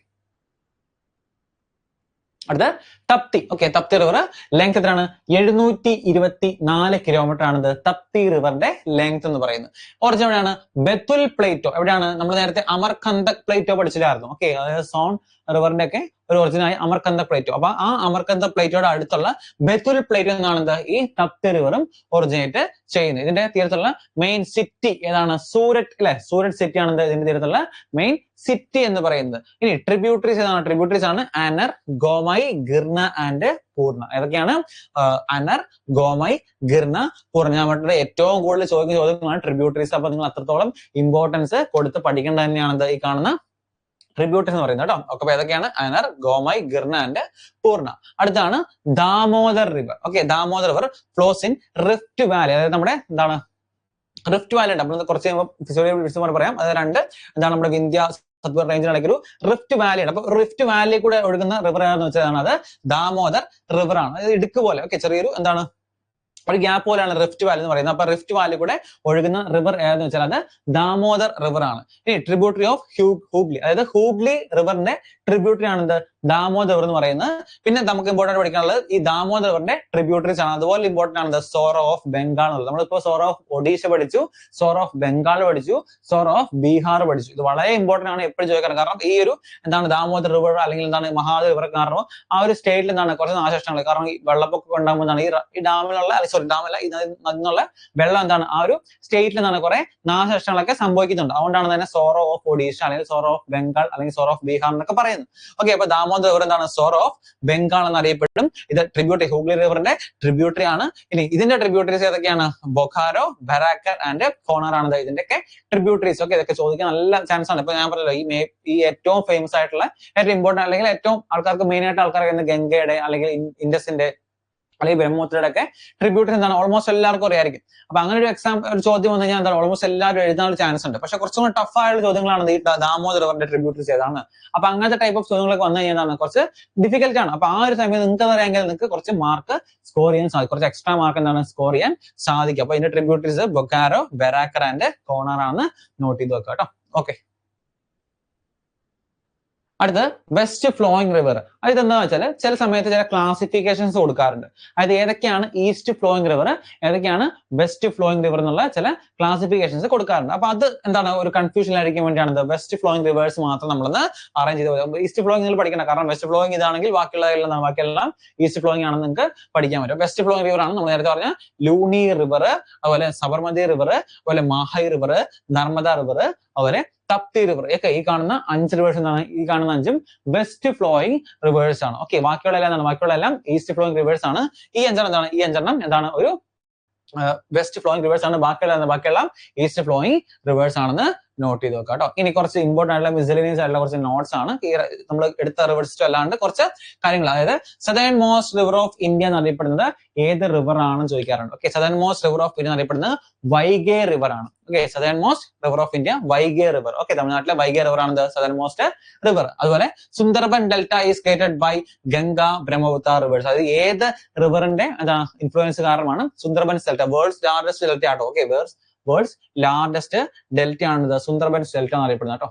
A: അടുത്ത Tapti. Okay, Tapti river length എത്രയാണ്? 724 കിലോമീറ്റർ ആണിത് തപ്തി റിവറിന്റെ ലെങ്ത് എന്ന് പറയുന്നത്. ഒറിജിൻ എവിടെയാണ്? ബെത്തുൽ പ്ലേറ്റോ. എവിടെയാണ്? നമ്മൾ നേരത്തെ അമർകന്തക് പ്ലേറ്റോ പഠിച്ചിട്ടായിരുന്നു. ഓക്കെ, അതായത് സോൺ റിവറിന്റെ ഒക്കെ ഒരു ഒറിജിനായി അമർകന്തക് പ്ലേറ്റോ. അപ്പൊ ആ അമർകന്തക് പ്ലേറ്റോയുടെ അടുത്തുള്ള ബെത്തുൽ പ്ലേറ്റോ എന്നാണ് ഈ തപ്തി റിവറും ഒറിജിനേറ്റ് ചെയ്യുന്നത്. ഇതിന്റെ തീരത്തുള്ള മെയിൻ സിറ്റി ഏതാണ്? സൂരറ്റ് അല്ലെ? സൂരറ്റ് സിറ്റി ആണ് ഇതിന്റെ തീരത്തുള്ള മെയിൻ സിറ്റി എന്ന് പറയുന്നത്. ഇനി ട്രിബ്യൂട്ടറീസ് ഏതാണ്? ട്രിബ്യൂട്ടറീസ് ആണ് അനർ, ഗോമൈ, ഗിർന ആൻഡ് പൂർണ്ണ. ഏതൊക്കെയാണ്? അനർ, ഗോമൈ, ഗിർന, പൂർണ്ണ. ഞാൻ പറഞ്ഞിട്ട് ഏറ്റവും കൂടുതൽ ചോദിക്കുന്ന ചോദ്യങ്ങളാണ് ട്രിബ്യൂട്ടറീസ്. അപ്പൊ നിങ്ങൾ അത്രത്തോളം ഇമ്പോർട്ടൻസ് കൊടുത്ത് പഠിക്കേണ്ടത് തന്നെയാണ് ഈ കാണുന്ന ട്രിബ്യൂട്ടറീസ് എന്ന് പറയുന്നത് കേട്ടോ. അപ്പൊ ഏതൊക്കെയാണ്? Another, ഗോമൈ, ഗിർന and Purna. അടുത്താണ് Damodar river. Okay, Damodar river flows in rift valley. അതായത് നമ്മുടെ എന്താണ് റിഫ്റ്റ് വാലി ഉണ്ട്. നമ്മൾ കുറച്ച് കഴിയുമ്പോൾ പറയാം. അത് രണ്ട് എന്താണ് നമ്മുടെ വിന്ധ്യ സത്പുർ റേഞ്ചിനിടയ്ക്ക് ഒരു റിഫ്റ്റ് വാലി ഉണ്ട്. അപ്പൊ റിഫ്റ്റ് വാലി കൂടെ ഒഴുകുന്ന റിവർ ഏതാണെന്ന് വെച്ചാൽ അത് ദാമോദർ റിവർ ആണ്. അത് ഇടുക്ക് പോലെ ഓക്കെ ചെറിയൊരു എന്താണ് ഒരു ഗ്യാപ്പ് പോലെയാണ് റിഫ്റ്റ് വാലി എന്ന് പറയുന്നത്. അപ്പൊ റിഫ്റ്റ് വാലി കൂടെ ഒഴുകുന്ന റിവർ ഏതാന്ന് വെച്ചാൽ അത് ദാമോദർ റിവർ ആണ്. ഇനി ട്രിബ്യൂട്ടറി ഓഫ് ഹൂഗ്ലി, അതായത് ഹൂഗ്ലി റിവറിന്റെ ട്രിബ്യൂട്ടറി ആണ് ദാമോദർ റിവർ എന്ന് പറയുന്നത്. പിന്നെ നമുക്ക് ഇമ്പോർട്ടന്റ് പഠിക്കാനുള്ളത് ഈ ദാമോദർ റിവറിന്റെ ട്രിബ്യൂട്ടറീസ് ആണ്. അതുപോലെ ഇമ്പോർട്ടന്റ് ആണ് സോറോ ഓഫ് ബംഗാൾ എന്നുള്ളത്. നമ്മളിപ്പോ സോറോ ഓഫ് ഒഡീഷ പഠിച്ചു, സോറോ ഓഫ് ബംഗാൾ പഠിച്ചു, സോറോ ഓഫ് ബീഹാർ പഠിച്ചു. ഇത് വളരെ ഇമ്പോർട്ടന്റ് ആണ്, എപ്പോഴും ചോദിക്കാറ്. കാരണം ഈ ഒരു എന്താണ് ദാമോദർ റിവർ അല്ലെങ്കിൽ എന്താണ് മഹാദേവ് റിവർ കാരണം ആ ഒരു സ്റ്റേറ്റിൽ എന്താണ് കുറച്ച് നാശനഷ്ടങ്ങൾ. കാരണം ഈ വെള്ളപ്പൊക്കം ഉണ്ടാകുമ്പോൾ എന്താണ് ഈ ഡാമിലുള്ള സോറി ഡാമല്ല ഈ നദിന്നുള്ള വെള്ളം എന്താണ് ആ ഒരു സ്റ്റേറ്റിൽ എന്താണ് കുറെ നാശനഷ്ടങ്ങളൊക്കെ സംഭവിക്കുന്നുണ്ട്. അതുകൊണ്ടാണ് തന്നെ സോറോ ഓഫ് ഒഡീഷ അല്ലെങ്കിൽ സോറോ ഓഫ് ബംഗാൾ അല്ലെങ്കിൽ സോറോ ഓഫ് ബീഹാർ എന്നൊക്കെ പറയുന്നത്. ഓക്കെ, അപ്പൊ ദാമോദർ റിവർ എന്താണ് സോറോ ഓഫ് ബംഗാൾ എന്നറിയപ്പെടും. ഇത് ട്രിബ്യൂട്ടറി ഹൂഗ്ലി റിവറിന്റെ ട്രിബ്യൂട്ടറി ആണ്. ഇനി ഇതിന്റെ ട്രിബ്യൂട്ടറീസ് ഏതൊക്കെയാണ്? ബൊഖാരോ, ബരാക്കർ ആൻഡ് കോണർ ആണ് ഇതിന്റെയൊക്കെ ട്രിബ്യൂട്ടറീസ്. ഓക്കെ, ഇതൊക്കെ ചോദിക്കാൻ നല്ല ചാൻസ് ആണ്. ഇപ്പൊ ഞാൻ പറഞ്ഞല്ലോ ഈ ഏറ്റവും ഫേമസ് ആയിട്ടുള്ള ഏറ്റവും ഇമ്പോർട്ടന്റ് അല്ലെങ്കിൽ ഏറ്റവും ആൾക്കാർക്ക് മെയിൻ ആയിട്ട് ആൾക്കാർ ഗംഗയുടെ അല്ലെങ്കിൽ ഇൻഡസിന്റെ അല്ലെങ്കിൽ ബ്രഹ്മപുത്രയുടെ ഒക്കെ ട്രിബ്യൂട്ടറി എന്താണ് ഓൾമോസ്റ്റ് എല്ലാവർക്കും അറിയായിരിക്കും. അപ്പൊ അങ്ങനെ ഒരു ഒരു ചോദ്യം വന്നു കഴിഞ്ഞാൽ എന്താണ് ഓൾമോസ്റ്റ് എല്ലാവരും എഴുതാനുള്ള ചാൻസ് ഉണ്ട്. പക്ഷെ കുറച്ചും കൂടി ടഫ് ആയുള്ള ചോദ്യങ്ങളാണ് ഈ ദാമോദർ റിവറിന്റെ ട്രിബ്യൂട്ടറീസ് ഏതാണ്. അപ്പൊ അങ്ങനത്തെ ടൈപ്പ് ഓഫ് ചോദ്യങ്ങളൊക്കെ വന്നു കഴിഞ്ഞാൽ കുറച്ച് ഡിഫിക്കൽട്ട് ആണ്. അപ്പൊ ആ ഒരു സമയത്ത് നിങ്ങൾക്ക് അറിയാമെങ്കിൽ നിങ്ങൾക്ക് കുറച്ച് മാർക്ക് സ്കോർ ചെയ്യാൻ സാധിക്കും, കുറച്ച് എക്സ്ട്രാ മാർക്ക് എന്താണ് സ്കോർ ചെയ്യാൻ സാധിക്കും. അപ്പൊ ഇതിന്റെ ട്രിബ്യൂട്ടറീസ് ബൊക്കാരോ, ബരാക്കർ ആൻഡ് കോണർ ആണ്. നോട്ട് ചെയ്ത് വെക്കുക കേട്ടോ. ഓക്കെ, അടുത്ത് വെസ്റ്റ് ഫ്ലോയിങ് റിവർ. അത് എന്താ വെച്ചാൽ ചില സമയത്ത് ചില ക്ലാസിഫിക്കേഷൻസ് കൊടുക്കാറുണ്ട്. അതായത് ഏതൊക്കെയാണ് ഈസ്റ്റ് ഫ്ലോയിങ് റിവർ, ഏതൊക്കെയാണ് വെസ്റ്റ് ഫ്ലോയിങ് റിവർ എന്നുള്ള ചില ക്ലാസിഫിക്കേഷൻസ് കൊടുക്കാറുണ്ട്. അപ്പൊ അത് എന്താണ് ഒരു കൺഫ്യൂഷൻ ആയിരിക്കും വേണ്ടിയാണ് വെസ്റ്റ് ഫ്ലോയിങ് റിവേഴ്സ് മാത്രം നമ്മളൊന്ന് അറേഞ്ച് ചെയ്ത് ഈസ്റ്റ് ഫ്ലോയിങ് നിങ്ങൾ പഠിക്കണം. കാരണം വെസ്റ്റ് ഫ്ലോയിങ് ഇതാണെങ്കിൽ ബാക്കിയെല്ലാം ഈസ്റ്റ് ഫ്ലോയിങ് ആണെന്ന് നിങ്ങൾക്ക് പഠിക്കാൻ പറ്റും. വെസ്റ്റ് ഫ്ലോയിങ് റിവർ ആണ് നമ്മൾ നേരത്തെ പറഞ്ഞ ലൂണി റിവർ, അതുപോലെ സബർമതി റിവർ, അതുപോലെ മാഹൈ റിവർ, നർമ്മദ റിവർ, അതുപോലെ തപ്തി റിവർ. ഒക്കെ ഈ കാണുന്ന 5 റിവേഴ്സ് എന്താണ്? ഈ കാണുന്ന 5ഉം വെസ്റ്റ് ഫ്ലോയിങ് റിവേഴ്സ് ആണ്. ഓക്കെ, ബാക്കിയുള്ള എല്ലാം എന്താണ്? ബാക്കിയുള്ള എല്ലാം ഈസ്റ്റ് ഫ്ലോയിങ് റിവേഴ്സ് ആണ്. ഈ 5 എന്താണ്? ഈ 5 എന്താണ് ഒരു വെസ്റ്റ് ഫ്ലോയിങ് റിവേഴ്സ് ആണ്. ബാക്കിയെല്ലാം ഈസ്റ്റ് ഫ്ലോയിങ് റിവേഴ്സ് ആണെന്ന് നോട്ട് ചെയ്ത് വെക്കാം കേട്ടോ. ഇനി കുറച്ച് ഇമ്പോർട്ടന്റ് ആയിട്ടുള്ള മിസലേനിയസ് ആയിട്ടുള്ള കുറച്ച് നോട്ട്സ് ആണ് ഈ നമ്മൾ എടുത്ത റിവേഴ്സ് അല്ലാണ്ട് കുറച്ച് കാര്യങ്ങൾ. അതായത് southernmost river of India എന്നറിയപ്പെടുന്നത് ഏത് റിവർ ആണെന്ന് ചോദിക്കാറുണ്ട്. Okay, southernmost river of India എന്നറിയപ്പെടുന്നത് വൈഗേ റിവർ ആണ്. Okay, southernmost river of India Vaigai river. Okay, തമിഴ്നാട്ടിലെ വൈഗേ റിവർ ആണ് സദേൺ മോസ്റ്റ് റിവർ. അതുപോലെ Sundarban delta is created by Ganga, Brahmaputra rivers. അതായത് ഏത് റിവറിന്റെ ഇൻഫ്ലുവൻസ് കാരണമാണ് Sundarban delta world's largest delta ആട്ടോ. ഓക്കെ, വേൾഡ്സ് ലാർജസ്റ്റ് ഡെൽറ്റ ആണ് സുന്ദർബൻസ് ഡെൽറ്റ എന്നറിയപ്പെടുന്നത് കേട്ടോ.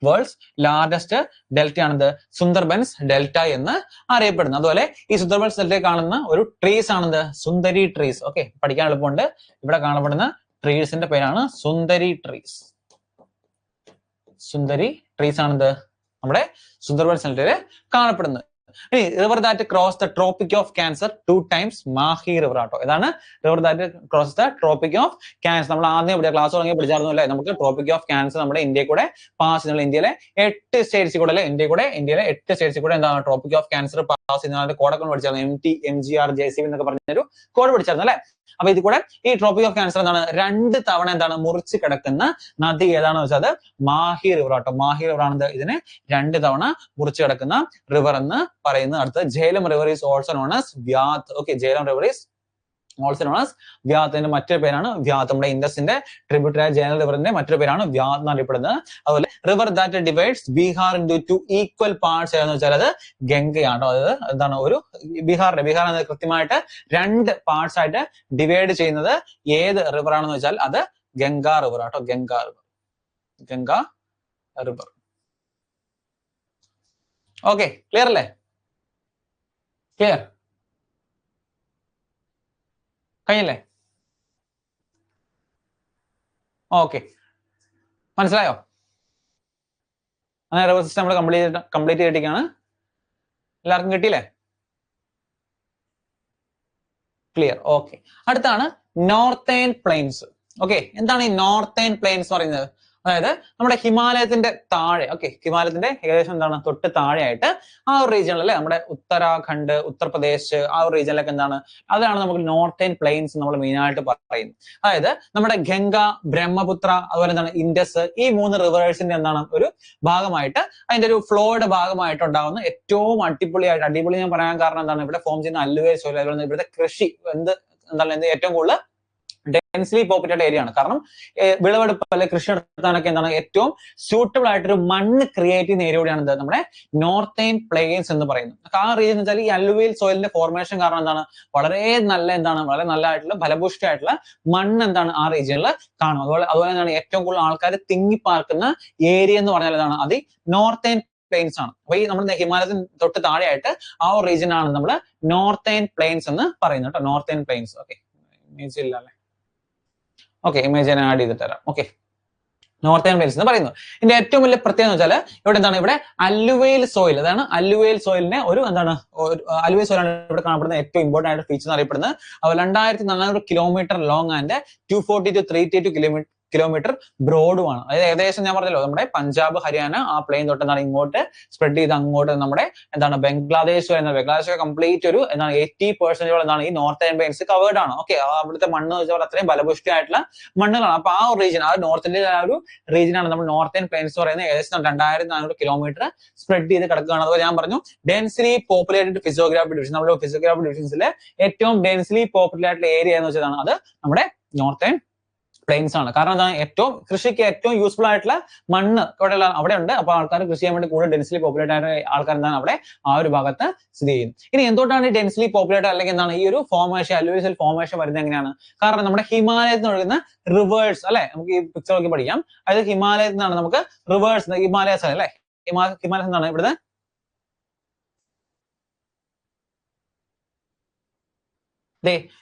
A: വേൾഡ്സ് ലാർജസ്റ്റ് ഡെൽറ്റ ആണിത് സുന്ദർബൻസ് ഡെൽറ്റ എന്ന് അറിയപ്പെടുന്നത്. അതുപോലെ ഈ സുന്ദർബൻസ് ഡെൽറ്റ കാണുന്ന ഒരു ട്രീസ് ആണിത് സുന്ദരി ട്രീസ്. ഓക്കെ, പഠിക്കാൻ എളുപ്പമുണ്ട്. ഇവിടെ കാണപ്പെടുന്ന ട്രീസിന്റെ പേരാണ് സുന്ദരി ട്രീസ്. സുന്ദരി ട്രീസ് ആണിത് നമ്മുടെ സുന്ദർബൻസ് ഡെൽറ്റയിൽ കാണപ്പെടുന്നത്. ഇനി river that cross the tropic of cancer 2 times Mahe river ആട്ടോ. ഇതാണ് river that cross the tropic of cancer. നമ്മൾ ആദ്യം ക്ലാസ് തുടങ്ങി പഠിച്ചായിരുന്നു അല്ലേ? നമുക്ക് ട്രോപ്പിക് ഓഫ് ക്യാൻസർ നമ്മുടെ ഇന്ത്യയിൽ കൂടെ പാസ് ചെയ്യുന്ന ഇന്ത്യയിലെ 8 സ്റ്റേറ്റ്സിൽ കൂടെ അല്ലെ? ഇന്ത്യയിലെ 8 സ്റ്റേറ്റ്സിൽ കൂടെ എന്താണ് ട്രോപ്പിക് ഓഫ് ക്യാൻസർ പാസ് ചെയ്യുന്ന കോഡൊക്കെ പഠിച്ചായിരുന്നു. MT, MGR, JCB എന്നൊക്കെ പറഞ്ഞൊരു കോഡ് പഠിച്ചായിരുന്നു അല്ലെ? അപ്പൊ ഇതിൽ കൂടെ ഈ ട്രോപ്പിക് ഓഫ് ക്യാൻസർ എന്താണ് 2 തവണ എന്താണ് മുറിച്ച് കിടക്കുന്ന നദി ഏതാണെന്ന് വെച്ചാൽ അത് മാഹി റിവർ ആട്ടോ. മാഹി റിവർ ആണ് ഇതിനെ 2 തവണ മുറിച്ച് കിടക്കുന്ന റിവർ എന്ന് പറയുന്നത്. അടുത്ത Jhelum river is also known as Vyeth. Okay, Jhelum river is also known as വ്യാത്തിന്റെ മറ്റൊരു പേരാണ് വ്യാത്. നമ്മുടെ ഇൻഡസിന്റെ ട്രിബ്യൂട്ടറി ആയ ജേലം റിവറിന്റെ മറ്റൊരു പേരാണ് വ്യാത് എന്നറിയപ്പെടുന്നത്. അതുപോലെ river that divides Bihar into 2 equal parts ഏതാന്ന് വെച്ചാൽ അത് ഗംഗയാണോ. അതായത് എന്താണ് ഒരു ബീഹാർ കൃത്യമായിട്ട് 2 പാർട്സ് ആയിട്ട് ഡിവൈഡ് ചെയ്യുന്നത് ഏത് റിവർ ആണെന്ന് വെച്ചാൽ അത് ഗംഗ റിവർ ആട്ടോ. ഗംഗ റിവർ. ഓക്കെ, ക്ലിയർ അല്ലേ? ക്ലിയർ കഴിഞ്ഞല്ലേ? ഓക്കെ, മനസ്സിലായോ? അങ്ങനെ റിവർ സിസ്റ്റം നമ്മൾ കംപ്ലീറ്റ് ചെയ്തിട്ടാണ്. എല്ലാവർക്കും കിട്ടിയില്ലേ? ക്ലിയർ. ഓക്കെ, അടുത്താണ് നോർത്തേൺ പ്ലെയിൻസ്. ഓക്കെ, എന്താണ് ഈ നോർത്തേൺ പ്ലെയിൻസ് എന്ന് പറയുന്നത്? അതായത് നമ്മുടെ ഹിമാലയത്തിന്റെ താഴെ, ഓക്കെ, ഹിമാലയത്തിന്റെ ഏകദേശം എന്താണ് തൊട്ട് താഴെയായിട്ട് ആ ഒരു റീജിയനിൽ അല്ലെ, നമ്മുടെ ഉത്തരാഖണ്ഡ്, ഉത്തർപ്രദേശ്, ആ ഒരു റീജിയനിലൊക്കെ എന്താണ്, അതാണ് നമുക്ക് നോർത്തേൺ പ്ലെയിൻസ് നമ്മൾ മെയിൻ ആയിട്ട് പറയുന്നത്. അതായത് നമ്മുടെ ഗംഗ, ബ്രഹ്മപുത്ര, അതുപോലെ എന്താണ് ഇൻഡസ്, ഈ 3 റിവേഴ്സിന്റെ എന്താണ് ഒരു ഭാഗമായിട്ട്, അതിന്റെ ഒരു ഫ്ലോയുടെ ഭാഗമായിട്ട് ഉണ്ടാകുന്ന ഏറ്റവും അടിപൊളി ഞാൻ പറയാൻ കാരണം എന്താണ്, ഇവിടെ ഫോം ചെയ്യുന്ന അല്ലുവേൽ സോയിൽ, അതുപോലെ ഇവിടുത്തെ കൃഷി എന്താണ് ഏറ്റവും കൂടുതൽ ഡെൻസ്ലി പോപ്പുലേറ്റഡ് ഏരിയ ആണ്. കാരണം വിളവെടുപ്പ് അല്ലെങ്കിൽ കൃഷി നടത്താനൊക്കെ എന്താണ് ഏറ്റവും സൂട്ടബിൾ ആയിട്ടൊരു മണ്ണ് ക്രിയേറ്റ് ചെയ്യുന്ന ഏരിയ കൂടിയാണ് നമ്മുടെ നോർത്തേൺ പ്ലെയിൻസ് എന്ന് പറയുന്നത്. ആ റീജിയൻ വെച്ചാൽ ഈ അല്ലുവിയൽ സോയിലിന്റെ ഫോർമേഷൻ കാരണം എന്താണ് വളരെ നല്ലതായിട്ടുള്ള ഫലഭൂഷ്ടിയായിട്ടുള്ള മണ്ണ് എന്താണ് ആ റീജിയനിൽ കാണും. അതുപോലെ എന്താണ് ഏറ്റവും കൂടുതൽ ആൾക്കാർ തിങ്ങിപ്പാർക്കുന്ന ഏരിയ എന്ന് പറഞ്ഞാൽ എന്താണ്, അത് നോർത്തേൺ പ്ലെയിൻസ് ആണ്. അപ്പൊ ഈ നമ്മുടെ ഹിമാലയത്തിന് തൊട്ട് താഴെയായിട്ട് ആ ഒരു റീജിയൻ ആണ് നമ്മൾ നോർത്തേൺ പ്ലെയിൻസ് എന്ന് പറയുന്നത് കേട്ടോ. Northern planes. ഓക്കെ, ഇമേജ് ഇല്ല അല്ലെ? ഓക്കെ, ഇമേജ് ഞാൻ ആഡ് ചെയ്തിട്ട് തരാം. ഓക്കെ, നോർത്തേൺ പ്ലെയിൻസ് എന്ന് പറയുന്നത്. ഇതിന്റെ ഏറ്റവും വലിയ പ്രത്യേകത എന്ന് വെച്ചാൽ ഇവിടെ എന്താണ്, ഇവിടെ അല്ലുവേൽ സോയിൽ, അതാണ് അല്ലുവേൽ സോയിലിനെ ഒരു എന്താണ് അല്ലുവേൽ സോയിലാണ് ഇവിടെ കാണപ്പെടുന്ന ഏറ്റവും ഇമ്പോർട്ടന്റ് ആയിട്ട് ഫീച്ചർ അറിയപ്പെടുന്നത്. അപ്പോൾ 2400 kilometre long and 240 to 382 kilometre ബ്രോഡുമാണ്. അതായത് ഏകദേശം ഞാൻ പറഞ്ഞല്ലോ, നമ്മുടെ പഞ്ചാബ്, ഹരിയാന ആ പ്ലെയിൻ തൊട്ട് എന്താണ് ഇങ്ങോട്ട് സ്പ്രെഡ് ചെയ്ത് അങ്ങോട്ട് നമ്മുടെ എന്താണ് ബംഗ്ലാദേശ് വരുന്നത്. ബംഗ്ലാദേശ് കംപ്ലീറ്റ് ഒരു എന്താണ് 80% എന്താണ് ഈ നോർത്തേൺ പ്ലെയിൻസ് കവേർഡ് ആണ്. ഓക്കെ, അവിടുത്തെ മണ്ണ് വെച്ചാൽ അത്രയും ഫലഭൂഷ്ടിയായിട്ടുള്ള മണ്ണുകളാണ്. അപ്പൊ ആ ഒരു റീജിയൻ, ആ നോർത്ത് ഇന്ത്യയിലെ ആ ഒരു റീജിയൻ ആണ് നമ്മൾ നോർത്തേൺ പ്ലെയിൻസ് പറയുന്നത്. ഏകദേശം 2400 കിലോമീറ്റർ സ്പ്രെഡ് ചെയ്ത് കിടക്കുകയാണ്. അതുപോലെ ഞാൻ പറഞ്ഞു ഡെൻസിലി പോപ്പുലേറ്റഡ് ഫിസിയോഗ്രാഫി ഡിവിഷൻ, നമ്മുടെ ഫിസിയോഗ്രാഫി ഡിവിഷൻസിലെ ഏറ്റവും ഡെൻസിലി പോപ്പുലേറ്റഡ് ഏരിയ എന്ന് വെച്ചതാണ് അത് നമ്മുടെ നോർത്തേൺ പ്ലെയിൻസ് ആണ്. കാരണം എന്താണ്, ഏറ്റവും കൃഷിക്ക് ഏറ്റവും യൂസ്ഫുൾ ആയിട്ടുള്ള മണ്ണ് അവിടെ ഉണ്ട്. അപ്പൊ ആൾക്കാർ കൃഷി ചെയ്യാൻ വേണ്ടി കൂടുതൽ ഡെൻസിലി പോപ്പുലേറ്റ് ആയ ആൾക്കാർ എന്താണ് അവിടെ ആ ഒരു ഭാഗത്ത് സ്ഥിതി ചെയ്യുന്നത്. ഇനി എന്തുകൊണ്ടാണ് ഈ ഡെൻസിലി പോപ്പുലേറ്റ് അല്ലെങ്കിൽ എന്താണ് ഈ ഒരു ഫോർമേഷൻ, അല്ലുവിയൽ ഫോർമേഷൻ വരുന്നത് എങ്ങനെയാണ്? കാരണം നമ്മുടെ ഹിമാലയത്തിൽ നിന്ന് ഒഴുകുന്ന റിവേഴ്സ് അല്ലെ, നമുക്ക് ഈ പിക്ചർ നോക്കി പഠിക്കാം. അതായത് ഹിമാലയത്തിൽ നിന്നാണ് നമുക്ക് റിവേഴ്സ്, ഹിമാലയസ് അല്ലെ, ഹിമാലയത്തിൽ നിന്നാണ് ഇവിടുന്ന്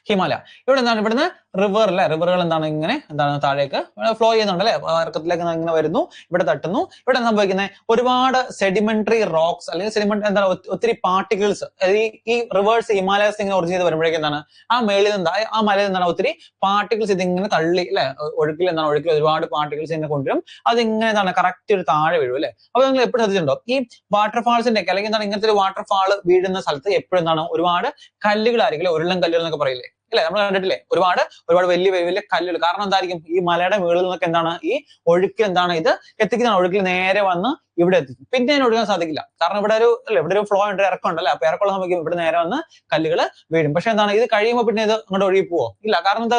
A: ഹിമാലയ. ഇവിടെ എന്താണ്, ഇവിടുന്ന് റിവർ അല്ലെ, റിവറുകൾ എന്താണ് താഴേക്ക് ഫ്ലോ ചെയ്യുന്നുണ്ട് അല്ലെ, ഇറക്കത്തിലേക്ക് ഇങ്ങനെ വരുന്നു, ഇവിടെ തട്ടുന്നു. ഇവിടെ സംഭവിക്കുന്നത് ഒരുപാട് സെഡിമെന്ററി റോക്സ് അല്ലെങ്കിൽ സെഡിമെന്റ് എന്താണ് ഒത്തിരി പാർട്ടിക്കിൾസ്, ഈ റിവേഴ്സ് ഹിമാലയസ് ഇങ്ങനെ ഒറിജിൻ ചെയ്ത് വരുമ്പോഴേക്കും എന്താണ് ആ മേളിൽ ആ മലയിൽ എന്താണ് ഒത്തിരി പാർട്ടിക്കിൾസ് ഇതിങ്ങനെ തള്ളി അല്ലെ, ഒഴുക്കിൽ ഒരുപാട് പാർട്ടിക്കിൾസ് ഇങ്ങനെ കൊണ്ടുവരും. അതിങ്ങനെ എന്താണ് കറക്റ്റ് ഒരു താഴെ വീഴും അല്ലെ. അപ്പൊ നിങ്ങൾ എപ്പോഴും ശ്രദ്ധിച്ചിട്ടുണ്ടോ, ഈ വാട്ടർഫാൾസിന്റെ ഒക്കെ അല്ലെങ്കിൽ എന്താണ് ഇങ്ങനത്തെ ഒരു വാട്ടർഫാൾ വീഴുന്ന സ്ഥലത്ത് എപ്പോഴും എന്താണ് ഒരുപാട് കല്ലുകളായിരിക്കും, ഉരുളൻ കല്ലുകൾ എന്നൊക്കെ പറയില്ലേ അല്ലെ, നമ്മൾ കണ്ടിട്ടില്ലേ, ഒരുപാട് വലിയ കല്ലുകൾ. കാരണം എന്തായിരിക്കും, ഈ മലയുടെ മുകളിൽ നിന്നൊക്കെ എന്താണ് ഈ ഒഴുക്കിൽ എന്താണ് ഇത് എത്തിക്കുന്നതാണ്, ഒഴുക്കിൽ നേരെ വന്ന് ഇവിടെ എത്തിക്കും. പിന്നെ അതിന് ഒഴുകാൻ സാധിക്കില്ല, കാരണം ഇവിടെ ഒരു ഫ്ലോ ഉണ്ട്, ഇറക്കം അല്ലെ. അപ്പൊ ഇറക്കമുള്ള സമയം ഇവിടെ നേരെ വന്ന് കല്ലുകൾ വീഴും. പക്ഷെ എന്താണ് ഇത് കഴിയുമ്പോൾ പിന്നെ ഇത് അങ്ങോട്ട് ഒഴുകി പോവോ? ഇല്ല, കാരണം എന്താ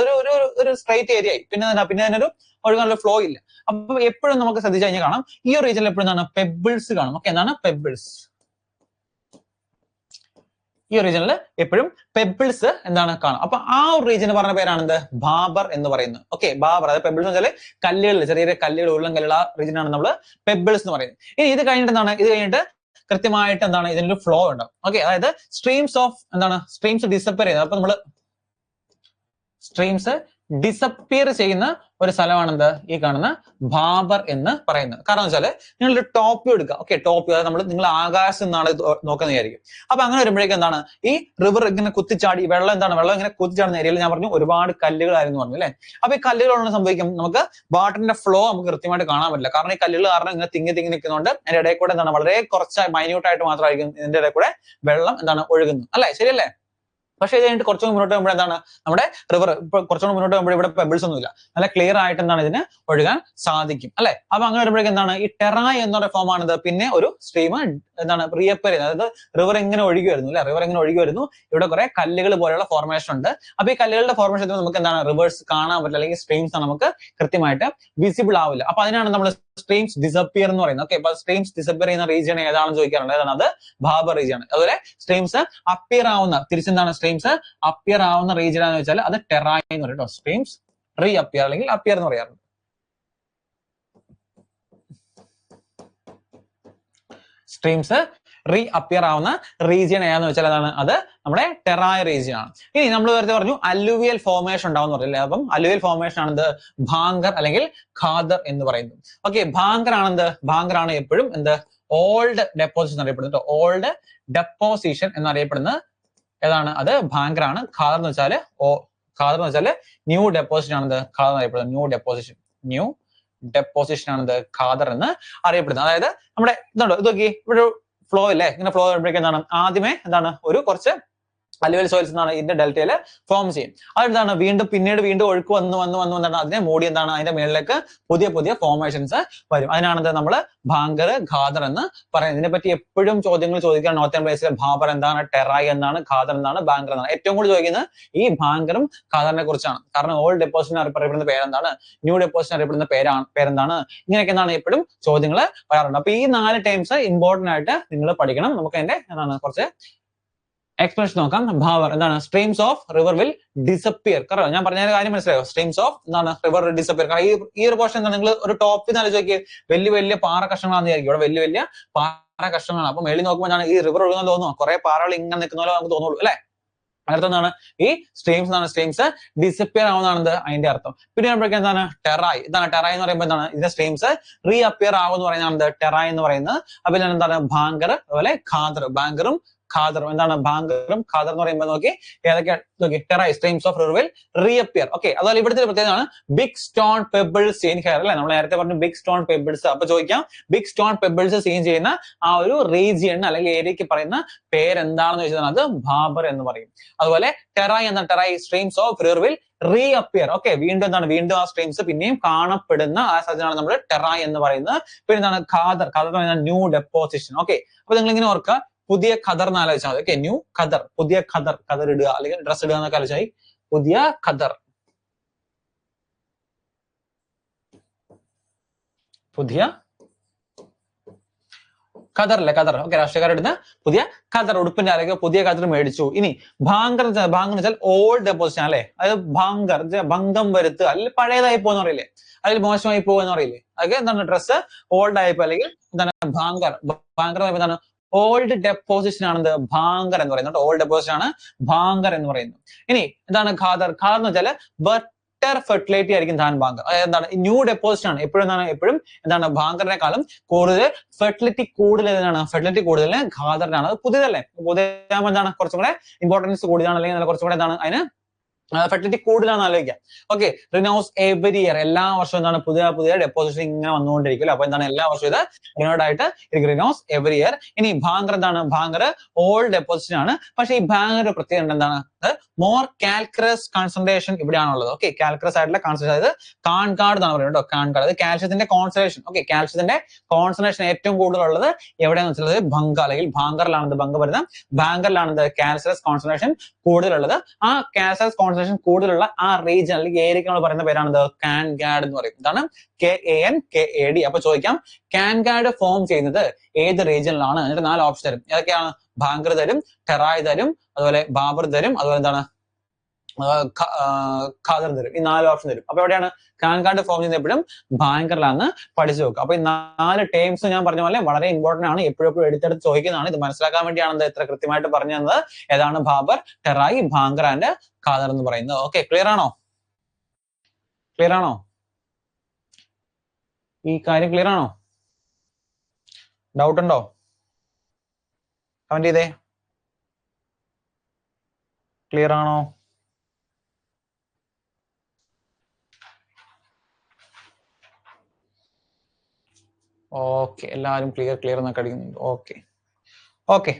A: ഒരു സ്ട്രൈറ്റ് ഏരിയ ആയി. പിന്നെ അതിനൊരു ഒഴുകാനുള്ള ഫ്ലോ ഇല്ല. അപ്പൊ എപ്പോഴും നമുക്ക് ശ്രദ്ധിച്ചു കഴിഞ്ഞാൽ കാണാം, ഈ ഒരു റീജിയനിൽ എപ്പോഴും എന്താണ് പെബിൾസ് കാണും. ഓക്കെ, എന്താണ് പെബിൾസ്? ഈ റീജിയനിൽ എപ്പോഴും പെബിൾസ് എന്താണ് കാണും. അപ്പൊ ആ ഒരു റീജിയൻ പറഞ്ഞ പേരാണ് എന്ത്, ഭാബർ എന്ന് പറയുന്നത്. ഓക്കെ, ഭാബർ, അതായത് പെബിൾസ് എന്ന് വെച്ചാൽ കല്ലുകൾ, ചെറിയ കല്ലുകൾ, ഉരുളൻ കല്ലുകൾ, ആ റീജിയൻ ആണ് നമ്മൾ പെബിൾസ് എന്ന് പറയുന്നത്. ഇനി ഇത് കഴിഞ്ഞിട്ട് കൃത്യമായിട്ട് എന്താണ് ഇതിനൊരു ഫ്ലോ ഉണ്ടാവും. ഓക്കെ, അതായത് സ്ട്രീംസ് ഡിസപ്പിയർ ചെയ്യുന്നത്. അപ്പൊ നമ്മള് സ്ട്രീംസ് ഡിസപ്പിയർ ചെയ്യുന്ന ഒരു സ്ഥലമാണെന്ത്, ഈ കാണുന്ന ഭാബർ എന്ന് പറയുന്നത്. കാരണം വെച്ചാൽ നിങ്ങളൊരു ടോപ്പ് എടുക്കുക. ഓക്കെ, ടോപ്പ്, അതായത് നിങ്ങൾ ആകാശത്ത് നിന്നാണ് നോക്കുന്ന വിചാരിക്കും. അപ്പൊ അങ്ങനെ വരുമ്പോഴേക്കും എന്താണ് ഈ റിവർ ഇങ്ങനെ കുത്തിച്ചാടി വെള്ളം ഇങ്ങനെ കുത്തിച്ചാടുന്ന ഏരിയയിൽ ഞാൻ പറഞ്ഞു ഒരുപാട് കല്ലുകളായിരുന്നു പറഞ്ഞു അല്ലെ. അപ്പൊ ഈ കല്ലുകളൊന്നും സംഭവിക്കും, നമുക്ക് വാട്ടറിന്റെ ഫ്ലോ നമുക്ക് കൃത്യമായിട്ട് കാണാൻ പറ്റില്ല. കാരണം ഈ കല്ലുകൾ കാരണം ഇങ്ങനെ തിങ്ങി നിൽക്കുന്നുണ്ട്. അതിന്റെ ഇടയിൽ കൂടെ എന്താണ് വളരെ കുറച്ച് മൈന്യൂട്ടായിട്ട് മാത്രമായിരിക്കും ഇതിന്റെ ഇടയിൽ കൂടെ വെള്ളം ഒഴുകുന്നത് അല്ലെ, ശരിയല്ലേ? പക്ഷേ ഇത് കഴിഞ്ഞിട്ട് കുറച്ചുകൂടി മുന്നോട്ട് പോകുമ്പോൾ എന്താണ് നമ്മുടെ റിവർ ഇപ്പൊ കുറച്ചുകൂടി മുന്നോട്ട് പോകുമ്പോൾ ഇവിടെ പെബിൾസ് ഒന്നുമില്ല, നല്ല ക്ലിയർ ആയിട്ട് എന്താണ് ഇതിന് ഒഴുകാൻ സാധിക്കും അല്ലെ. അപ്പൊ അങ്ങനെ വരുമ്പോഴേക്കും എന്താണ് ഈ ടെറായ് എന്നുള്ള ഫോം ആണിത്. പിന്നെ ഒരു സ്ട്രീം റിയപ്പർ ചെയ്യുന്നത്, അതായത് റിവർ ഇങ്ങനെ ഒഴുകി വരുന്നു അല്ലെ, റിവർ ഇങ്ങനെ ഒഴുകി വരുന്നു. ഇവിടെ കുറെ കല്ലുകൾ പോലെയുള്ള ഫോർമേഷൻ ഉണ്ട്. അപ്പൊ ഈ കല്ലുകളുടെ ഫോർമേഷൻ നമുക്ക് എന്താണ് റിവേഴ്സ് കാണാൻ പറ്റില്ല, അല്ലെങ്കിൽ സ്ട്രീംസ് നമുക്ക് കൃത്യമായിട്ട് വിസിബിൾ ആവില്ല. അപ്പൊ അതിനാണ് നമ്മൾ സ്ട്രീംസ് ഡിസപ്പിയർ എന്ന് പറയുന്നത്. ഓക്കെ, അപ്പൊ സ്ട്രീംസ് ഡിസപ്പിയർ ചെയ്യുന്ന റീജിയൻ ഏതാണെന്ന് ചോദിക്കാറുണ്ട്. ഏതാണ് അത്? ഭാബർ റീജിയൻ ആണ്. അതുപോലെ സ്ട്രീംസ് അപ്പിയർ ആവുന്ന സ്ട്രീംസ് അപ്പിയർ ആവുന്ന റീജിയൻ ആണെന്ന് വെച്ചാൽ അത് ടെറായ് എന്ന് പറയും. സ്ട്രീംസ് റീ അപ്പിയർ അല്ലെങ്കിൽ അപ്പിയർ എന്ന് പറയാറുണ്ട്. സ്ട്രീംസ് റീ അപ്പിയർ ആവുന്ന റീജിയൻ ഏതാന്ന് വെച്ചാൽ അതാണ് അത് നമ്മുടെ ടെറായ് റീജിയൻ ആണ്. ഇനി നമ്മൾ നേരത്തെ പറഞ്ഞു അല്ലുവിയൽ ഫോർമേഷൻ ഉണ്ടാവും പറഞ്ഞില്ലേ, അപ്പം അല്ലുവിയൽ ഫോർമേഷൻ ആണെന്ത് ഭാങ്കർ അല്ലെങ്കിൽ ഖാദർ എന്ന് പറയുന്നത്. ഓക്കെ, ഭാങ്കർ ആണെന്ത് ഭാങ്കർ ആണ് എപ്പോഴും എന്ത് ഓൾഡ് ഡെപ്പോസിഷൻ എന്നറിയപ്പെടുന്നത്. ഓൾഡ് ഡെപ്പോസിഷൻ എന്നറിയപ്പെടുന്നത് ഏതാണ് അത് ഭാങ്കർ ആണ്. ഖാദർ എന്ന് വെച്ചാല് ന്യൂ ഡെപ്പോസിഷൻ ആണെന്ത് ഖാദർ എന്നറിയപ്പെടുന്നത്. ന്യൂ ഡെപ്പോസിഷൻ ആണെന്ത് ഖാദർ എന്ന് അറിയപ്പെടുന്നത്. അതായത് നമ്മുടെ ഇതുണ്ടോ, ഇത് നോക്കി ഇവിടെ ഫ്ലോ ഇല്ലേ, ഇങ്ങനെ ഫ്ലോ വരുമ്പോഴേക്കും എന്താണ് ആദ്യമേ എന്താണ് ഒരു കുറച്ച് അല്ലുവൽ സോയിൽസ് എന്നാണ് ഇതിന്റെ ഡെൽറ്റയില് ഫോം ചെയ്യും. അതെന്താണ് പിന്നീട് വീണ്ടും ഒഴുക്ക് വന്ന് അതിനെ മൂടി എന്താണ് അതിന്റെ മേളിലേക്ക് പുതിയ ഫോർമേഷൻസ് വരും. അതിനാണ് നമ്മൾ ഭാങ്കർ ഖാദർ എന്ന് പറയുന്നത്. ഇതിനെപ്പറ്റി എപ്പോഴും ചോദ്യങ്ങൾ ചോദിക്കാൻ നോർത്തേൺ പ്ലേസിലെ ഭാബർ എന്താണ്, ടെറായ് എന്താണ്, ഖാദർ എന്താണ്, ഭാങ്കർ എന്താണ്. ഏറ്റവും കൂടുതൽ ചോദിക്കുന്നത് ഈ ഭാങ്കറും ഖാദറിനെ കുറിച്ചാണ്. കാരണം ഓൾഡ് ഡെപ്പോസിഷൻ അറിയപ്പെടുന്ന പേരെന്താണ്, ന്യൂ ഡെപ്പോസിഷൻ അറിയപ്പെടുന്ന പേരെന്താണ്, ഇങ്ങനെയൊക്കെ എന്താണ് എപ്പോഴും ചോദ്യങ്ങൾ വരാറുണ്ട്. അപ്പൊ ഈ 4 ടൈംസ് ഇമ്പോർട്ടന്റ് ആയിട്ട് നിങ്ങൾ പഠിക്കണം. നമുക്ക് അതിന്റെ എന്താണ് കുറച്ച് എക്സ്പ്ലനേഷൻ നോക്കാം. ഭാവർ എന്താണ്, streams of river will disappear. കാരണം ഞാൻ പറഞ്ഞ കാര്യം മനസ്സിലായോ, സ്ട്രീംസ് ഓഫ് എന്താണ് റിവർ ഡിസപ്പിയർ. കാരണം ഈ ഒരു പോർഷൻ എന്താണ്, നിങ്ങൾ ഒരു ടോപ്പിൽ നിന്ന് ചോദിക്കുക വലിയ പാറ കഷ്ണങ്ങളാണെന്ന് വിചാരിക്കും. ഇവിടെ വലിയ പാറ കഷ്ണങ്ങളാണ്. അപ്പൊ മേളിൽ നോക്കുമ്പോൾ എന്താണ് ഈ റിവർ ഒഴുകുന്ന തോന്നുന്നു, കുറെ പാറകൾ ഇങ്ങനെ നിൽക്കുന്ന പോലെ നമുക്ക് തോന്നുള്ളൂ അല്ലെ. അടുത്തെന്താണ് ഈ സ്ട്രീംസ് ഡിസപ്പിയർ ആവുന്നതാണ് അതിന്റെ അർത്ഥം. പിന്നെ പറയുമ്പോൾ എന്താണ് ടെറായ്. ടെറായ് എന്ന് പറയുമ്പോൾ എന്താണ് ഇതിന്റെ സ്ട്രീംസ് റീ അപ്പിയർ ആവും എന്ന് പറയുന്നതാണ് ടെറായ് എന്ന് പറയുന്നത്. അപ്പൊ എന്താണ് ഭാങ്കർ അതുപോലെ ഖാദർ. ഭാങ്കറും ഖാദറും എന്താണ് ഭാങ്കറും ഖാദർ എന്ന് പറയുമ്പോൾ നോക്കി ഏതൊക്കെയാണ് നോക്കി Terai streams of river will reappear. Okay, അതുപോലെ ഇവിടുത്തെ പ്രത്യേകതയാണ് big stone pebbles seen here അല്ലെ. നമ്മൾ നേരത്തെ പറഞ്ഞു ബിഗ് സ്റ്റോൺ പെബിൾസ്. അപ്പൊ ചോദിക്കാം ബിഗ് സ്റ്റോൺ പെബിൾസ് സീൻ ചെയ്യുന്ന ആ ഒരു റീജിയൻ അല്ലെങ്കിൽ ഏരിയക്ക് പറയുന്ന പേരെന്താണെന്ന് ചോദിച്ചാൽ അത് ഭാബർ എന്ന് പറയും. അതുപോലെ ടെറായ് എന്ന Terai streams of river will reappear. Okay, വീണ്ടും ആ സ്ട്രീംസ് പിന്നെയും കാണപ്പെടുന്ന ആ സാധനമാണ് നമ്മൾ ടെറായ് എന്ന് പറയുന്നത്. പിന്നെ എന്താണ് ഖാദർ എന്ന് പറയുന്നത് ന്യൂ ഡെപ്പോസിഷൻ. ഓക്കെ, അപ്പൊ നിങ്ങൾ ഇങ്ങനെ ഓർക്കുക പുതിയ ഖദർ എന്ന് ആലോചിച്ചാൽ മതി. ഓക്കെ, ന്യൂ ഖദർ, പുതിയ ഖദർ ഇടുക അല്ലെങ്കിൽ ഡ്രസ് ഇടുക എന്നൊക്കെ ആലോചിച്ചായി പുതിയ ഖദർ, ഖദർ. ഓക്കെ, രാഷ്ട്രീയക്കാരെടുത്ത് പുതിയ ഖദർ, ഉടുപ്പിന്റെ അല്ലെങ്കിൽ പുതിയ ഖദർ മേടിച്ചു. ഇനി ഭാങ്കർ എന്ന് വെച്ചാൽ ഓൾഡ് ഡെപ്പോസിഷൻ അല്ലെ. അതായത് ഭാങ്കർ ഭംഗം വരുത്തുക അല്ലെങ്കിൽ പഴയതായി പോകുന്ന അറിയില്ലേ, അതിൽ മോശമായി പോകുന്ന അറിയില്ലേ. അതൊക്കെ എന്താണ് ഡ്രസ്സ് ഓൾഡ് ആയിപ്പോ അല്ലെങ്കിൽ എന്താണ് ഭാങ്കർ എന്താണ് ഓൾഡ് ഡെപ്പോസിഷൻ ആണെന്ത് ഭാങ്കർ എന്ന് പറയുന്നത്. ഓൾഡ് ഡെപ്പോസിഷൻ ആണ് ഭാങ്കർ എന്ന് പറയുന്നത്. ഇനി എന്താണ് ഖാദർ എന്ന് വെച്ചാൽ ബെറ്റർ ഫെർട്ടിലിറ്റി ആയിരിക്കും ഭാങ്കർ. അതായത് എന്താണ് ന്യൂ ഡെപ്പോസിഷൻ ആണ്. എപ്പോഴും എന്താണ് ഭാങ്കറിനെക്കാളും കൂടുതൽ ഫെർട്ടിലിറ്റി കൂടുതൽ ഖാദറിനാണ്. അത് പുതിയതല്ലേ, പുതിയതാകുമ്പോൾ എന്താണ് കുറച്ചും കൂടെ ഇമ്പോർട്ടൻസ് കൂടുതലാണ് അല്ലെങ്കിൽ കുറച്ചും കൂടെ എന്താണ് അതിന് ഫെർട്ടിലിറ്റി കൂടുതലാണെന്ന് ആലോചിക്കാം. ഓക്കെ, റിനോസ് എവരി ഇയർ, എല്ലാ വർഷവും എന്താണ് പുതിയ ഡെപ്പോസിഷൻ ഇങ്ങനെ വന്നുകൊണ്ടിരിക്കും. അപ്പൊ എന്താണ് എല്ലാ വർഷവും ഇത് റിനോഡ് ആയിട്ട് റിനോസ് എവരി ഇയർ. ഇനി ഭാങ്കർ ഭാങ്കർ ഓൾഡ് ഡെപ്പോസിഷൻ ആണ്. പക്ഷെ ഈ ഭാങ്കർ പ്രത്യേകത എന്താണ്, മോർ കാൽക്കറസ് കോൺസെൻട്രേഷൻ ഇവിടെയാണുള്ളത്. ഓക്കെ, കാൽക്കറസ് ആയിട്ടുള്ള കോൺസെൻട്രേഷൻ, അതായത് കാൺകാർഡ് എന്നാണ് പറയുന്നത് കേട്ടോ. കാൺകാർഡ് അത് കാൽഷ്യത്തിന്റെ കോൺസെൻട്രേഷൻ. ഓക്കെ, കാൽഷ്യത്തിന്റെ കോൺസെൻട്രേഷൻ ഏറ്റവും കൂടുതലുള്ളത് എവിടെയാണെന്ന് വെച്ചാൽ ഭംഗ അല്ലെങ്കിൽ ഭാങ്കറിലാണെന്ന് ഭംഗ വരുന്നത്. ഭാങ്കറിലാണെന്ന് കാൽഷ്യസ് കോൺസെൻട്രേഷൻ കൂടുതലുള്ളത്. ആ കാൽഷ്യസ് കോൺസെൻട്രേഷൻ കൂടുതലുള്ള ആ റീജിയൻ അല്ലെങ്കിൽ ഏരിയക്ക് നമ്മൾ പറയുന്ന പേരാണ് കാൻഗാഡ് എന്ന് പറയും. ഇതാണ് KANKAD. അപ്പൊ ചോദിക്കാം കാൻഗാഡ് ഫോം ചെയ്യുന്നത് ഏത് റീജിയനിലാണ്? എന്നിട്ട് 4 ഓപ്ഷൻ തരും. ഏതൊക്കെയാണ്? ഭാങ്കർ തരും, ടെറായ് തരും, അതുപോലെ ബാബർ തരും, അതുപോലെ എന്താണ് ഖാദർ തരും. ഈ 4 ഓപ്ഷൻ തരും. അപ്പൊ എവിടെയാണ് കാൻഗാഡ് ഫോം ചെയ്യുന്നത്? എപ്പോഴും ഭാങ്കറിലാന്ന് പഠിച്ചു നോക്കുക. അപ്പൊ ഈ 4 ടേംസ് ഞാൻ പറഞ്ഞ പോലെ വളരെ ഇമ്പോർട്ടന്റ് ആണ്, എപ്പോഴും എടുത്തെടുത്ത് ചോദിക്കുന്നതാണ്. ഇത് മനസ്സിലാക്കാൻ വേണ്ടിയാണ് ഇത്ര കൃത്യമായിട്ട് പറഞ്ഞു തന്നത്. ഏതാണ് ഭാബർ, ടെറായ്, ഭാങ്കർ ആൻഡ് ഖാദർ എന്ന് പറയുന്നത്. ഓക്കെ, ക്ലിയർ ആണോ? ഈ കാര്യം ക്ലിയർ ആണോ? ഡൗട്ട് ഉണ്ടോ? കമന്റ് ചെയ്തേ. ക്ലിയർ ആണോ? ഓക്കെ, എല്ലാവരും ക്ലിയർ എന്നൊക്കെ അടിക്കുന്നുണ്ട്. ഓക്കെ.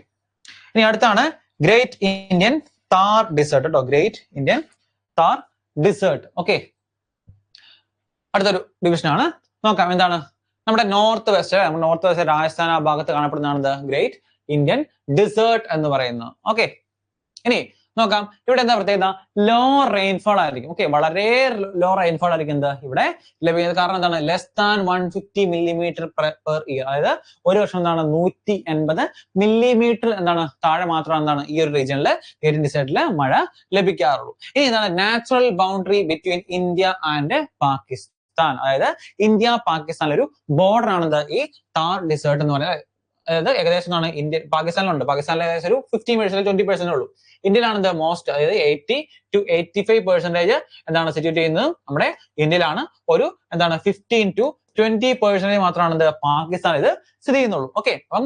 A: ഇനി അടുത്താണ് ഗ്രേറ്റ് ഇന്ത്യൻ താർ ഡിസേർട്ട് കേട്ടോ. Great Indian Thar dessert. Okay, അടുത്തൊരു ഡിവിഷൻ ആണ്. നോക്കാം എന്താണ് നമ്മുടെ നോർത്ത് വെസ്റ്റ് രാജസ്ഥാൻ ആ ഭാഗത്ത് കാണപ്പെടുന്നതാണ് ഗ്രേറ്റ് ഇന്ത്യൻ ഡിസേർട്ട് എന്ന് പറയുന്നത്. ഓക്കെ, ഇനി നോക്കാം ഇവിടെ എന്താ പ്രത്യേകത? ലോ റെയിൻഫോൾ ആയിരിക്കും. ഓക്കെ, വളരെ ലോ റെയിൻഫോൾ ആയിരിക്കും ഇവിടെ ലഭിക്കുന്നത്. കാരണം എന്താണ്? Less than 150 millimeter per year. അതായത് ഒരു വർഷം എന്താണ് 180 millimeter താഴെ മാത്രം ഈ ഒരു റീജിയനിൽ ഗ്രേറ്റ് ഇന്ത്യൻ ഡിസേർട്ടിൽ മഴ ലഭിക്കാറുള്ളൂ. ഇനി എന്താണ് natural boundary between India and Pakistan. അതായത് ഇന്ത്യ പാകിസ്ഥാനിലെ ഒരു ബോർഡർ ആണ് ഈ താർ ഡിസേർട്ട് എന്ന് പറയുന്നത്. അതായത് ഏകദേശം എന്താണ് ഇന്ത്യ പാകിസ്ഥാനിലുണ്ട്. പാകിസ്ഥാനിൽ ഏകദേശം ഒരു 15% 20% ഉള്ളൂ. ഇന്ത്യയിലാണ് ദ മോസ്റ്റ്, അതായത് 80 to 85% എന്താണ് സിറ്റുവേറ്റ് ചെയ്യുന്നത് നമ്മുടെ ഇന്ത്യയിലാണ്. ഒരു എന്താണ് 15 to 20% മാത്രമാണ് എന്ത് പാകിസ്ഥാൻ ഇത് സ്ഥിതി ചെയ്യുന്നുള്ളൂ. ഓക്കെ, അപ്പം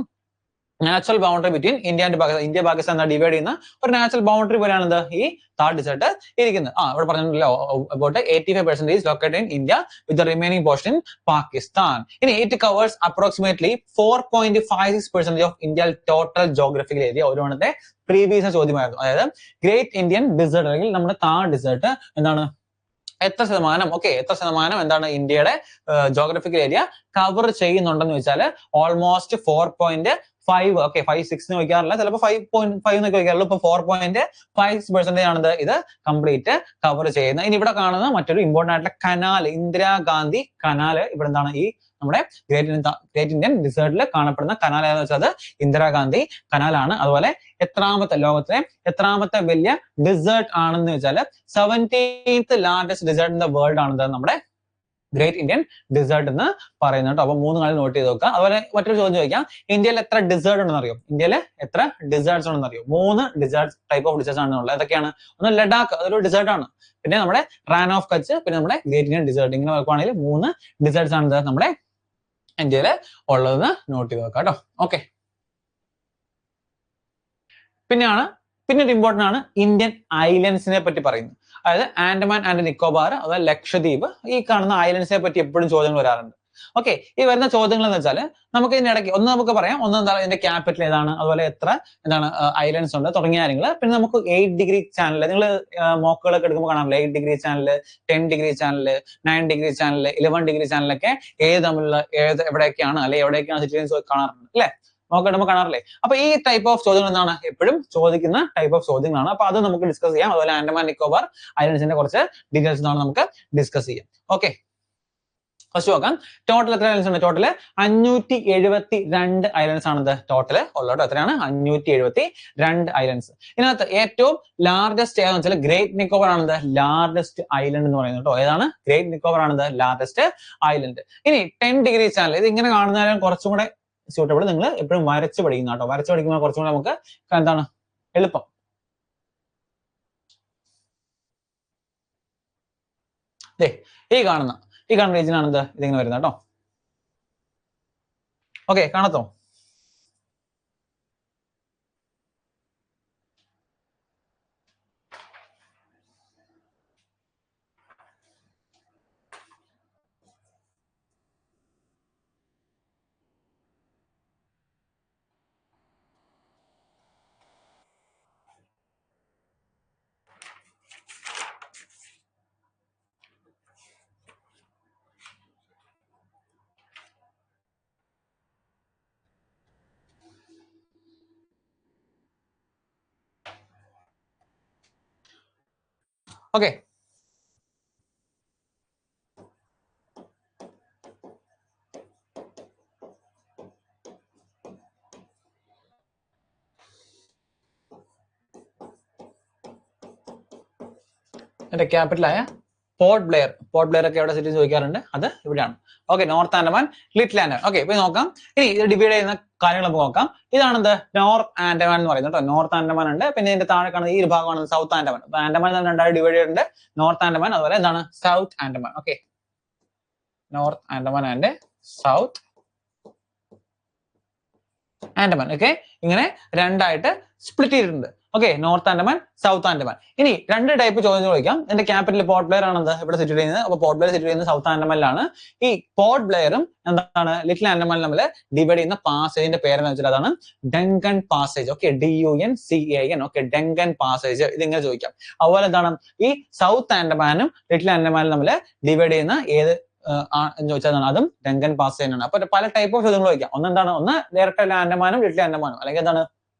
A: natural boundary between India and Pakistan, India Pakistan divide ചെയ്യുന്ന ഒരു നാച്ചുറൽ ബൗണ്ടറി പോലെയാണ് എന്ത് ഈ താർ ഡിസേർട്ട് ഇരിക്കുന്നത്. ഇവിടെ പറഞ്ഞിട്ടുണ്ടല്ലോ about 85% located in India with the remaining portion in Pakistan. ഇനി it covers approximately 4.56% of India total geographical area. ഒരുവണത്തെ പ്രീവിയസ് ചോദ്യമായിരുന്നു. അതായത് ഗ്രേറ്റ് ഇന്ത്യൻ ഡിസേർട്ട് അല്ലെങ്കിൽ നമ്മുടെ താർ ഡിസേർട്ട് എന്താണ് എത്ര ശതമാനം, ഓക്കെ, എത്ര ശതമാനം എന്താണ് ഇന്ത്യയുടെ ജോഗ്രഫിക്കൽ ഏരിയ കവർ ചെയ്യുന്നുണ്ടെന്ന് വെച്ചാൽ ഓൾമോസ്റ്റ് 4.5, ഓക്കെ 5.6 ചോദിക്കാറില്ല, ചിലപ്പോൾ 5.5 എന്നൊക്കെ ചോദിക്കാറുള്ളൂ. ഇപ്പൊ 4.56% ആണിത് ഇത് കംപ്ലീറ്റ് കവർ ചെയ്യുന്നത്. ഇനി ഇവിടെ കാണുന്ന മറ്റൊരു ഇമ്പോർട്ടന്റ് ആയിട്ടുള്ള കനാൽ, ഇന്ദിരാഗാന്ധി കനാല്. ഇവിടെ എന്താണ് ഈ നമ്മുടെ ഗ്രേറ്റ് ഇന്ത്യൻ ഡിസേർട്ടിൽ കാണപ്പെടുന്ന കനാൽ ഏതാണെന്ന് വെച്ചാൽ അത് ഇന്ദിരാഗാന്ധി കനാലാണ്. അതുപോലെ ലോകത്തിലെ എത്രാമത്തെ വലിയ ഡിസേർട്ട് ആണെന്ന് വെച്ചാൽ 17th largest dessert in the world ആണെന്ന് നമ്മുടെ ഗ്രേറ്റ് ഇന്ത്യൻ ഡിസേർട്ട് എന്ന് പറയുന്നത് കേട്ടോ. അപ്പൊ 3 കാര്യം നോട്ട് ചെയ്ത് നോക്കുക. അതുപോലെ മറ്റൊരു ചോദ്യം ചോദിക്കാം, ഇന്ത്യയിൽ എത്ര ഡിസേർട്ട് ഉണ്ടെന്ന് അറിയോ? ഇന്ത്യയിൽ എത്ര ഡിസേർട്ട്സ് ഉണ്ടെന്ന് അറിയോ? 3 ഡിസേർട്ട് ടൈപ്പ് ഓഫ് ഡിസേർട്ട്സ് ആണെന്നുള്ളത്. ഏതൊക്കെയാണ്? ഒന്ന് ലഡാക്ക്, അതൊരു ഡിസേർട്ട് ആണ്. പിന്നെ നമ്മുടെ റാൻ ഓഫ് കച്ച്, പിന്നെ നമ്മുടെ ഗ്രേറ്റ് ഇന്ത്യൻ ഡിസേർട്ട്. ഇങ്ങനെ നോക്കുകയാണെങ്കിൽ 3 ഡിസേർട്ട്സ് ആണ് നമ്മുടെ ഇന്ത്യയിൽ ഉള്ളതെന്ന് നോട്ട് ചെയ്ത് നോക്കാം കേട്ടോ. ഓക്കെ, പിന്നൊരു ഇമ്പോർട്ടന്റ് ആണ് ഇന്ത്യൻ ഐലൻഡ്സിനെ പറ്റി പറയുന്നത്. അതായത് ആൻഡമാൻ ആൻഡ് നിക്കോബാർ, അതായത് ലക്ഷദ്വീപ്, ഈ കാണുന്ന ഐലൻഡ്സിനെ പറ്റി എപ്പോഴും ചോദ്യങ്ങൾ വരാറുണ്ട്. ഓക്കെ, ഈ വരുന്ന ചോദ്യങ്ങൾ എന്ന് വെച്ചാൽ നമുക്ക് ഇതിനിടയ്ക്ക് ഒന്ന് നമുക്ക് പറയാം, ഒന്ന് എന്താണ് ഇതിന്റെ ക്യാപിറ്റൽ ഏതാണ്, അതുപോലെ എത്ര എന്താണ് ഐലൻഡ്സ് ഉണ്ട് തുടങ്ങിയ കാര്യങ്ങൾ. പിന്നെ നമുക്ക് 8 ഡിഗ്രി ചാനൽ, നിങ്ങൾ മോക്കുകളൊക്കെ എടുക്കുമ്പോൾ കാണാറില്ല 8 degree channel, 10 degree channel, 9 degree channel, 11 degree ചാനലൊക്കെ തമ്മിലുള്ള എവിടെയൊക്കെയാണ് അല്ലെങ്കിൽ എവിടെയൊക്കെയാണ് സിറ്റുവേഷൻസ് കാണാറുണ്ട് അല്ലെ, നോക്കിയിടുമ്പോൾ കാണാറില്ലേ. അപ്പൊ ഈ ടൈപ്പ് ഓഫ് ചോദ്യങ്ങൾ എന്താണ് എപ്പോഴും ചോദിക്കുന്ന ടൈപ്പ് ഓഫ് ചോദ്യങ്ങളാണ്. അപ്പൊ അത് നമുക്ക് ഡിസ്കസ് ചെയ്യാം. അതുപോലെ ആൻഡമാൻ നിക്കോബാർ ഐലൻഡ്സിന്റെ കുറച്ച് ഡീറ്റെയിൽസ് ആണ് നമുക്ക് ഡിസ്കസ് ചെയ്യാം. ഓക്കെ, ഫസ്റ്റ് നോക്കാം. ടോട്ടൽ എത്ര ഐലൻഡ്സ് ഉണ്ട്? ടോട്ടൽ 572 ഐലൻഡ്സ് ആണ് ടോട്ടൽ ഉള്ളത്. എത്രയാണ്? 572 ഐലൻഡ്സ്. ഇതിനകത്ത് ഏറ്റവും ലാർജസ്റ്റ് ഏതാണെന്ന് വെച്ചാൽ ഗ്രേറ്റ് നിക്കോബാർ ആണ് ലാർജസ്റ്റ് ഐലൻഡ് എന്ന് പറയുന്നത് കേട്ടോ. ഏതാണ്? ഗ്രേറ്റ് നിക്കോബാർ ആണ് ലാർജസ്റ്റ് ഐലൻഡ്. ഇനി 10 ഡിഗ്രി ചാനൽ, ഇത് ഇങ്ങനെ കാണുന്നതിനും കുറച്ചും കൂടെ സ്യൂട്ടബിൾ. നിങ്ങൾ എപ്പോഴും വരച്ച് പഠിക്കുന്ന കേട്ടോ. വരച്ച് പഠിക്കുമ്പോൾ കുറച്ചും കൂടെ നമുക്ക് എന്താണ് എളുപ്പം. ഈ കാണുന്ന റീജിയനാണ് ഇതിങ്ങനെ വരുന്നത് കേട്ടോ. ഓക്കെ, കാണത്തോ? ഓക്കെ, എന്റെ ക്യാപിറ്റലായ പോർട്ട് ബ്ലെയർ ഒക്കെ എവിടെ സിറ്റി ചോദിക്കാറുണ്ട്, അത് ഇവിടെയാണ്. Okay, north Andaman, little Andaman. Okay, ഇപ്പൊ നോക്കാം. ഇനി ഇത് ഡിവൈഡ് ചെയ്യുന്ന കാര്യങ്ങൾ നമുക്ക് നോക്കാം. ഇതാണ് നോർത്ത് ആൻഡമാൻ എന്ന് പറയുന്നത് കേട്ടോ. നോർത്ത് ആൻഡമാൻ ഉണ്ട്. പിന്നെ ഇതിന്റെ താഴെ കാണുന്ന ഈ ഒരു ഭാഗമാണ് സൗത്ത് ആൻഡമാൻ. അപ്പൊ ആൻഡമാൻ രണ്ടായി ഡിവൈഡ് ചെയ്തിട്ടുണ്ട്, നോർത്ത് ആൻഡമാൻ അതുപോലെ എന്താണ് south Andaman. Okay, north Andaman and south Andaman. Okay, ഇങ്ങനെ രണ്ടായിട്ട് സ്പ്ലിറ്റ് ചെയ്തിട്ടുണ്ട്. Okay, north Andaman, south Andaman. ഇനി 2 ടൈപ്പ് ചോദ്യങ്ങൾ ചോദിക്കാം. എന്റെ ക്യാപിറ്റൽ പോർട്ട് ബ്ലെയർ ആണ് ഇവിടെ സിറ്റുവേറ്റ് ചെയ്യുന്നത്. അപ്പൊ പോർട്ട് ബ്ലെയർ സിറ്റുവേറ്റ് ചെയ്യുന്നത് സൗത്ത് ആൻഡമാനിലാണ്. ഈ പോർട്ട് ബ്ലെയറും എന്താണ് ലിറ്റിൽ ആൻഡമാനിൽ നമ്മൾ ഡിവൈഡ് ചെയ്യുന്ന പാസേജിന്റെ പേരെന്ന് വെച്ചാൽ അതാണ് Duncan passage. Okay, DUNCAN. Okay, Duncan passage. ഇതിങ്ങനെ ചോദിക്കാം. അതുപോലെ എന്താണ് ഈ സൗത്ത് ആൻഡമാനും ലിറ്റിൽ ആൻഡമാനും നമ്മൾ ഡിവൈഡ് ചെയ്യുന്ന ഏത് എന്ന് ചോദിച്ചാൽ അതും ഡങ്കൻ പാസേജ് ആണ്. അപ്പൊ പല ടൈപ്പ് ഓഫ് ചോദ്യങ്ങൾ ചോദിക്കാം. ഒന്ന് ഡയറക്റ്റ് ആൻഡമാനും ലിറ്റിൽ ആൻഡമാനും, അല്ലെങ്കിൽ എന്താണ്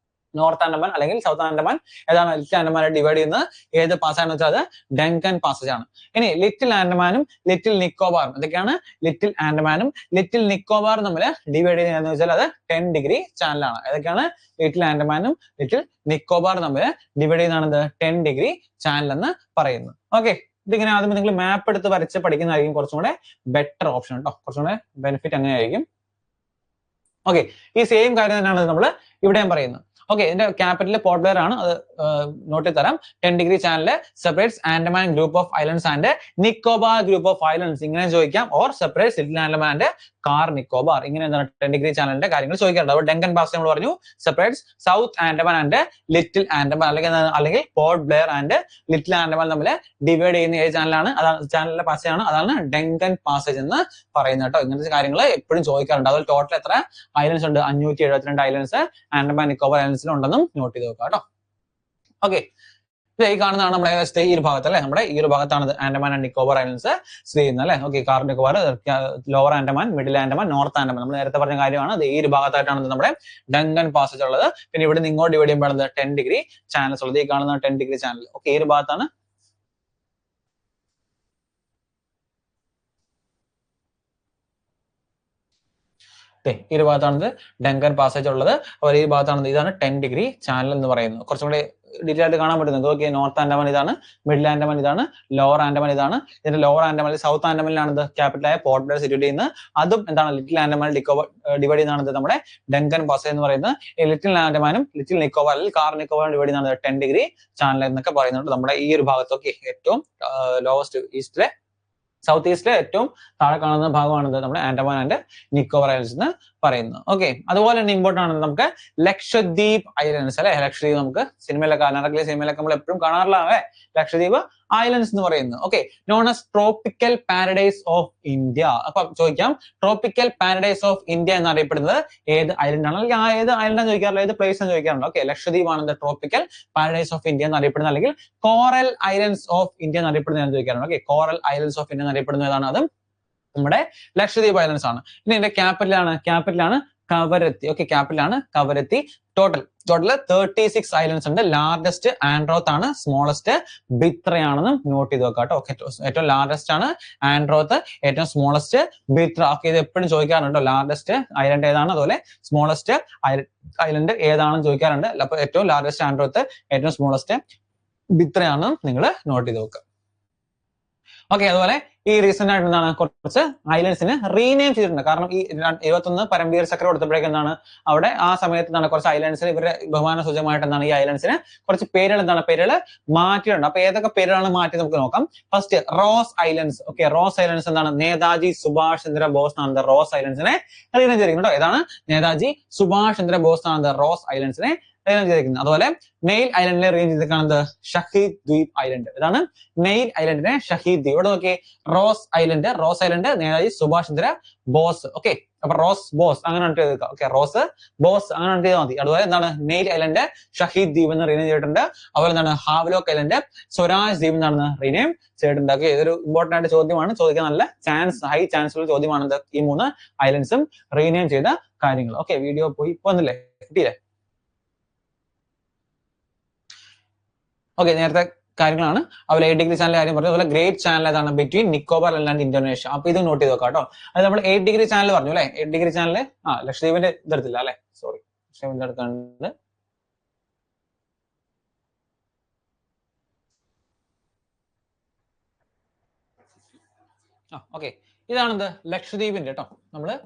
A: നോർത്ത് ആൻഡമാൻ അല്ലെങ്കിൽ സൗത്ത് ആൻഡമാൻ ഏതാണ് ലിറ്റിൽ ആൻഡമാനെ ഡിവൈഡ് ചെയ്യുന്നത് ഏത് പാസ്സാണെന്ന് വെച്ചാൽ അത് ഡങ്കൻ പാസേജ് ആണ്. ഇനി ലിറ്റിൽ ആൻഡമാനും ലിറ്റിൽ നിക്കോബാറും, ഇതൊക്കെയാണ് ലിറ്റിൽ ആൻഡമാനും ലിറ്റിൽ നിക്കോബാറും തമ്മിൽ ഡിവൈഡ് ചെയ്യുന്നതെന്ന് വെച്ചാൽ അത് 10 ഡിഗ്രി ചാനലാണ്. ഏതൊക്കെയാണ് ലിറ്റിൽ ആൻഡമാനും ലിറ്റിൽ നിക്കോബാറും തമ്മിൽ ഡിവൈഡ് ചെയ്യുന്നതാണ് 10 ഡിഗ്രി ചാനൽ എന്ന് പറയുന്നത്. ഓക്കെ, ഇതിങ്ങനെ ആദ്യം നിങ്ങൾ മാപ്പ് എടുത്ത് വരച്ച് പഠിക്കുന്നതായിരിക്കും കുറച്ചും കൂടെ ബെറ്റർ ഓപ്ഷൻ കേട്ടോ. കുറച്ചും കൂടെ ബെനിഫിറ്റ് അങ്ങനെ ആയിരിക്കും. ഓക്കെ, ഈ സെയിം കാര്യം തന്നെയാണ് നമ്മൾ ഇവിടെയും പറയുന്നത്. ഓക്കെ, ഇതിന്റെ ക്യാപിറ്റൽ പോർട്ട് ബ്ലെയർ ആണ്, അത് നോട്ട് ചെയ്ത് തരാം. 10 degree channel separates Andaman group of islands and Nicobar group of islands, ഇങ്ങനെ ചോദിക്കാം. Or separates little Andaman and car Nicobar, ഇങ്ങനെ എന്താണ് 10 ഡിഗ്രി ചാനലിന്റെ കാര്യങ്ങൾ ചോദിക്കാറുണ്ട്. അപ്പോൾ ഡെങ്കൻ പാസ് നമ്മൾ പറഞ്ഞു separates South Andaman and little Andaman, അല്ലെങ്കിൽ port Blair and little Andaman തമ്മിൽ ഡിവൈഡ് ചെയ്യുന്ന ഏത് ചാനലാണ്, അതാണ് ചാനലിന്റെ പാസേജ് ആണ്, അതാണ് ഡെങ്കൻ പാസേജ് എന്ന് പറയുന്നത് കേട്ടോ. ഇങ്ങനത്തെ കാര്യങ്ങൾ എപ്പോഴും ചോദിക്കാറുണ്ട്. അതുപോലെ ടോട്ടൽ എത്ര ഐലൻഡ്സ് ഉണ്ട്? 572 ഐലൻഡ്സ് ആൻഡമാൻ നിക്കോബാർ ഐലൻഡ്സിൽ ഉണ്ടെന്നും നോട്ട് ചെയ്ത് വെക്കുക കേട്ടോ. ഓക്കെ, ഈ കാണുന്നതാണ് നമ്മുടെ ഈ ഒരു ഭാഗത്ത് അല്ലെ, നമ്മുടെ ഈ ഒരു ഭാഗത്താണ് ആൻഡമാൻ ആൻഡ് നിക്കോബാർ ഐലൻഡ്സ് സ്ഥിതി ചെയ്യുന്നത് അല്ലെ. Okay, car Nicobar, lower Andaman, middle Andaman, north Andaman, നമ്മൾ നേരത്തെ പറഞ്ഞ കാര്യമാണ്. ഈ ഒരു ഭാഗത്തായിട്ടാണ് നമ്മുടെ ഡങ്കൻ പാസേജ് ഉള്ളത്. പിന്നെ ഇവിടെ നിന്ന് ഇങ്ങോട്ട് ഡിവൈഡ് ചെയ്യുമ്പോൾ 10 ഡിഗ്രി ചാനൽസ് ഉള്ളത്. ഈ കാണുന്ന 10 ഡിഗ്രി ചാനൽ. ഓക്കെ, ഈ ഒരു ഭാഗത്താണ് ഈ ഒരു ഭാഗത്താണ് ഡങ്കൻ പാസേജ് ഉള്ളത്. അപ്പോൾ ഈ ഭാഗത്താണ്, ഇതാണ് 10 ഡിഗ്രി ചാനൽ എന്ന് പറയുന്നത്. കുറച്ചും കൂടി ഡീറ്റെയിൽ ആയിട്ട് കാണാൻ പറ്റുന്നത്. ഓക്കെ, നോർത്ത് ആൻഡമാൻ ഇതാണ്, മിഡിൽ ആൻഡമാൻ ഇതാണ്, ലോവർ ആൻഡമാൻ ഇതാണ്. ഇതിന്റെ ലോവർ ആൻഡമാൻ, സൗത്ത് ആൻഡമാനിലാണ് ഇത് ക്യാപിറ്റലായ പോർട്ട് ബ്ലെയർ സിറ്റുവേറ്റ് ചെയ്യുന്നത്. അതും എന്താണ് ലിറ്റിൽ ആൻഡമാൻ ഡിവൈഡ് ചെയ്യുന്നതാണ് നമ്മുടെ ഡങ്കൻ പാസേജ് എന്ന് പറയുന്നത്. ഈ ലിറ്റിൽ ആൻഡമാനും ലിറ്റിൽ നിക്കോബാർ അല്ലെങ്കിൽ കാർ നിക്കോബാറും ഡിവൈഡ് ചെയ്യുന്നതാണ് 10 ഡിഗ്രി ചാനൽ എന്നൊക്കെ പറയുന്നുണ്ട്. നമ്മുടെ ഈ ഒരു ഭാഗത്തൊക്കെ ഏറ്റവും ലോവസ്റ്റ് ഈസ്റ്റിലെ, സൗത്ത് ഈസ്റ്റിലെ ഏറ്റവും താഴെ കാണുന്ന ഭാഗമാണിത് നമ്മുടെ ആൻഡമാൻ ആൻഡ് നിക്കോബാർ ഐലൻഡ്സ് എന്ന് പറയുന്നത്. ഓക്കെ, അതുപോലെ തന്നെ ഇമ്പോർട്ടന്റ് ആണ് നമുക്ക് ലക്ഷദ്വീപ് ഐലൻഡ്സ് അല്ലെ. ലക്ഷദ്വീപ് നമുക്ക് സിനിമയിലൊക്കെ, കർണാടകയിലെ സിനിമയിലൊക്കെ നമ്മൾ എപ്പോഴും കാണാറില്ല അല്ലെ, ലക്ഷദ്വീപ് ഐലൻഡ്സ് എന്ന് പറയുന്നത്. Okay, known as tropical paradise of India. അപ്പൊ ചോദിക്കാം, ട്രോപ്പിക്കൽ പാരഡൈസ് ഓഫ് ഇന്ത്യ എന്നറിയപ്പെടുന്നത് ഏത് ഐലൻഡ് ആണ്, അല്ലെങ്കിൽ ആ ഏത് ഐലൻഡ് എന്ന് ചോദിക്കാറില്ല, ഏത് പ്ലേസ് എന്ന് ചോദിക്കാറുണ്ട്. ഓക്കെ, ലക്ഷദ്വീപ് ആണ് ട്രോപ്പിക്കൽ പാരഡൈസ് ഓഫ് ഇന്ത്യ എന്നറിയപ്പെടുന്നത്, അല്ലെങ്കിൽ കോറൽ ഐലൻഡ്സ് ഓഫ് ഇന്ത്യ എന്നറിയപ്പെടുന്നത് എന്ന് ചോദിക്കാറുണ്ട്. Okay, coral islands of India എന്നറിയപ്പെടുന്നത് ഏതാണ്? അതും നമ്മുടെ ലക്ഷദ്വീപ് ഐലൻഡ്സ് ആണ്. ഇനി ഇതിന്റെ ക്യാപിറ്റലാണ് കവരത്തി. ഓക്കെ, ക്യാപിറ്റലാണ് കവരത്തി. ടോട്ടൽ 36 ഐലൻഡ്സ് ഉണ്ട്. ലാർജസ്റ്റ് ആൻഡ്രോത്ത് ആണ്, സ്മോളസ്റ്റ് ബിത്രയാണെന്നും നോട്ട് ചെയ്ത് വെക്കാം കേട്ടോ. ഓക്കെ, ഏറ്റവും ലാർജസ്റ്റ് ആണ് ആൻഡ്രോത്ത്, ഏറ്റവും സ്മോളസ്റ്റ് ബിത്ര. ഓക്കെ, ഇത് എപ്പോഴും ചോദിക്കാറുണ്ടോ, ലാർജസ്റ്റ് ഐലൻഡ് ഏതാണ്, അതുപോലെ സ്മോളസ്റ്റ് ഐലൻഡ് ഏതാണെന്ന് ചോദിക്കാറുണ്ട്. അപ്പൊ ഏറ്റവും ലാർജസ്റ്റ് ആൻഡ്രോത്ത്, ഏറ്റവും സ്മോളസ്റ്റ് ബിത്രയാണ് നിങ്ങൾ നോട്ട് ചെയ്ത് വെക്കുക. ഓക്കെ, അതുപോലെ ഈ റീസെന്റ് ആയിട്ട് എന്താണ് കുറച്ച് ഐലൻഡ്സിന് റീനെയിം ചെയ്തിട്ടുണ്ട്. കാരണം ഈ 21 പരംവീർ ചക്ര കൊടുത്തപ്പോഴേക്കും എന്താണ് അവിടെ ആ സമയത്ത് എന്താണ് കുറച്ച് ഐലൻഡ്സിന് ഇവരുടെ ബഹുമാന സൂചകമായിട്ട് എന്താണ് ഈ ഐലൻഡ്സിന് കുറച്ച് പേരുകൾ മാറ്റിയിട്ടുണ്ട്. അപ്പൊ ഏതൊക്കെ പേരുകളാണ് മാറ്റി നമുക്ക് നോക്കാം. First rose islands. Okay, rose islands എന്താണ് നേതാജി സുഭാഷ് ചന്ദ്ര ബോസ് ആണ് റോസ് ഐലൻഡ്സിനെ റീനെയിം ചെയ്തിരിക്കുന്നത്. ഏതാണ്? നേതാജി സുഭാഷ് ചന്ദ്ര ബോസ് ആണ് റോസ് ഐലൻഡ്സിനെ ചെയ്തിരിക്കുന്നത്. അതുപോലെ നെയിൽ ഐലൻഡിനെ റേഞ്ച് ചെയ്തിരിക്കുന്നത് ഷഹീദ് ദ്വീപ് ഐലൻഡ്. ഇതാണ് നെയിൽ ഐലൻഡിനെ ഷഹീദ് ദ്വീപ്. ഇവിടെ നോക്കി, rose island Netaji Subhash Chandra Bose. Okay, അപ്പൊ റോസ് ബോസ് അങ്ങനെ ചെയ്തേക്കാം. ഓക്കെ, റോസ് ബോസ് അങ്ങനെ ചെയ്താൽ മതി. അതുപോലെ എന്താണ് നെയിൽ ഐലൻഡ് ഷഹീദ് ദ്വീപ് എന്ന് റീനെയിം ചെയ്തിട്ടുണ്ട്. അതുപോലെ എന്താണ് ഹാവ്ലോക്ക് ഐലൻഡ് സ്വരാജ് ദ്വീപ് എന്നാണ് റീനെയിം ചെയ്തിട്ടുണ്ട്. ഓക്കെ, ഇതൊരു ഇമ്പോർട്ടന്റ് ആയിട്ട് ചോദ്യമാണ്, ചോദിക്കാൻ നല്ല ഹൈ ചാൻസ് ഉള്ള ചോദ്യമാണ് ഈ 3 ഐലൻഡ്സും റീനെയിം ചെയ്ത കാര്യങ്ങൾ. ഓക്കെ, വീഡിയോ പോയി വന്നില്ലേ, കിട്ടിയില്ലേ? ഓക്കെ, നേരത്തെ കാര്യങ്ങളാണ്. അതുപോലെ 8 ഡിഗ്രി ചാനൽ കാര്യം പറഞ്ഞു. അതുപോലെ ഗ്രേറ്റ് ചാനൽ ഏതാണ്? Between Nicobar and Indonesia. അപ്പൊ ഇത് നോട്ട് ചെയ്ത് നോക്കാം കേട്ടോ. അത് നമ്മൾ 8 ഡിഗ്രി ചാനൽ പറഞ്ഞു അല്ലെ. 8 ഡിഗ്രി ചാനൽ ലക്ഷദ്വീപിന്റെ ഇതെടുത്തില്ല അല്ലെ, സോറി, ലക്ഷദ്വീപിന്റെ എടുക്കാണ്ട്. ഓക്കെ, ഇതാണെന്ത് ലക്ഷദ്വീപിന്റെ കേട്ടോ. നമ്മള്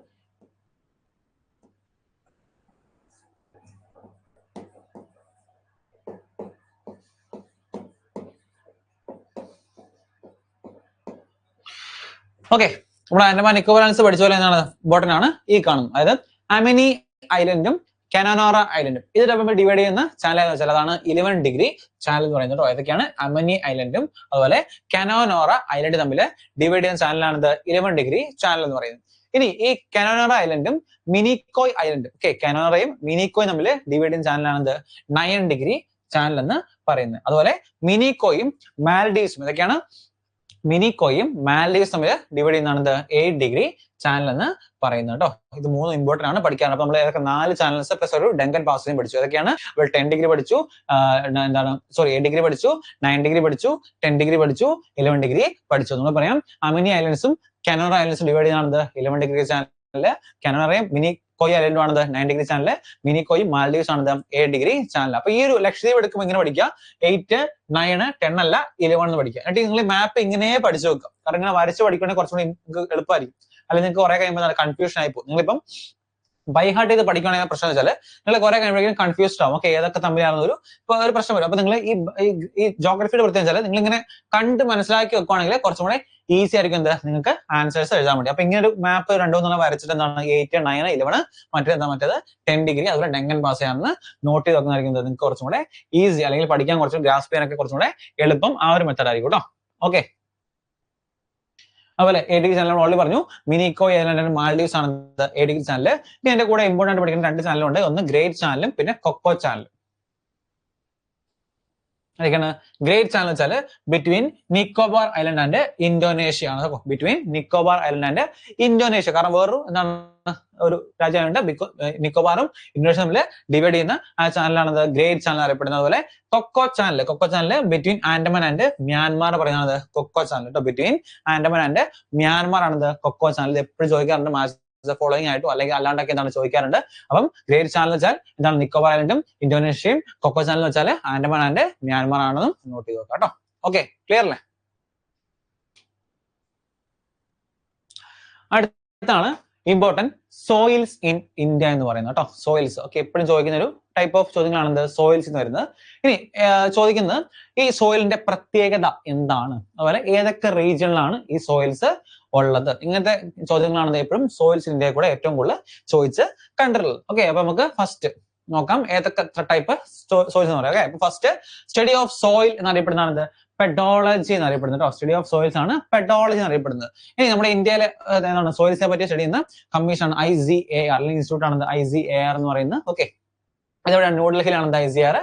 A: ഓക്കെ, നമ്മുടെ ആൻഡമാൻ നിക്കോബാർ ഐലൻഡ്സ് പഠിച്ച പോലെ എന്താണ് ഇമ്പോർട്ടന്റ് ആണ് ഈ കാണുന്നത്. അതായത് അമിനി ഐലൻഡും കനോനോറ ഐലൻഡും ഇത് തമ്മിൽ ഡിവൈഡ് ചെയ്യുന്ന ചാനൽ എന്ന് വെച്ചാൽ അതാണ് 11 ഡിഗ്രി ചാനൽ എന്ന് പറയുന്നത്. ഏതൊക്കെയാണ്? അമിനി ഐലൻഡും അതുപോലെ കനോനോറ ഐലൻഡ് തമ്മിൽ ഡിവൈഡ് ചെയ്യുന്ന ചാനലാണ് 11 ഡിഗ്രി ചാനൽ എന്ന് പറയുന്നത്. ഇനി ഈ കനോനോറ ഐലൻഡും മിനിക്കോയ് ഐലൻഡും, ഓക്കെ, കനോനോറയും മിനിക്കോയും തമ്മിൽ ഡിവൈഡ് ചെയ്യുന്ന ചാനലാണ് 9 ഡിഗ്രി ചാനൽ എന്ന് പറയുന്നത്. അതുപോലെ മിനിക്കോയും മാൽഡീവ്സും, ഇതൊക്കെയാണ് മിനിക്കോയും മാൽഡീവ്സ് തമ്മിൽ ഡിവൈഡ് ചെയ്യുന്നതാണ് 8 ഡിഗ്രി ചാനൽ എന്ന് പറയുന്നത് കേട്ടോ. ഇത് 3 ഇമ്പോർട്ടന്റ് ആണ് പഠിക്കാൻ. അപ്പൊ നമ്മൾ ഏതൊക്കെ 4 ചാനൽസ് പ്ലസ് ഒരു ഡങ്കൻ പാസേജും പഠിച്ചു. ഏതൊക്കെയാണ്? 10 ഡിഗ്രി പഠിച്ചു, 8 ഡിഗ്രി പഠിച്ചു, 9 ഡിഗ്രി പഠിച്ചു, 10 ഡിഗ്രി പഠിച്ചു, 11 ഡിഗ്രി പഠിച്ചു. നമ്മൾ പറയാം അമിനി ഐലൻഡ്സും കനോറ ഐലൻഡ്സും ഡിവൈഡ് ചെയ്യുന്നത് 11 ഡിഗ്രി ചാനൽ, കനോറയും മിനിക്കോയ് ഐലൻഡും ആണ് 9 ഡിഗ്രി ചാനൽ, മിനിക്കോയും മാൽഡീവ്സ് ആണ് 8 ഡിഗ്രി ചാനൽ. അപ്പൊ ഈ ഒരു ലക്ഷദ്വീപ് എടുക്കുമ്പോൾ ഇങ്ങനെ പഠിക്കുക, 8, 9, 10 അല്ല 11 എന്ന് പഠിക്കുക. എന്നിട്ട് നിങ്ങൾ മാപ്പ് ഇങ്ങനെ പഠിച്ചു വെക്കുക. കാരണം ഇങ്ങനെ വരച്ച് പഠിക്കണമെങ്കിൽ കുറച്ചുകൂടി നിങ്ങൾക്ക് എളുപ്പമായിരിക്കും. അല്ലെങ്കിൽ നിങ്ങൾക്ക് കുറെ കഴിയുമ്പോൾ കൺഫ്യൂഷൻ ആയി പോകും. നിങ്ങളിപ്പം ബൈ ഹാർട്ട് ചെയ്ത് പഠിക്കുകയാണെങ്കിൽ പ്രശ്നം വെച്ചാൽ നിങ്ങൾ കുറെ കഴിയുമ്പോഴേക്കും കൺഫ്യൂസ്ഡ് ആവും. ഓക്കെ, ഏതൊക്കെ തമ്മിലാണെന്ന് ഒരു പ്രശ്നം വരും. അപ്പൊ നിങ്ങൾ ഈ ജോഗ്രഫിയുടെ പ്രത്യേകം വെച്ചാൽ നിങ്ങൾ ഇങ്ങനെ കണ്ട് മനസ്സിലാക്കി വെക്കുകയാണെങ്കിൽ കുറച്ചും കൂടെ ഈസി ആയിരിക്കും എന്താ നിങ്ങൾക്ക് ആൻസേഴ്സ് എഴുതാൻ വേണ്ടി. അപ്പൊ ഇങ്ങനെ ഒരു മാപ്പ് 2-3 വരച്ചിട്ട് എന്താണ് 8, 9, 11 മറ്റേത് 10 ഡിഗ്രി അതുപോലെ ഡെങ്കൻ പാസ് ചെയ്യാമെന്ന് നോട്ട് ചെയ്ത് വെക്കുന്നതായിരിക്കും നിങ്ങൾക്ക് കുറച്ചും കൂടെ ഈസി, അല്ലെങ്കിൽ പഠിക്കാൻ കുറച്ചും ഗ്രാസ്പ് ചെയ്യാനൊക്കെ കുറച്ചും കൂടെ എളുപ്പം ആ ഒരു മെത്തേഡ് ആയിരിക്കും കേട്ടോ. ഓക്കെ, അതുപോലെ എ ഡിഗ്രി ചാനൽ ഓൾറെഡി പറഞ്ഞു. മിനിക്കോ ഐലൻഡ് ആൻഡ് മാൽഡീവ്സ് ആണ് എ ഡിഗ്രി ചാനൽ. ഇനി എന്റെ കൂടെ ഇമ്പോർട്ടന്റ് പഠിക്കുന്ന 2 ചാനലുണ്ട്. ഒന്ന് ഗ്രേറ്റ് ചാനലും പിന്നെ കൊക്കോ ചാനലും. അതൊക്കെയാണ് ഗ്രേറ്റ് ചാനൽ വെച്ചാൽ between Nicobar island and Indonesia ആണ്. Between Nicobar island and Indonesia. കാരണം വേറൊരു എന്താണ് ഒരു രാജ്യമുണ്ട് നിക്കോബാറും ഇന്തോനേഷ്യ തമ്മിൽ ഡിവൈഡ് ചെയ്യുന്ന ആ ചാനലാണത് ഗ്രേറ്റ് ചാനൽ അറിയപ്പെടുന്നത്. അതുപോലെ Coco channel between Andaman and Myanmar പറയുന്നത് കൊക്കോ ചാനൽ കേട്ടോ. ബിറ്റ്വീൻ ആൻഡമാൻ ആൻഡ് മ്യാൻമാർ ആണത് കൊക്കോ ചാനൽ. എപ്പോഴും ചോദിക്കാറുണ്ട് മാച്ച് ഫോളോയിങ് ആയിട്ടോ അല്ലെങ്കിൽ അല്ലാണ്ടൊക്കെ എന്താണ് ചോദിക്കാറുണ്ട്. അപ്പം ഗ്രേറ്റ് ചാനൽ വെച്ചാൽ എന്താണ് നിക്കോബാർ ഐലൻഡും ഇന്തോനേഷ്യയും, കൊക്കോ ചാനൽ വെച്ചാൽ ആൻഡമാൻ ആൻഡ് മ്യാൻമാർ ആണെന്നും നോട്ട് ചെയ്ത് നോക്കാം കേട്ടോ. ഓക്കെ, ക്ലിയർ അല്ലേ? അടുത്താണ് ഇമ്പോർട്ടന്റ് സോയിൽസ് ഇൻ ഇന്ത്യ എന്ന് പറയുന്നത് കേട്ടോ. സോയിൽസ് ഓക്കെ, എപ്പോഴും ചോദിക്കുന്ന ഒരു ടൈപ്പ് ഓഫ് ചോദ്യങ്ങളാണ് സോയിൽസ് എന്ന് വരുന്നത്. ഇനി ചോദിക്കുന്നത് ഈ സോയിലിന്റെ പ്രത്യേകത എന്താണ്, അതുപോലെ ഏതൊക്കെ റീജിയനിലാണ് ഈ സോയിൽസ് ഉള്ളത്. ഇങ്ങനത്തെ ചോദ്യങ്ങളാണ് എപ്പോഴും സോയിൽസ് ഇന്ത്യയിൽ കൂടെ ഏറ്റവും കൂടുതൽ ചോദിച്ച് കണ്ടിട്ടുള്ളത്. ഓക്കെ, അപ്പൊ നമുക്ക് ഫസ്റ്റ് നോക്കാം ഏതൊക്കെ ടൈപ്പ് സോയിൽസ് എന്ന് പറയാം. ഓക്കെ, അപ്പൊ ഫസ്റ്റ് സ്റ്റഡി ഓഫ് സോയിൽ എന്നറിയപ്പെടുന്നതാണ് പെഡോളജി എന്നറിയപ്പെടുന്നത് കേട്ടോ. സ്റ്റഡി ഓഫ് സോയിൽസ് ആണ് പെഡോളജി എന്നറിയപ്പെടുന്നത്. ഇനി നമ്മുടെ ഇന്ത്യയിലെ എന്താണ് സോയിൽസിനെ പറ്റി സ്റ്റഡി ചെയ്യുന്ന കമ്മീഷനാണ് ICAR അല്ലെങ്കിൽ ഇൻസ്റ്റിറ്റ്യൂട്ട് ആണ് ICAR എന്ന് പറയുന്നത്. ഓക്കെ, ഇതെവിടെ ന്യൂഡൽഹിയിലാണ് ICAR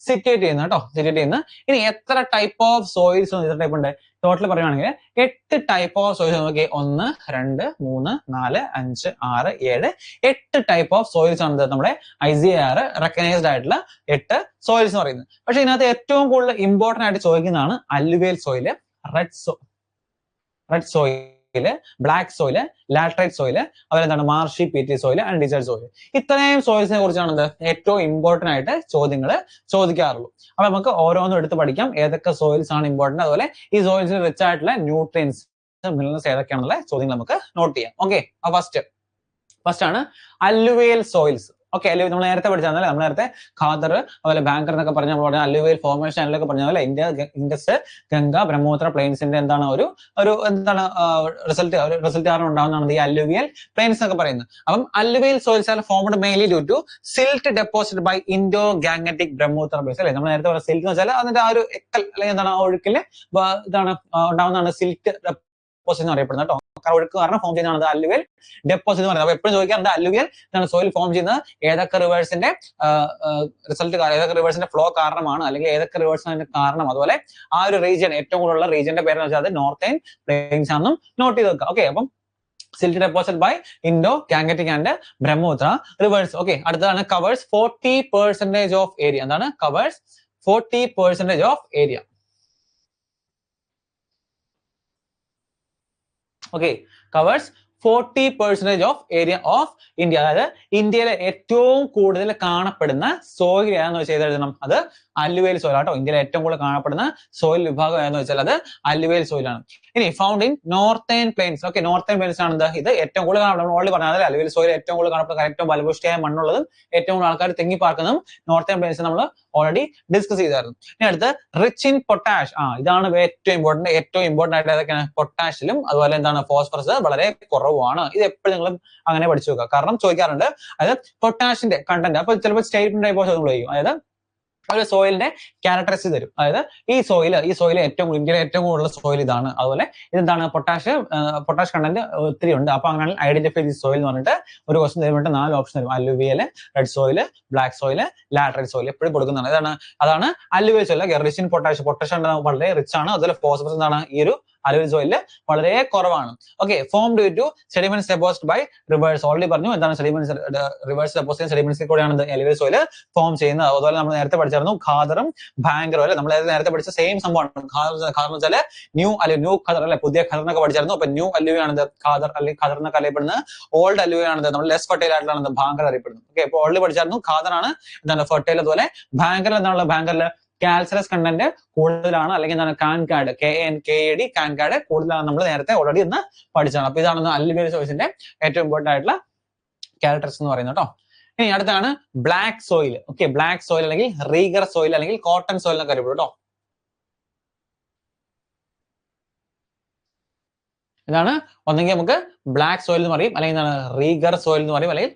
A: സിറ്റുവേറ്റ് ചെയ്യുന്നത് കേട്ടോ. സിറ്റുവേറ്റ് ചെയ്യുന്നത്. ഇനി എത്ര ടൈപ്പ് ഓഫ് സോയിൽസ് എത്ര ടൈപ്പ് ഉണ്ട് ടോട്ടൽ പറയുകയാണെങ്കിൽ 8 ടൈപ്പ് ഓഫ് സോയിൽസ് നോക്കി. 1, 2, 3, 4, 5, 6, 7 8 ടൈപ്പ് ഓഫ് സോയിൽസ് ആണ് നമ്മുടെ ICAR റെക്കഗ്നൈസ്ഡ് ആയിട്ടുള്ള 8 സോയിൽസ് എന്ന് പറയുന്നത്. പക്ഷെ ഇതിനകത്ത് ഏറ്റവും കൂടുതൽ ഇമ്പോർട്ടന്റ് ആയിട്ട് ചോദിക്കുന്നതാണ് alluvial soil, red soil, black soil, laterite soil, അതുപോലെ എന്താണ് marshy peaty soil and desert soil. ഇത്രയും സോയിൽസിനെ കുറിച്ചാണ് ഏറ്റവും ഇമ്പോർട്ടന്റ് ആയിട്ട് ചോദ്യങ്ങൾ ചോദിക്കാറുള്ളൂ. അപ്പൊ നമുക്ക് ഓരോന്നും എടുത്ത് പഠിക്കാം ഏതൊക്കെ സോയിൽസ് ആണ് ഇമ്പോർട്ടന്റ്, അതുപോലെ ഈ സോയിൽസിൽ റിച്ച് ആയിട്ടുള്ള ന്യൂട്രിയൻസ് മിനറൽസ് ഏതൊക്കെയാണെന്നുള്ള ചോദ്യങ്ങൾ നമുക്ക് നോട്ട് ചെയ്യാം. ഓക്കെ, അപ്പൊ ഫസ്റ്റ് ആണ് അല്ലുവിയൽ സോയിൽസ്. ഓക്കെ, അല്ലുവിയൽ നമ്മൾ നേരത്തെ പഠിച്ചാൽ നമ്മൾ നേരത്തെ ഖാദർ അതുപോലെ ബാങ്കർ എന്നൊക്കെ പറഞ്ഞ നമ്മൾ അല്ലുവിയൽ ഫോർമേഷൻ അതിലൊക്കെ പറഞ്ഞ പോലെ ഇൻഡസ് ഗംഗ ബ്രഹ്മപുത്ര പ്ലെയിൻസിന്റെ എന്താണ് ഒരു എന്താണ് റിസൾട്ട് കാരണം ഉണ്ടാവുന്നതാണ് ഈ അല്ലുവിയൽ പ്ലെയിൻസ് എന്നൊക്കെ പറയുന്നത്. അപ്പം alluvial soils are formed mainly due to silt deposit by Indo Gangetic Brahmaputra base അല്ലെ. നമ്മൾ നേരത്തെ പറഞ്ഞ സിൽറ്റ് എന്ന് വെച്ചാൽ അതിന്റെ ആ ഒരു എക്കൽ അല്ലെങ്കിൽ എന്താണ് ഒഴുക്കില് ഇതാണ് ഉണ്ടാവുന്നതാണ് സിൽറ്റ് ഡെപ്പോസിറ്റ് എന്ന് അറിയപ്പെടുന്നത് കേട്ടോ. ഒഴുക്ക് കാരണം ഫോം ചെയ്യുന്നതാണ് അല്ലുവിയൽ ഡെപ്പോസിറ്റ് എന്ന് പറയുന്നത്. അപ്പൊ എപ്പോഴും ചോദിക്കാറുണ്ട് അല്ലുവിയൽ സോയിൽ ഫോം ചെയ്യുന്നത് ഏതൊക്കെ റിവേഴ്സിന്റെ റിസൾട്ട്, ഏതൊക്കെ റിവേഴ്സിന്റെ ഫ്ലോ കാരണമാണ്, അല്ലെങ്കിൽ ഏതൊക്കെ റിവേഴ്സ് അതിന്റെ കാരണം, അതുപോലെ ആ ഒരു റീജിയൻ ഏറ്റവും കൂടുതലുള്ള റീജിയന്റെ പേരെന്ന് വെച്ചാൽ അത് നോർത്തേൺ പ്ലെയിൻസ് ആണെന്നും നോട്ട് ചെയ്ത് വെക്കുക. ഓക്കെ, അപ്പം silt deposit by Indo Gangetic and Brahmaputra rivers. Okay, അടുത്തതാണ് കവേഴ്സ് 40% ഓഫ് ഏരിയ. എന്താണ് covers 40% of area. Okay, covers 40% of area of India. അതായത് ഇന്ത്യയിലെ ഏറ്റവും കൂടുതൽ കാണപ്പെടുന്ന സോയിൽ ഏതാണെന്ന് വെച്ചാൽ എഴുതണം, അത് അല്ലുവിയൽ സോയിൽ ആട്ടോ. ഇന്ത്യയിലെ ഏറ്റവും കൂടുതൽ കാണപ്പെടുന്ന സോയിൽ വിഭാഗം ഏതാണെന്ന് വെച്ചാൽ അത് അല്ലുവിയൽ സോയിലാണ്. ഇനി found in northern planes. Okay, northern planes ആണ് ഇത് ഏറ്റവും കൂടുതൽ കാണപ്പെടുന്നത്. ഓൾറെഡി പറഞ്ഞാൽ അല്ലുവിയൽ സോയിൽ ഏറ്റവും കൂടുതൽ കാണപ്പെടുന്ന ഏറ്റവും ഫലഭൂഷ്ടിയായ മണ്ണുള്ളതും ഏറ്റവും കൂടുതൽ ആൾക്കാർ തിങ്ങി പാർക്കുന്നതും നോർത്തേൺ പ്ലെയിൻസ് നമ്മൾ ഓൾറെഡി ഡിസ്കസ് ചെയ്തായിരുന്നു. ഇനി അടുത്ത് റിച്ച് ഇൻ പൊട്ടാഷ്. ഇതാണ് ഏറ്റവും ഇമ്പോർട്ടന്റ് ആയിട്ട് ഏതൊക്കെയാണ് പൊട്ടാഷിലും അതുപോലെ എന്താണ് ഫോസ്ഫറസ് വളരെ കുറവാണ്. ഇത് എപ്പോഴും നിങ്ങൾ അങ്ങനെ പഠിച്ചു വെക്കുക, കാരണം ചോദിക്കാറുണ്ട്. അതായത് പൊട്ടാഷിന്റെ കണ്ടന്റ് അപ്പൊ ചിലപ്പോൾ സ്റ്റേറ്റ്മെന്റ് ടൈപ്പ് ഓഫ് ചോദ്യങ്ങൾ ചോദിക്കും. അതായത് ഒരു സോയിലിന്റെ ക്യാരക്ടറിസ്റ്റിക്സ് തരും. അതായത് ഈ സോയിൽ ഇന്ത്യയിലെ ഏറ്റവും കൂടുതലുള്ള സോയിൽ ഇതാണ്, അതുപോലെ ഇതെന്താണ് പൊട്ടാഷ് കണ്ടന്റ് ഒത്തിരി ഉണ്ട്, അപ്പൊ അങ്ങനെ ഐഡന്റിഫൈ ദി സോയിൽ എന്ന് പറഞ്ഞിട്ട് ഒരു ക്വസ്റ്റൻ തരുമ്പോൾ 4 ഓപ്ഷൻ തരും. Alluvial, red soil, black soil, laterite soil എപ്പോഴും കൊടുക്കുന്നതാണ്. അതാണ് alluvial soil. Rich in potash വളരെ റിച്ച് ആണ്. അതുപോലെ ഫോസ്ഫറസ് എന്താണ് ഈ ഒരു അല്ലുവിയൽ സോയില് വളരെ കുറവാണ്. Okay, form due to sediments deposit by rivers. Already പറഞ്ഞു എന്താണ് സെഡിമെന്റ്സ് റിവേഴ്സ് ഡെപ്പോസിറ്റ് ചെയ്യുന്ന സെഡിമെന്റ്സ് കൂടെയാണ് അല്ലുവിയൽ സോയില് ഫോം ചെയ്യുന്നത്. അതുപോലെ നമ്മൾ നേരത്തെ പഠിച്ചായിരുന്നു ഖാദറും ബാങ്കറും അല്ലെ. നമ്മൾ നേരത്തെ പഠിച്ച സെയിം സംഭവമാണ്. ഖാദർ എന്ന് വെച്ചാൽ ന്യൂ ഖദർ അല്ലെ, പുതിയ ഖദർ എന്നൊക്കെ പഠിച്ചായിരുന്നു. അപ്പൊ ന്യൂ അല്ലുവിയൽ ആണ് ഖാദർ അല്ലെങ്കിൽ ഖദർ എന്നൊക്കെ അറിയപ്പെടുന്നത്. ഓൾഡ് അല്ലുവിയൽ ആണ് നമ്മൾ ലെസ് ഫെർട്ടൈൽ ആയിട്ടുള്ള ബാങ്കർ അറിയപ്പെടുന്നത്. ഓക്കെ, അപ്പോൾ ഓൾറെഡി പഠിച്ചായിരുന്നു ഖാദർ ആണ് എന്താണ് ഫെർട്ടൈൽ. അതുപോലെ ബാങ്കർ എന്താണുള്ളത്, ബാങ്കറിൽ കാൽസറസ് കണ്ടന്റ് കൂടുതലാണ്, അല്ലെങ്കിൽ എന്താണ് കാൻകാഡ് KAD കാൻകാഡ് കൂടുതലാണ്. നമ്മൾ നേരത്തെ ഓൾറെഡി ഇന്ന് പഠിച്ചതാണ്. അപ്പൊ ഇതാണ് അല്ലുവിയൽ സോയിൽസിന്റെ ഏറ്റവും ഇമ്പോർട്ടന്റ് ആയിട്ടുള്ള ക്യാരക്ടറിസ്റ്റിക്സ് എന്ന് പറയുന്നത് കേട്ടോ. ഇനി അടുത്താണ് black soil. Okay, black soil അല്ലെങ്കിൽ റീഗർ സോയിൽ അല്ലെങ്കിൽ കോട്ടൺ സോയിൽ എന്നൊക്കെ അറിയപ്പെടും കേട്ടോ. ഇതാണ് ഒന്നെങ്കിൽ നമുക്ക് ബ്ലാക്ക് സോയിൽ എന്ന് പറയും, അല്ലെങ്കിൽ എന്താണ് റീഗർ സോയിൽ എന്ന് പറയും, അല്ലെങ്കിൽ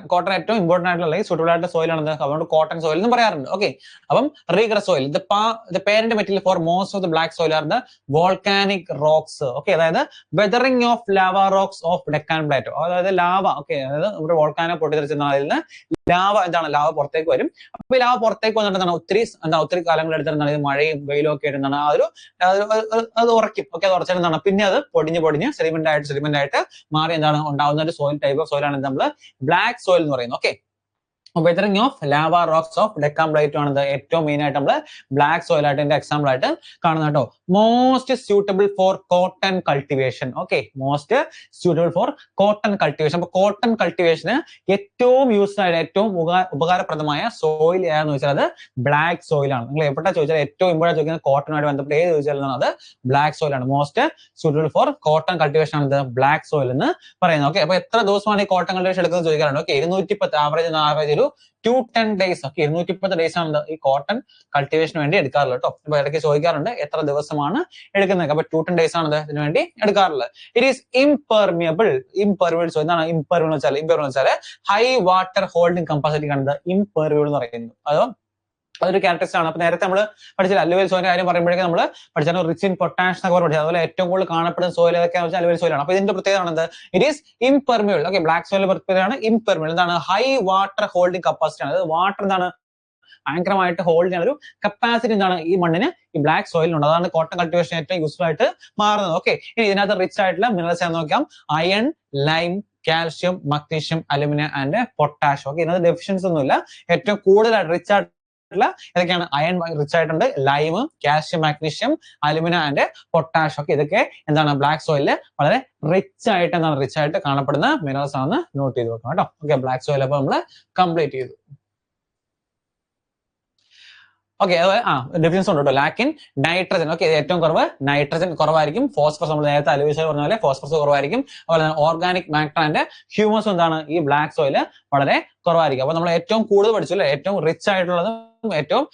A: കോട്ടൺ ഏറ്റവും ഇമ്പോർട്ടന്റ് ആയിട്ടുള്ള അല്ലെങ്കിൽ സൂട്ടബിൾ ആയിട്ടുള്ള സോയിൽ ആണ്, അതുകൊണ്ട് കോട്ടൺ സോയിൽ എന്ന് പറയാറുണ്ട്. ഓക്കെ, അപ്പം regur soil the parent material for most of the black soil are the volcanic rocks. Okay, അതായത് weathering of lava rocks of Deccan plateau, അതായത് ലാവ. ഓക്കെ, അതായത് നമ്മുടെ വോൾക്കാനോ പൊട്ടിത്തെറിച്ചെന്ന അതിൽ നിന്ന് ലാവ പുറത്തേക്ക് വരും. അപ്പൊ ഈ ലാവ പുറത്തേക്ക് വന്നിട്ട് ഒത്തിരി കാലങ്ങൾ എടുത്തിരുന്നാണ് ഇത് മഴയും വെയിലും ഒക്കെ ആയിട്ടാണ് അത് ഉറയ്ക്കും. ഓക്കെ, അത് ഉറച്ചിരുന്നാണ് പിന്നെ അത് പൊടിഞ്ഞ് സെഡിമെന്റ് ആയിട്ട് മാറി ഉണ്ടാവുന്ന ഒരു സോയിൽ ടൈപ്പ് ഓഫ് സോയിലാണ് നമ്മൾ ബ്ലാക്ക് സോയിൽ എന്ന് പറയുന്നത്. Okay, weathering of lava rocks of Deccan Plato ആണ് ഏറ്റവും മെയിൻ ആയിട്ട് നമ്മൾ ബ്ലാക്ക് സോയിൽ ആയിട്ട് എന്റെ എക്സാമ്പിൾ ആയിട്ട് കാണുന്നത് കേട്ടോ. Most suitable for cotton cultivation. Okay, most suitable for cotton cultivation. അപ്പൊ കോട്ടൺ കൾട്ടിവേഷന് ഏറ്റവും യൂസ്ഫുൾ ആയിട്ട് ഏറ്റവും ഉപകാരപ്രദമായ സോയിൽ ഏതാണെന്ന് ചോദിച്ചാൽ അത് ബ്ലാക്ക് സോയിൽ ആണ്. നിങ്ങൾ എവിടെ ചോദിച്ചാൽ ഏറ്റവും ഇമ്പോർട്ടൻ്റ് ചോദിക്കുന്നത് കോട്ടണുമായിട്ട് ബന്ധപ്പെട്ട് ഏത് ചോദിച്ചാലും അത് ബ്ലാക്ക് സോയിൽ ആണ്. Most suitable for cotton cultivation ആണ് ബ്ലാക്ക് സോയിൽ എന്ന് പറയുന്നത്. ഓക്കെ, അപ്പൊ എത്ര ദിവസമാണ് ഈ കോട്ടൺ കൾട്ടിവേഷൻ എടുക്കുന്നത് ചോദിക്കാറുണ്ട്. Okay, 210 average 210 days. Okay, 210 days ആണ് ഈ കോട്ടൺ കൾട്ടിവേഷന് വേണ്ടി എടുക്കാറുള്ളത് കേട്ടോ. ഇപ്പൊ ഇടയ്ക്ക് ചോദിക്കാറുണ്ട് എത്ര ദിവസമാണ് എടുക്കുന്നത്. അപ്പൊ 210 ഡേയ്സ് ആണ് ഇതിനു വേണ്ടി എടുക്കാറുള്ളത്. It is impermeable soil. എന്താണ് ഇംപെർമിയബിൾ വെച്ചാൽ ഹൈ വാട്ടർ ഹോൾഡിംഗ് കപ്പാസിറ്റി കാണുന്നത് ഇംപെർമിയബിൾ എന്ന് പറയുന്നത്. അതൊരു ക്യാരക്ടറിസ്റ്റിക് ആണ്. അപ്പൊ നേരത്തെ നമ്മൾ പഠിച്ചില്ല അലുവൽ സോയിലിന്റെ കാര്യം പറയുമ്പോഴേക്കും നമ്മൾ പഠിച്ചാൽ റിച്ച് ഇൻ പൊട്ടാഷ് എന്നൊക്കെ പഠിച്ചത്. അതുപോലെ ഏറ്റവും കൂടുതൽ കാണപ്പെടുന്ന സോയിൽ ഏതൊക്കെയാണെന്ന് വെച്ചാൽ അലുവൽ സോയിലാണ്. അപ്പൊ ഇതിന്റെ പ്രത്യേകത ആണ് it is impermeable. Okay, black soil പ്രത്യേകതയാണ് ഇംപെർമിയബിൾ. എന്താണ് ഹൈ വാട്ടർ ഹോൾഡിംഗ് കപ്പാസിറ്റി ആണ്. അതായത് വാട്ടർ ഭയങ്കരമായിട്ട് ഹോൾഡ് ചെയ്യാൻ ഒരു കപ്പാസിറ്റി ഈ മണ്ണിന് ഈ ബ്ലാക്ക് സോയിലുണ്ട്. അതാണ് കോട്ടൺ കൾട്ടിവേഷൻ ഏറ്റവും യൂസ്ഫുൾ ആയിട്ട് മാറുന്നത്. ഓക്കെ, ഇനി ഇതിനകത്ത് റിച്ച് ആയിട്ടുള്ള മിനറൽസ് എന്ന് നോക്കാം. Iron, lime, calcium, magnesium, aluminium and potash. Okay, ഇതിനകത്ത് ഡെഫിഷ്യൻസി ഒന്നുമില്ല. ഏറ്റവും കൂടുതലായിട്ട് റിച്ച് ആയിട്ട് ഏതൊക്കെയാണ്? അയൺ റിച്ച് ആയിട്ടുണ്ട്, lime, calcium, magnesium, aluminium and potash. Okay, ഇതൊക്കെ ബ്ലാക്ക് സോയിലില് വളരെ റിച്ച് ആയിട്ട് കാണപ്പെടുന്ന മിനറൽസ് ആണെന്ന് നോട്ട് ചെയ്ത് വെക്കണം കേട്ടോ. ഓക്കെ, ബ്ലാക്ക് സോയിൽ അപ്പൊ നമ്മൾ കംപ്ലീറ്റ് ചെയ്തു. ഓക്കെ, ഡിഫറൻസ് ഉണ്ട് കേട്ടോ. Lakh in nitrogen. ഓക്കെ, ഏറ്റവും കുറവ് നൈട്രജൻ കുറവായിരിക്കും. ഫോസ്ഫറസ് നമ്മൾ നേരത്തെ അലുവൽ പറഞ്ഞ പോലെ ഫോസ്ഫറസ് കുറവായിരിക്കും. അതുപോലെ ഓർഗാനിക് മാറ്റർ ആൻഡ് ഹ്യൂമസ് ഈ ബ്ലാക്ക് സോയില് വളരെ കുറവായിരിക്കും. അപ്പൊ നമ്മൾ ഏറ്റവും കൂടുതൽ പഠിച്ചു അല്ലെ, ഏറ്റവും റിച്ച് ആയിട്ടുള്ളതും ഏറ്റവും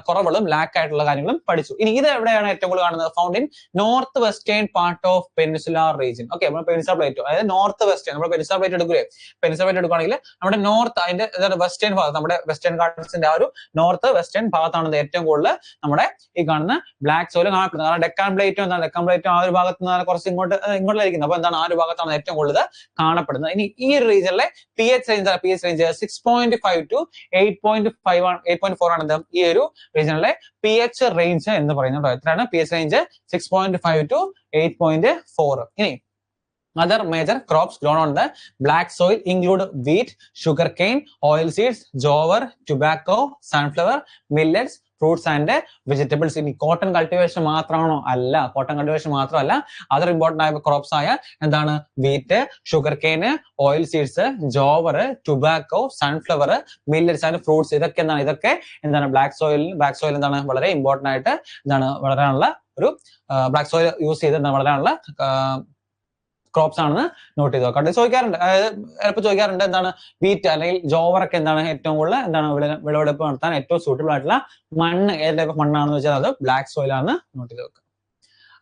A: കുറവുള്ളതും ലാക്ക് ആയിട്ടുള്ള കാര്യങ്ങളും പഠിച്ചു. ഇനി ഇത് എവിടെയാണ് ഏറ്റവും കൂടുതൽ കാണുന്നത്? Found in north western part of peninsular region. Okay, നമ്മൾ പെനിൻസുലാർ പ്ലേറ്റോ, അതായത് നോർത്ത് വെസ്റ്റേൺ. നമ്മൾ പെനിൻസുലാർ പ്ലേറ്റ് എടുക്കുകയെ, പെനിൻസുലാർ പ്ലേറ്റ് എടുക്കുകയാണെങ്കിൽ നമ്മുടെ നോർത്ത് അതിന്റെ വെസ്റ്റേൺ ഭാഗത്ത്, നമ്മുടെ വെസ്റ്റേൺ ഗാർഡൻസിന്റെ ആ ഒരു നോർത്ത് വെസ്റ്റേൺ ഭാഗത്താണ് ഏറ്റവും കൂടുതൽ നമ്മുടെ ഈ കാണുന്ന ബ്ലാക്ക് സോയിൽ കാണപ്പെടുന്നത്. കാരണം ഡെക്കാൻ പ്ലേറ്റും ആ ഒരു ഭാഗത്ത് നിന്ന് കുറച്ച് ഇങ്ങോട്ടിരിക്കുന്നത്. അപ്പൊ ആ ഒരു ഭാഗത്താണ് ഏറ്റവും കൂടുതൽ കാണപ്പെടുന്നത്. ഇനി ഈ ഒരു റീജിയനിലെ pH റേഞ്ച് 6.5 to 8.4 ആണ് ഈ ഒരു റീജിയനിലെ pH റേഞ്ച് എന്ന് പറയുന്നത്. എത്രയാണ് pH റേഞ്ച്? 6.5 to 8.4. ഇനി other major crops grown on the black soil include wheat, sugarcane, oilseeds, jowar, tobacco, sunflower, millets, fruits and vegetables. ഇനി കോട്ടൺ കൾട്ടിവേഷൻ മാത്രമാണോ? അല്ല, കോട്ടൺ കൾട്ടിവേഷൻ മാത്രമല്ല, അതർ ഇമ്പോർട്ടന്റ് ആയ ക്രോപ്സ് ആയ എന്താണ്? Wheat, sugar cane, oil seeds, jowar, tobacco, sunflower, millets and fruits. ഇതൊക്കെ black soil വളരെ important ആയിട്ട് വളരാനുള്ള ഒരു ബ്ലാക്ക് സോയിൽ യൂസ് ചെയ്ത് വളരാനുള്ള ക്രോപ്സ് ആണെന്ന് നോട്ട് ചെയ്ത് നോക്കാം. ചോദിക്കാറുണ്ട്, അതായത് ചിലപ്പോൾ ചോദിക്കാറുണ്ട് വീറ്റ് അല്ലെങ്കിൽ ജോവർ ഒക്കെ ഏറ്റവും കൂടുതൽ വിളവെടുപ്പ് നടത്താൻ ഏറ്റവും സൂട്ടബിൾ ആയിട്ടുള്ള മണ്ണ് ഏത് ടൈപ്പ് ഓഫ് മണ്ണാണെന്ന് വെച്ചാൽ അത് ബ്ലാക്ക് സോയിൽ ആണെന്ന് നോട്ട് ചെയ്ത് നോക്കാം.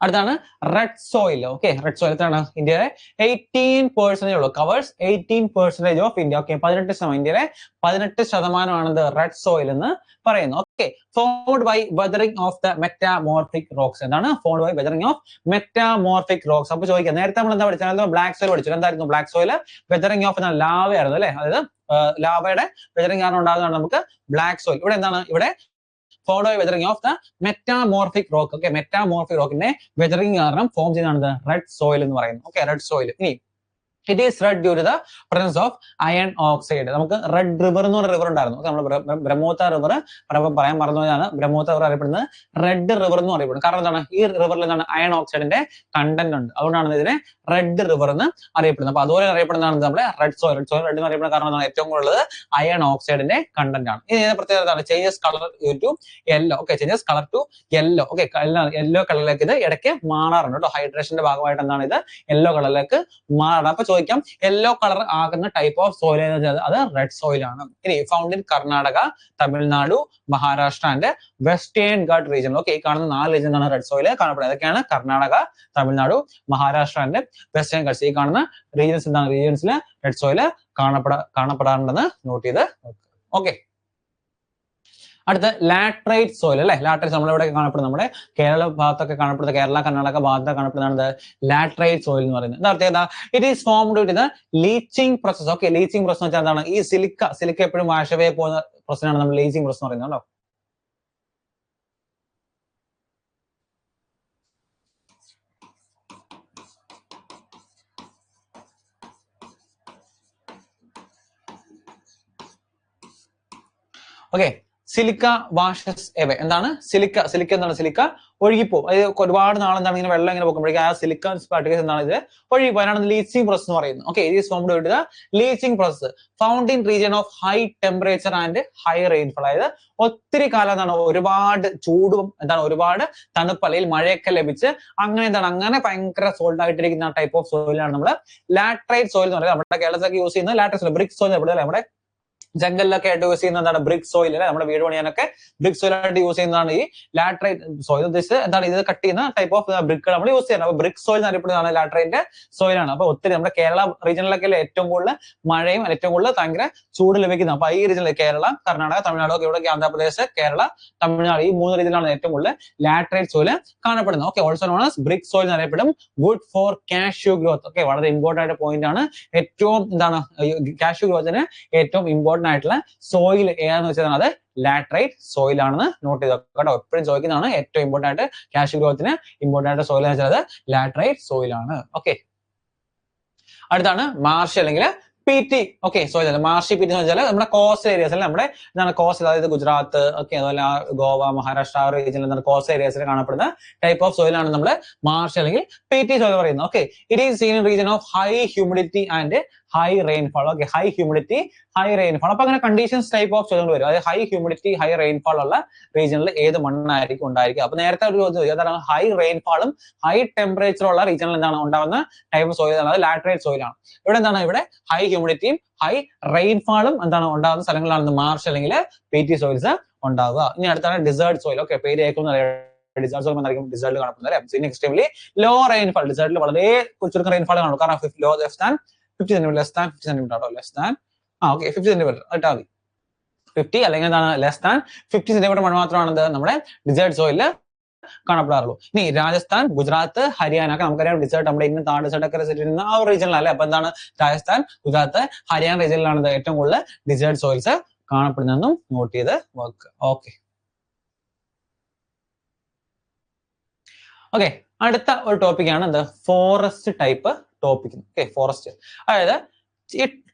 A: അടുത്താണ് red soil. Okay, red soil എത്രയാണ്? ഇന്ത്യയിലെ 18% ഉള്ളൂ. Covers 18% of India. ഓക്കെ, 18%. ഇന്ത്യയിലെ 18% റെഡ് സോയിൽ എന്ന് പറയുന്നു. Okay, formed by weathering of the metamorphic rocks. Formed by weathering of metamorphic rocks. അപ്പൊ ചോദിക്കാം, നേരത്തെ നമ്മൾ എന്താ പഠിച്ചത്? ബ്ലാക്ക് സോയിൽ പഠിച്ചു. എന്തായിരുന്നു ബ്ലാക്ക് സോയിൽ? വെതറിംഗ് ഓഫ് ലാവയായിരുന്നു അല്ലെ, അതായത് ലാവയുടെ വെതറിംഗ് കാരണം ഉണ്ടാകുന്നതാണ് നമുക്ക് ബ്ലാക്ക് സോയിൽ. ഇവിടെ formed by weathering of the metamorphic rock. Okay, metamorphic റോക്കിന്റെ വെതറിംഗ് കാരണം ഫോം ചെയ്യുന്നതാണ് റെഡ് സോയിൽ എന്ന് പറയുന്നത്. Okay, red soil. ഇനി it is red due to the presence of iron oxide. നമുക്ക് റെഡ് റിവർ എന്ന് പറഞ്ഞ റിവർ ഉണ്ടായിരുന്നു. നമ്മൾ ബ്രഹ്മപുത്ര റിവർ പറയാൻ മറന്നതാണ്. ബ്രഹ്മപുത്ര റിവർ അറിയപ്പെടുന്നത് റെഡ് റിവർ എന്ന് അറിയപ്പെടുന്നത്. കാരണം ഈ റിവറിൽ അയൺ ഓക്സൈഡിന്റെ കണ്ടന്റ് ഉണ്ട്. അതുകൊണ്ടാണ് ഇതിനെ റെഡ് റിവർ എന്ന് അറിയപ്പെടുന്നത്. അപ്പൊ അതുപോലെ അറിയപ്പെടുന്നതാണ് നമ്മുടെ റെഡ് സോയിൽ. റെഡ് എന്ന് അറിയപ്പെടുന്ന കാരണം ഏറ്റവും കൂടുതൽ അയൺ ഓക്സൈഡിന്റെ കണ്ടന്റ് ആണ്. ഇതിന്റെ പ്രത്യേകത changes colour to yellow. Okay, changes colour to yellow. Okay, yellow കളറിലേക്ക് ഇത് ഇടയ്ക്ക് മാറാറുണ്ട് കേട്ടോ. ഹൈഡ്രേഷന്റെ ഭാഗമായിട്ട് ഇത് യെല്ലോ കളറിലേക്ക് മാറാറ്. അപ്പൊ ചോദിക്കാം യെല്ലോ കളർ ആകുന്ന ടൈപ്പ് ഓഫ് സോയിൽ എന്ന് വെച്ചാൽ അത് റെഡ് സോയിൽ ആണ്. ഇനി found in Karnataka, Tamil Nadu, Maharashtra and western ghat region. Okay, ഈ കാണുന്ന 4 റീജിയൻ ആണ് റെഡ് സോയിൽ കാണപ്പെടുന്നത്. അതൊക്കെയാണ് കർണാടക, തമിഴ്നാടു, മഹാരാഷ്ട്ര ആൻഡ് വെസ്റ്റേൺ ഘാട്ട്സ്. ഈ കാണുന്ന റീജിയൻസ് എന്താണ് റീജിയൻസിൽ റെഡ് സോയിൽ കാണപ്പെടാറുണ്ടെന്ന് നോട്ട് ചെയ്ത്. ഓക്കെ, അടുത്ത ലാട്രൈറ്റ് സോയിൽ അല്ലെ. ലാട്രൈറ്റ് നമ്മളിവിടെ കാണപ്പെടുന്നത് നമ്മുടെ കേരള ഭാഗത്തൊക്കെ കാണപ്പെടുന്ന കേരള കർണാടക ഭാഗത്തൊക്കെ കാണപ്പെടുന്നതാണ് ലാട്രൈറ്റ് സോയിൽ എന്ന് പറയുന്നത്. എന്താ പ്രത്യേകത? It is formed with leaching process. Okay, leaching process എന്ന് വെച്ചാൽ എന്താണ്? ഈ സിലിക്ക എപ്പോഴും വാഷവേ പോകുന്ന പ്രോസസ്സാണ് നമ്മൾ ലീച്ചിങ് പ്രോസസ് എന്ന് പറയുന്നത് കേട്ടോ. Okay, silica washes away. എന്താണ് സിലിക്ക എന്താണ്? സിലിക്ക ഒഴുകിപ്പോകും. അതായത് ഒരുപാട് നാൾ എന്താണ് ഇങ്ങനെ വെള്ളം ഇങ്ങനെ പോകുമ്പോഴേക്കും ആ സിലിക്ക പാർട്ടിക്കൽസ് എന്താണ് ഇത് ഒഴുകിപ്പോ. അതിനാണ് ലീച്ചിങ് പ്രോസസ് എന്ന് പറയുന്നത്. Okay, it is formed with the leaching process found in region of high temperature and high rainfall. അതായത് ഒത്തിരി കാലം എന്താണ് ഒരുപാട് ചൂടും എന്താണ് ഒരുപാട് തണുപ്പ് അല്ലെങ്കിൽ മഴയൊക്കെ ലഭിച്ച് അങ്ങനെ ഭയങ്കര സോൾഡ് ആയിട്ടിരിക്കുന്ന ടൈപ്പ് ഓഫ് സോയിലാണ് നമ്മൾ ലാട്രൈറ്റ് സോയിൽ എന്ന് പറയുന്നത്. നമ്മുടെ കേരളത്തിലൊക്കെ യൂസ് ചെയ്യുന്നത് ലാട്രൈറ്റ് സോയിൽ, ബ്രിക് സോയിൽ എവിടെ നമ്മുടെ ജംഗലിലൊക്കെ ആയിട്ട് യൂസ് ചെയ്യുന്ന എന്താണ് ബ്രിക് സോയിൽ അല്ലെ. നമ്മുടെ വീട് പണിയാനൊക്കെ ബ്രിക് സോയിൽ ആയിട്ട് യൂസ് ചെയ്യുന്നതാണ് ഈ ലാട്രൈറ്റ് സോയിൽ. ഉദ്ദേശിച്ച് എന്താണ് ഇത് കട്ട് ചെയ്യുന്ന ടൈപ്പ് ഓഫ് ബ്രിക്കുകൾ നമ്മൾ യൂസ് ചെയ്യുന്നത്. അപ്പൊ ബ്രിക് സോയിൽ അറിയപ്പെടുന്നതാണ് ലാട്രൈറ്റ് സോയിലാണ്. അപ്പൊ ഒത്തിരി നമ്മുടെ കേരള റീജിയനിലൊക്കെ ഏറ്റവും കൂടുതൽ മഴയും ഏറ്റവും കൂടുതൽ ഭയങ്കര ചൂട് ലഭിക്കുന്നത്. അപ്പൊ ഈ റീജിയനിൽ കേരള, കർണാടക, തമിഴ്നാട് ഒക്കെ ഇവിടെ ആന്ധ്രാപ്രദേശ്, കേരള, തമിഴ്നാട് ഈ 3 റീജിയനിലാണ് ഏറ്റവും കൂടുതൽ ലാട്രൈറ്റ് സോയിൽ കാണപ്പെടുന്നത്. Okay, also known as brick soil എന്നറിയപ്പെടും. Good for cashew growth. Okay, വളരെ ഇമ്പോർട്ടന്റ് ആയിട്ട് പോയിന്റ് ആണ്. ഏറ്റവും എന്താണ് കാഷ്യൂ ഗ്രോത്തിന് ഏറ്റവും ഇമ്പോർട്ടന്റ് ആയിട്ടുള്ള സോയിൽ ഏതാണെന്ന് വെച്ചാൽ അത് ലാട്രൈറ്റ് സോയിൽ ആണെന്ന് നോട്ട് ചെയ്ത് കേട്ടോ. എപ്പോഴും ചോദിക്കുന്നതാണ് ഏറ്റവും ഇമ്പോർട്ടന്റ് ആയിട്ട് കാഷ്യൂ ഗ്രോത്തിന് ഇമ്പോർട്ടന്റ് ആയിട്ട് സോയിൽ എന്ന് വെച്ചാൽ അത് ലാട്രൈറ്റ് സോയിൽ ആണ്. ഓക്കെ, അടുത്താണ് മാർഷ് അല്ലെങ്കിൽ PT. Okay, soil marshy PT എന്ന് വെച്ചാൽ നമ്മുടെ കോസ്റ്റൽ ഏരിയസ് അല്ലെ. നമ്മുടെ എന്താണ് കോസ്റ്റൽ, അതായത് ഗുജറാത്ത്, ഓക്കെ, അതുപോലെ ഗോവ, മഹാരാഷ്ട്ര റീജിയനിൽ എന്താണ് കോസ്റ്റൽ ഏരിയസിൽ കാണപ്പെടുന്ന ടൈപ്പ് ഓഫ് സോയിൽ ആണ് നമ്മൾ മാർഷ് അല്ലെങ്കിൽ PT സോയിൽ പറയുന്നത്. Okay, it is seen in region of high humidity and high rainfall. Okay, high humidity, high rainfall. അപ്പൊ അങ്ങനെ കണ്ടീഷൻസ് ടൈപ്പ് ഓഫ് ചോദ്യങ്ങൾ വരും. അതായത് ഹൈ ഹ്യൂമിഡിറ്റി, ഹൈ റെയിൻഫോൾ ഉള്ള റീജിയനിൽ ഏത് മണ്ണായിരിക്കും ഉണ്ടായിരിക്കുക. അപ്പൊ നേരത്തെ ഒരു ചോദ്യം അതാണ് ഹൈ റെയിൻഫോളും ഹൈ ടെമ്പറേച്ചർ ഉള്ള റീജിയനിൽ എന്താണ് ഉണ്ടാവുന്ന ടൈപ്പ് ഓഫ് സോയിൽ ആണ് അത് ലാട്രൈറ്റ് സോയിൽ ആണ്. ഇവിടെ എന്താണ് ഇവിടെ ഹൈ ഹ്യൂമിഡിറ്റിയും ഹൈ റെയിൻഫോളും എന്താണ് ഉണ്ടാകുന്ന സ്ഥലങ്ങളാണ് മാർഷ് അല്ലെങ്കിൽ PT സോയിൽസ് ഉണ്ടാവുക. ഇനി അടുത്താണ് ഡിസേർട്ട് സോയിൽ. ഓക്കെ, പേര് കേൾക്കുന്ന ഡിസേർട്ട് സോയിൽ എന്നായിരിക്കും ഡിസേർട്ടിൽ കാണപ്പെടുന്നത് അല്ലെ. എക്സ്ട്രീംലി ലോ റെയിൻഫോൾ, ഡിസേർട്ടിൽ വളരെ ചുരുക്കം റെയിൻഫോൾ കാണും. കാരണം low less than 50 centimetre, less than 50 centimetre ആട്ടോ. ലെസ് ദാൻ 50 സെന്റിമീറ്റർ ഇട്ടാൽ മതി. 50 അല്ലെങ്കിൽ എന്താണ് ലെസ് ദാൻ 50 സെന്റിമീറ്റർ മണ്ണ് മാത്രമാണ് നമ്മുടെ ഡിസേർട്ട് സോയില് കാണപ്പെടാറുള്ളൂ. ഇനി രാജസ്ഥാൻ, ഗുജറാത്ത്, ഹരിയാന ഒക്കെ നമുക്കറിയാം ഡിസേർട്ട് നമ്മുടെ ഇന്ത്യൻ താഴ് ഡിസേർട്ട് ഒക്കെ ചെയ്യുന്ന ആ ഒരു റീജിയനിലല്ലേ. അപ്പൊ എന്താണ് രാജസ്ഥാൻ, ഗുജറാത്ത്, ഹരിയാന റീജിയനിലാണ് ഏറ്റവും കൂടുതൽ ഡിസേർട്ട് സോയിൽസ് കാണപ്പെടുന്നതെന്നും നോട്ട് ചെയ്ത് വെക്കുക. ഓക്കെ, ഓക്കെ, അടുത്ത ഒരു ടോപ്പിക്കാണ് എന്ത് forest type topic. Okay, forest അതായത് ഈ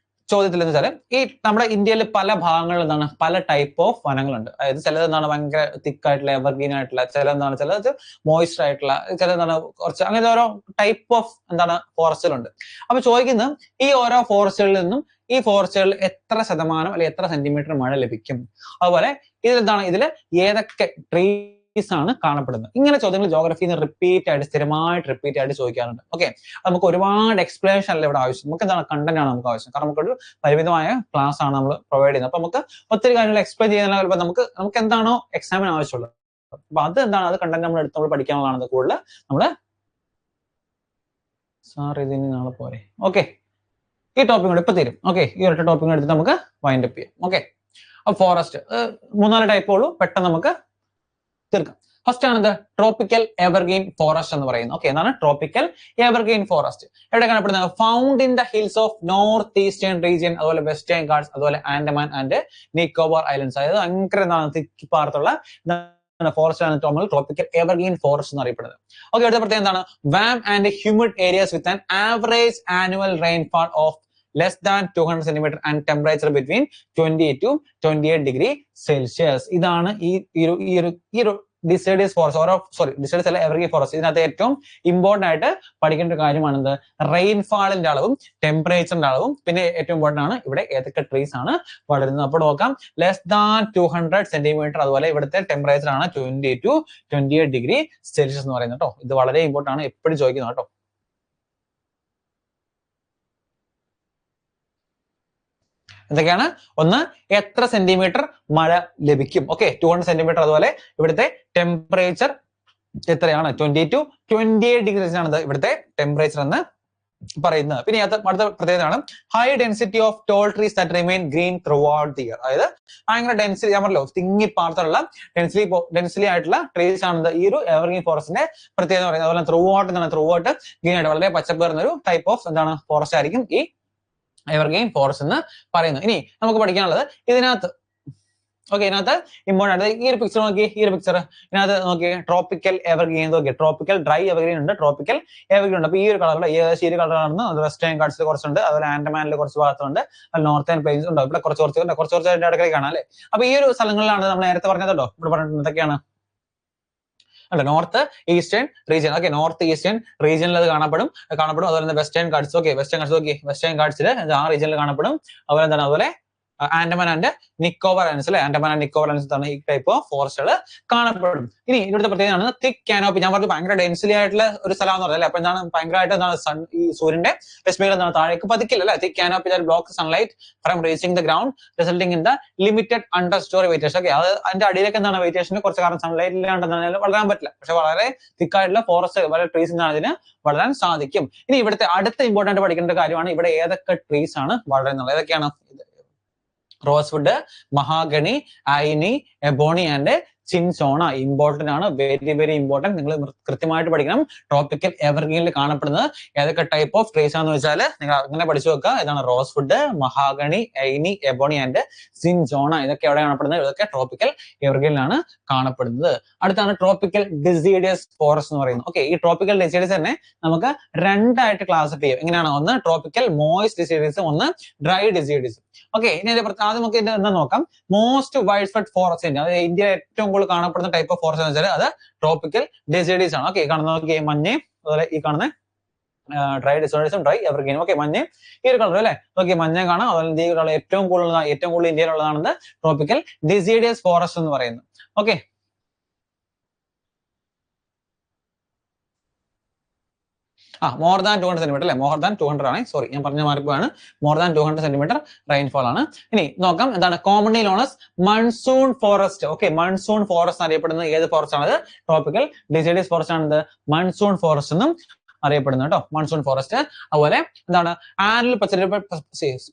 A: ചോദ്യത്തിൽ എന്ന് വെച്ചാൽ ഈ നമ്മുടെ ഇന്ത്യയിൽ പല ഭാഗങ്ങളിൽ എന്താണ് പല ടൈപ്പ് ഓഫ് വനങ്ങളുണ്ട്. അതായത് ചിലത് എന്താണ് ഭയങ്കര തിക്കായിട്ടുള്ള എവർഗ്രീൻ ആയിട്ടുള്ള, ചിലത് മോയിസ്റ്റ് ആയിട്ടുള്ള, ചിലതാണ് കുറച്ച് അങ്ങനത്തെ ഓരോ ടൈപ്പ് ഓഫ് എന്താണ് ഫോറസ്റ്റുകളുണ്ട്. അപ്പൊ ചോദിക്കുന്നത് ഈ ഓരോ ഫോറസ്റ്റുകളിൽ നിന്നും ഈ ഫോറസ്റ്റുകളിൽ എത്ര ശതമാനം അല്ലെങ്കിൽ എത്ര സെന്റിമീറ്റർ മഴ ലഭിക്കും, അതുപോലെ ഇതിൽ ഏതൊക്കെ ആണ് കാണപ്പെടുന്നത്. ഇങ്ങനെ ചോദ്യങ്ങൾ ജോഗ്രഫിന്ന് സ്ഥിരമായിട്ട് റിപ്പീറ്റ് ആയിട്ട് ചോദിക്കാറുണ്ട്. ഓക്കെ, നമുക്ക് ഒരുപാട് എക്സ്പ്ലനേഷൻ അല്ല ഇവിടെ ആവശ്യം. നമുക്ക് എന്താണ് കണ്ടന്റ് ആണ് നമുക്ക് ആവശ്യം. കാരണം നമുക്കൊരു പരിമിതമായ ക്ലാസ് ആണ് നമ്മൾ പ്രൊവൈഡ് ചെയ്യുന്നത്. അപ്പൊ നമുക്ക് ഒത്തിരി കാര്യങ്ങൾ എക്സ്പ്ലെയിൻ ചെയ്യുന്ന നമുക്ക് എന്താണോ എക്സാമിന് ആവശ്യമുള്ളത് അപ്പൊ അത് എന്താണ് അത് കണ്ടന്റ് നമ്മൾ എടുത്ത് നമ്മൾ പഠിക്കാനുള്ളതാണ് കൂടുതൽ നമ്മള്. സാർ ഇതിന് നാളെ പോരെ. ഓക്കെ, ഈ ടോപ്പിക് കൂടെ ഇപ്പൊ തരും. ഓക്കെ, ഈ ഒറ്റ ടോപ്പിക് എടുത്തിട്ട് നമുക്ക് വൈൻഡ് അപ്പ് ചെയ്യാം. ഓക്കെ, അപ്പൊ ഫോറസ്റ്റ് 3-4 ടൈപ്പേ ഉള്ളൂ, പെട്ടെന്ന് നമുക്ക് തീർക്കാം. ഫസ്റ്റ് ആണത് ട്രോപ്പിക്കൽ എവർഗ്രീൻ ഫോറസ്റ്റ് എന്ന് പറയുന്നത്. ഓക്കെ, എന്താണ് ട്രോപ്പിക്കൽ എവർഗ്രീൻ ഫോറസ്റ്റ്? എവിടെ കാണപ്പെടുന്നത്? Found in the hills of north eastern region, അതുപോലെ വെസ്റ്റേൺ ഗാർഡ്സ്, അതുപോലെ ആൻഡമാൻ ആൻഡ് നിക്കോബാർ ഐലൻഡ്സ്. അതായത് ഭയങ്കര എന്താണ് തിക്കിപ്പാർത്തുള്ള ഫോറസ്റ്റ് ആണ് നമ്മൾ ട്രോപ്പിക്കൽ എവർഗ്രീൻ ഫോറസ്റ്റ് എന്ന് അറിയപ്പെടുന്നത്. ഓക്കെ, അടുത്ത പ്രത്യേകം എന്താണ്? Warm and humid areas with an average annual rainfall of less than 200 centimeter and temperature between 28 to 28 degree Celsius. ഇതാണ് ഈ ഡിസൈഡേഴ്സ് ഫോറസ്റ്റ്, ഡിസൈഡേഴ്സ് അല്ല എവർഗ്രീൻ ഫോറസ്റ്റ്. ഇതിനകത്ത് ഏറ്റവും ഇമ്പോർട്ടന്റ് ആയിട്ട് പഠിക്കേണ്ട ഒരു കാര്യമാണെന്ത്? റെയിൻഫാളിന്റെ അളവും ടെമ്പറേച്ചറിന്റെ അളവും, പിന്നെ ഏറ്റവും ഇമ്പോർട്ടന്റ് ആണ് ഇവിടെ ഏതൊക്കെ ട്രീസ് ആണ് വളരുന്നത്. അപ്പോൾ നോക്കാം, ലെസ് ദാൻ 200 സെന്റിമീറ്റർ, അതുപോലെ ഇവിടുത്തെ ടെമ്പറേച്ചർ ആണ് 20 to 28 ഡിഗ്രി സെൽഷ്യസ് എന്ന് പറയുന്നത് കേട്ടോ. ഇത് വളരെ ഇമ്പോർട്ടന്റ് ആണ്, എപ്പോഴും ചോദിക്കുന്നത് കേട്ടോ. എന്തൊക്കെയാണ്? ഒന്ന്, എത്ര സെന്റിമീറ്റർ മഴ ലഭിക്കും? Okay, 200 centimetre. അതുപോലെ ഇവിടുത്തെ ടെമ്പറേച്ചർ എത്രയാണ്? 20 to 28 ഡിഗ്രീസ് ആണ് ഇവിടുത്തെ ടെമ്പറേച്ചർ എന്ന് പറയുന്നത്. പിന്നെ അടുത്ത പ്രത്യേകതയാണ് high density of toll trees that remain green through out the year. അതായത് ഭയങ്കര ഡെൻസിറ്റി, ഞാൻ പറഞ്ഞല്ലോ തിങ്ങി പാർത്തുള്ള ഡെൻസിറ്റി ആയിട്ടുള്ള ട്രീസ് ആണ് ഈ ഒരു എവർഗ്രീൻ ഫോറസ്റ്റിന്റെ പ്രത്യേകത പറയുന്നത്. അതുപോലെ ത്രൂ ഔട്ട് ഗ്രീൻ ആയിട്ട് വളരെ പച്ചപ്പേറുന്ന ഒരു ടൈപ്പ് ഓഫ് എന്താണ് ഫോറസ്റ്റ് ആയിരിക്കും ഈ എവർഗ്രീൻ ഫോറസ്റ്റ് എന്ന് പറയുന്നത്. ഇനി നമുക്ക് പഠിക്കാനുള്ളത് ഇതിനകത്ത് ഇതിനകത്ത് ഇമ്പോർട്ടൻ്റ് ഈ ഒരു പിക്ചർ നോക്കി, ഈ ഒരു പിക്ചർ ഇതിനകത്ത് നോക്കി, ട്രോപ്പിക്കൽ എവർഗ്രീൻ നോക്കി, ട്രോപ്പിക്കൽ ഡ്രൈ എവർഗ്രീൻ ഉണ്ട്, ട്രോപ്പിക്കൽ എവർഗ്രീൻ ഉണ്ട്. അപ്പൊ ഈ ഒരു കളറിൽ ഈ ഒരു കളറാണ് വെസ്റ്റേൺ ഗാർഡ്സിൽ കുറച്ചുണ്ട്, അതുപോലെ ആൻഡമാനിൽ കുറച്ച് ഭാഗത്തുണ്ട്, നോർത്തേൺ പ്ലെയിൻസ് ഉണ്ട്, ഇവിടെ കുറച്ച് ഇടയ്ക്ക് കാണാം അല്ലെ. അപ്പൊ ഈ ഒരു സ്ഥലങ്ങളിലാണ് നമ്മൾ നേരത്തെ പറഞ്ഞതോ ഇവിടെ പറഞ്ഞിട്ടുണ്ട് എന്തൊക്കെയാണ് അല്ല north eastern region. Okay, north eastern റീജിയനിൽ അത് കാണപ്പെടും. അതുപോലെ തന്നെ വെസ്റ്റേൺ ഗാർഡ്സ്. ഓക്കെ, വെസ്റ്റേൺ ഗാർഡ്സിൽ ആ റീജിയനിൽ കാണപ്പെടും. അതുപോലെ എന്താണ് അതുപോലെ ആൻഡമാൻ ആൻഡ് നിക്കോബാർ ഐലൻഡ്സ് അല്ലെ, ആൻഡമാൻ ആൻഡ് നിക്കോബാർ ഐലൻഡ്സ് ഈ ടൈപ്പ് ഓഫ് ഫോറസ്റ്റുകൾ കാണപ്പെടും. ഇനി ഇവിടുത്തെ പ്രത്യേകതയാണ് തിക് കാനോപ്പി. ഞാൻ പറഞ്ഞു ഭയങ്കര ഡെൻസിലി ആയിട്ടുള്ള ഒരു സ്ഥലം എന്ന് പറഞ്ഞാൽ അപ്പൊ എന്താണ് ഭയങ്കരമായിട്ട് എന്താണ് ഈ സൂര്യന്റെ രശ്മികൾ എന്താണ് താഴേക്ക് പതിക്കില്ല അല്ലെ. Thick canopy that blocks sunlight from reaching the ground resulting in the limited understorey vegetation. Okay, അത് അതിന്റെ അടിയിലേക്ക് എന്താണ് വെയിറ്റേഷന് കുറച്ച് കാരണം സൺലൈറ്റ് ഇല്ലാണ്ട് വളരാൻ പറ്റില്ല. പക്ഷെ വളരെ തിക്കായിട്ടുള്ള ഫോറസ്റ്റ് വളരെ ട്രീസ് ഇതിന് വളരാൻ സാധിക്കും. ഇനി ഇവിടുത്തെ അടുത്ത ഇമ്പോർട്ടന്റ് പഠിക്കേണ്ട കാര്യമാണ് ഇവിടെ ഏതൊക്കെ ട്രീസ് ആണ് വളരുന്നത്. ഏതൊക്കെയാണ്? റോസ്വുഡ്, മഹാഗണി, ഐനി, എബോണി ആൻഡ് ചിൻസോണ. ഇമ്പോർട്ടന്റ് ആണ്, വെരി വെരി ഇമ്പോർട്ടന്റ്. നിങ്ങൾ കൃത്യമായിട്ട് പഠിക്കണം. ട്രോപ്പിക്കൽ എവർഗ്രീനിൽ കാണപ്പെടുന്നത് ഏതൊക്കെ ടൈപ്പ് ഓഫ് ട്രീസ് ആണെന്ന് വെച്ചാൽ നിങ്ങൾ അങ്ങനെ പഠിച്ചു വെക്കുക. ഇതാണ് റോസ്വുഡ്, മഹാഗണി, ഐനി, എബോണി ആൻഡ് ചിൻസോണ. ഇതൊക്കെ എവിടെ കാണപ്പെടുന്നത്? ഇതൊക്കെ ട്രോപ്പിക്കൽ എവർഗ്രീനിലാണ് കാണപ്പെടുന്നത്. അടുത്താണ് ട്രോപ്പിക്കൽ ഡിസീഡിയസ് ഫോറസ്റ്റ് എന്ന് പറയുന്നത്. ഓക്കെ, ഈ ട്രോപ്പിക്കൽ ഡിസീഡിയസ് തന്നെ നമുക്ക് രണ്ടായിട്ട് ക്ലാസിഫൈ ചെയ്യും. എങ്ങനെയാണ്? ഒന്ന് ട്രോപ്പിക്കൽ മോയിസ്റ്റ് ഡിസീഡിയസ്, ഒന്ന് ഡ്രൈ ഡിസീഡിയസ്. ഓക്കെ, ഇനി ആദ്യം നമുക്ക് എന്താ നോക്കാം. Most wide spread forest India, അതായത് ഇന്ത്യ ഏറ്റവും കൂടുതൽ കാണപ്പെടുന്ന ടൈപ്പ് ഓഫ് ഫോറസ്റ്റ് എന്ന് വെച്ചാൽ അത് ട്രോപ്പിക്കൽ ഡിസീഡീസ് ആണ്. ഓക്കെ, കാണുന്ന നോക്കി മഞ്ഞയും അതുപോലെ ഈ കാണുന്ന ഡ്രൈ ഡിസീഡീസും ഡ്രൈ എവർഗ്രീനും. ഓക്കെ, മഞ്ഞയും ഈ ഒരു കളർ അല്ലെ, നോക്കി മഞ്ഞ കാണാം. അതുപോലെ ഈ കളർ ഏറ്റവും കൂടുതൽ ഇന്ത്യയിലുള്ളതാണ് ട്രോപ്പിക്കൽ ഡിസീഡിയസ് ഫോറസ്റ്റ് എന്ന് പറയുന്നത്. ഓക്കെ, മോർ ദാൻ 200 സെന്റിമീറ്റർ അല്ലെ, മോർ ദാൻ 200 ആണ്. സോറി, ഞാൻ പറഞ്ഞ മാർക്കാണ്. മോർ ദാൻ 200 സെന്റിമീറ്റർ റെയിൻഫോൾ ആണ്. ഇനി നോക്കാം എന്താണ് commonly known as monsoon forest. Okay, monsoon forest അറിയപ്പെടുന്നത് ഏത് ഫോറസ്റ്റ് ആണ്? ട്രോപ്പിക്കൽ ഡിസീഡിയസ് ഫോറസ്റ്റ് ആണ് മൺസൂൺ ഫോറസ്റ്റ് എന്നും അറിയപ്പെടുന്നത് കേട്ടോ, മൺസൂൺ ഫോറസ്റ്റ്. അതുപോലെ എന്താണ് annual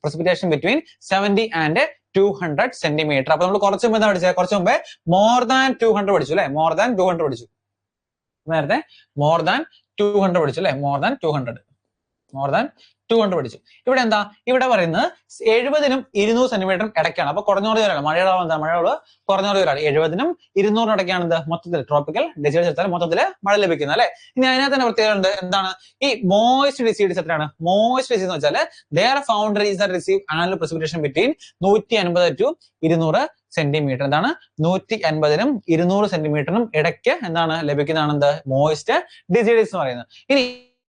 A: precipitation between 70 and 200 centimetre. അപ്പൊ നമ്മൾ കുറച്ച് മുമ്പ് പഠിച്ചത്, കുറച്ച് മുമ്പേ മോർ ദാൻ 200 പഠിച്ചു അല്ലെ, മോർ ദാൻ 200 പഠിച്ചു നേരത്തെ. മോർ ദാൻ 200 പഠിച്ചു അല്ലെ, മോർ ദാൻ 200 പഠിച്ചു. ഇവിടെ എന്താ? ഇവിടെ പറയുന്നത് 70-നും 200 സെന്റിമീറ്ററും ഇടയ്ക്കാണ്. അപ്പൊ കുറഞ്ഞോറി വരാണ് മഴയുടെ അളവ്. എന്താ? മഴയോട് കുറഞ്ഞോറി വരാണ്. 70-നും 200-നും ഇടയ്ക്കാണ് ഇത് മൊത്തത്തിൽ ട്രോപ്പിക്കൽ ഡിസീഡ്സ് എടുത്താൽ മൊത്തത്തിൽ മഴ ലഭിക്കുന്നത് അല്ലെ. ഇനി അതിനകത്ത് തന്നെ പ്രത്യേകത ഉണ്ട്. എന്താണ് ഈ മോയിസ്റ്റ് ഡിസീഡ്സ്? എത്രയാണ് മോയിസ്റ്റ് ഡിസീഡ്സ് എന്ന് വെച്ചാൽ they're found areas that receive annual precipitation between 150 to 200 centimetre. എന്താണ്? 150-നും 200 സെന്റിമീറ്ററിനും ഇടയ്ക്ക് എന്താണ് ലഭിക്കുന്നതാണ് എന്ത്? മോയിസ്റ്റ് ഡിസീഡ്സ് എന്ന് പറയുന്നത്. ഇനി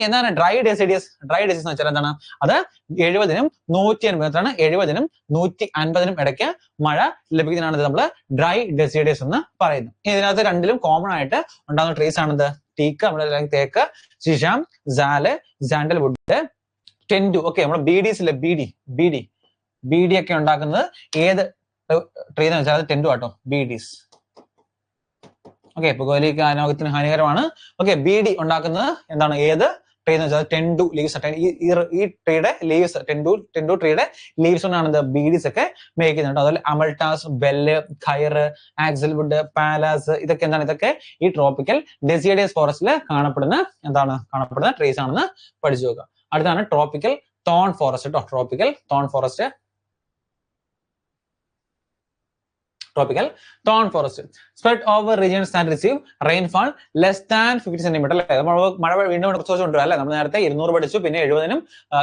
A: എന്താണ് ഡ്രൈ ഡിസീഡിയസ്? ഡ്രൈ ഡിസീസ് എന്ന് വെച്ചാൽ എന്താണ്? അത് 70-നും 150 എത്രയാണ്? 70-നും 150-നും ഇടയ്ക്ക് മഴ ലഭിക്കുന്നതാണ് നമ്മൾ ഡ്രൈ ഡിസീഡിയസ് എന്ന് പറയുന്നത്. ഇതിനകത്ത് രണ്ടിലും കോമൺ ആയിട്ട് ഉണ്ടാകുന്ന ട്രീസ് ആണെന്ത്? ടീക്ക്, നമ്മുടെ തേക്ക്, ശിശാം, സാല്, സാൻഡൽവുഡ്, ടെൻഡു. ഓക്കെ, നമ്മുടെ ബീഡീസിലെ ബീഡി ഒക്കെ ഉണ്ടാക്കുന്നത് ഏത് ട്രീ എന്ന് വെച്ചാൽ അത് ടെൻഡു ആട്ടോ, ബീഡീസ്. ഓക്കെ, പുകവലിക്ക് ആരോഗ്യത്തിന് ഹാനികരമാണ്. ഓക്കെ, ബീഡി ഉണ്ടാക്കുന്നത് എന്താണ്? ഏത് ട്രീ എന്ന് വെച്ചാൽ ടെൻഡു ലീവ്സ്. ഈ ട്രീയുടെ ലീവ്സ്, ടെൻഡു ട്രീയുടെ ലീവ്സ് കൊണ്ടാണ് ബീഡീസ് ഒക്കെ മേക്ക് ചെയ്യുന്നത്. അതുപോലെ അമൾട്ടാസ്, ബെല്ല്, ഖൈറ്, ആക്സൽവുഡ്, പാലാസ്, ഇതൊക്കെ എന്താണ്? ഇതൊക്കെ ഈ ട്രോപ്പിക്കൽ ഡെസിഡിയസ് ഫോറസ്റ്റിൽ കാണപ്പെടുന്ന ട്രീസ് ആണെന്ന് പഠിച്ചു നോക്കുക. അടുത്താണ് ട്രോപ്പിക്കൽ തോൺ ഫോറസ്റ്റ് കേട്ടോ, tropical thorn forest. Tropical thorn forest spread over regions that receive rainfall less than 50 centimeter. അല്ലെ, മഴ വീണ്ടും കുറച്ച് കൊണ്ടുവരും അല്ലെ. നമ്മൾ നേരത്തെ 200 പഠിച്ചു, പിന്നെ 70-നും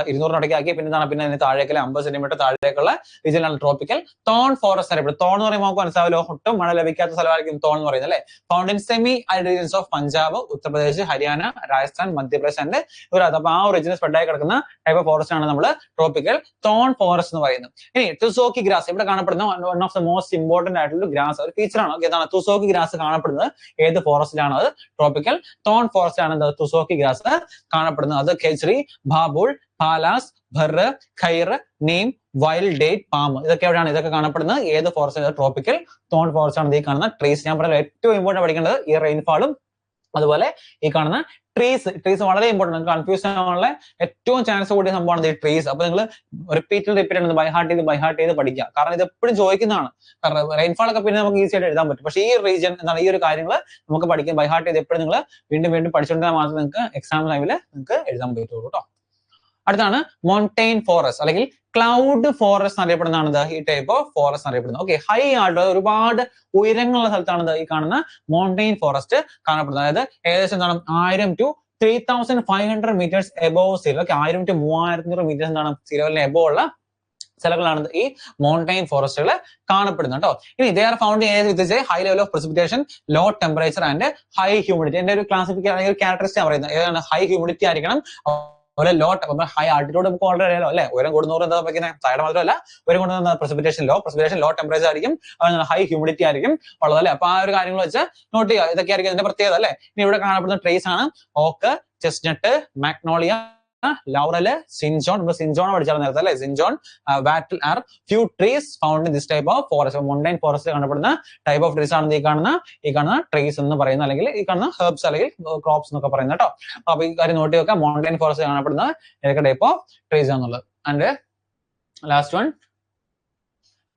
A: 200-നും ഇടയ്ക്ക് ആക്കി. പിന്നെ അതിന് താഴേക്കല്ലേ 50 സെന്റിമീറ്റർ താഴേക്കുള്ള റീജിയനാണ് ട്രോപ്പിക്കൽ തോൺ ഫോറസ്റ്റ് അറിയപ്പെടുന്നത്. തോൺ എന്ന് പറയുമ്പോൾ നമുക്ക് മനസ്സിലാവല്ലോ, ഒട്ടും മഴ ലഭിക്കാത്ത സ്ഥലമായിരിക്കും തോൺ എന്ന് പറയുന്നത് അല്ലെ. Found in semi arid regions of Punjab, Uttar Pradesh, Haryana, Rajasthan, Madhya Pradesh and Gujarat. അപ്പൊ ആ റീജിയൻ സ്പ്രെഡ് ആയി കിടക്കുന്ന ടൈപ്പ് ഓഫ് ഫോറസ്റ്റ് ആണ് നമ്മൾ ട്രോപ്പിക്കൽ തോൺ ഫോറസ്റ്റ് എന്ന് പറയുന്നത്. ഇനി ടുസോക്കി ഗ്രാസ് ഇവിടെ കാണപ്പെടുന്ന one of the most important important ആയിട്ടുള്ള ഒരു ഗ്രാസ് ഒരു ഫീച്ചറാണ്. ഓക്കെ, എന്താണ് തുസോക്കി ഗ്രാസ് കാണപ്പെടുന്നത് ഏത് ഫോറസ്റ്റിലാണ്? അത് ട്രോപ്പിക്കൽ തോൺ ഫോറസ്റ്റിലാണ് എന്ത് തുസോക്കി ഗ്രാസ് കാണപ്പെടുന്നത്. അത് ഖേച്രി, ബാബുൾ, പാലാസ്, ഭർ, ഖൈർ, നീം, വൈൽഡ് ഡേറ്റ്, പാം ഇതൊക്കെ എവിടെയാണ്? ഇതൊക്കെ കാണപ്പെടുന്നത് ഏത് ഫോറസ്റ്റ്? ട്രോപ്പിക്കൽ തോൺ ഫോറസ്റ്റ് ആണ് ഈ കാണുന്ന ട്രീസ്. ഞാൻ പറയുന്നത് ഏറ്റവും ഇമ്പോർട്ടന്റ് പഠിക്കേണ്ടത് ഈ റെയിൻഫാളും അതുപോലെ ഈ കാണുന്ന ട്രീസ് വളരെ ഇമ്പോർട്ടന്റ്. കൺഫ്യൂസ് ആവാനുള്ള ഏറ്റവും ചാൻസ് കൂടിയ സംഭവമാണ് ഈ ട്രീസ്. അപ്പൊ നിങ്ങൾ റിപ്പീറ്റ് ബൈഹാർട്ട് ചെയ്ത് പഠിക്കുക. കാരണം ഇത് എപ്പോഴും ചോദിക്കുന്നതാണ്. കാരണം റെയിൻഫാൾ ഒക്കെ പിന്നെ നമുക്ക് ഈസി ആയിട്ട് എഴുതാൻ പറ്റും. പക്ഷേ ഈ റീജിയൻ എന്താണ് ഈ ഒരു കാര്യങ്ങൾ നമുക്ക് പഠിക്കാം. ബൈഹാർട്ട് ചെയ്ത് എപ്പോഴും നിങ്ങൾ വീണ്ടും പഠിച്ചുകൊണ്ടാൽ മാത്രമേ നിങ്ങൾക്ക് എക്സാം ടൈമിൽ നിങ്ങൾക്ക് എഴുതാൻ പറ്റുള്ളൂ കേട്ടോ. അടുത്താണ് മൗണ്ടെയിൻ ഫോറസ്റ്റ് അല്ലെങ്കിൽ ക്ലൗഡ് ഫോറസ്റ്റ് എന്നറിയപ്പെടുന്നതാണ് ഈ ടൈപ്പ് ഓഫ് ഫോറസ്റ്റ് അറിയപ്പെടുന്നത്. ഓക്കെ, ഹൈ ആയിട്ട് ഒരുപാട് ഉയരങ്ങളുള്ള സ്ഥലത്താണ് ഈ കാണുന്ന മൗണ്ടെയിൻ ഫോറസ്റ്റ് കാണപ്പെടുന്നത്. അതായത് ഏകദേശം എന്താണ് 1000 to 3500 meters above sea level. 1000 to 3500 meters എന്താണ് സീ ലെവലിന് എബോവ് ഉള്ള സ്ഥലങ്ങളാണ് ഈ മൗണ്ടെയിൻ ഫോറസ്റ്റുകൾ കാണപ്പെടുന്നത് കേട്ടോ. ഇനി they are found with high level of precipitation, low temperature and high humidity. എന്റെ ഒരു ക്ലാസിഫിക്കേഷൻ ഒരു ക്യാരക്ടറിസ്റ്റിക് പറയുന്നത് ഏതാണ്? ഹൈ ഹ്യൂമിഡിറ്റി ആയിരിക്കണം, അതുപോലെ ലോ ഹൈ ആൾട്ടിറ്റ്യൂഡ് നമുക്ക് ഓൾറെഡി അറിയാലോ അല്ലെ. ഉയരം കൂടുന്നവർ എന്താ പറയുന്നത്? സൈഡ് മാത്രമല്ല ഉയരം കൂടുന്ന precipitation ലോ ടെമ്പറേച്ചർ ആയിരിക്കും, ഹൈ ഹ്യൂമിഡിറ്റി ആയിരിക്കും ഉള്ളത് അല്ലെ. അപ്പൊ ആ ഒരു കാര്യങ്ങൾ വെച്ച് നോട്ട് ചെയ്യുക. ഇതൊക്കെ ആയിരിക്കും ഇതിന്റെ പ്രത്യേകത അല്ലെ. ഇനി ഇവിടെ കാണപ്പെടുന്ന ട്രീസ് ആണ് ഓക്ക്, ചെസ്റ്റ്നട്ട്, മാഗ്നോളിയ, ലൗറല്, സിൻജോൺ. സിൻജോൺ പഠിച്ചാൽ നേരത്തെ അല്ലെ. Cinchona, wattle are few trees found in this type of forest. Mountain forest കാണപ്പെടുന്ന ടൈപ്പ് ഓഫ് ട്രീസ് ആണ് ഈ കാണുന്ന ട്രീസ് എന്ന് പറയുന്നത്, അല്ലെങ്കിൽ ഈ കാണുന്ന ഹെർബ്സ് അല്ലെങ്കിൽ ക്രോപ്സ് എന്നൊക്കെ പറയുന്നത് കേട്ടോ. അപ്പൊ ഈ കാര്യം നോട്ടി വെക്കാം. മൗണ്ടെയിൻ ഫോറസ്റ്റ് കാണപ്പെടുന്ന ഏതൊക്കെ ടൈപ്പ് ഓഫ് ട്രീസ് ആണെന്നുള്ളത്. And last one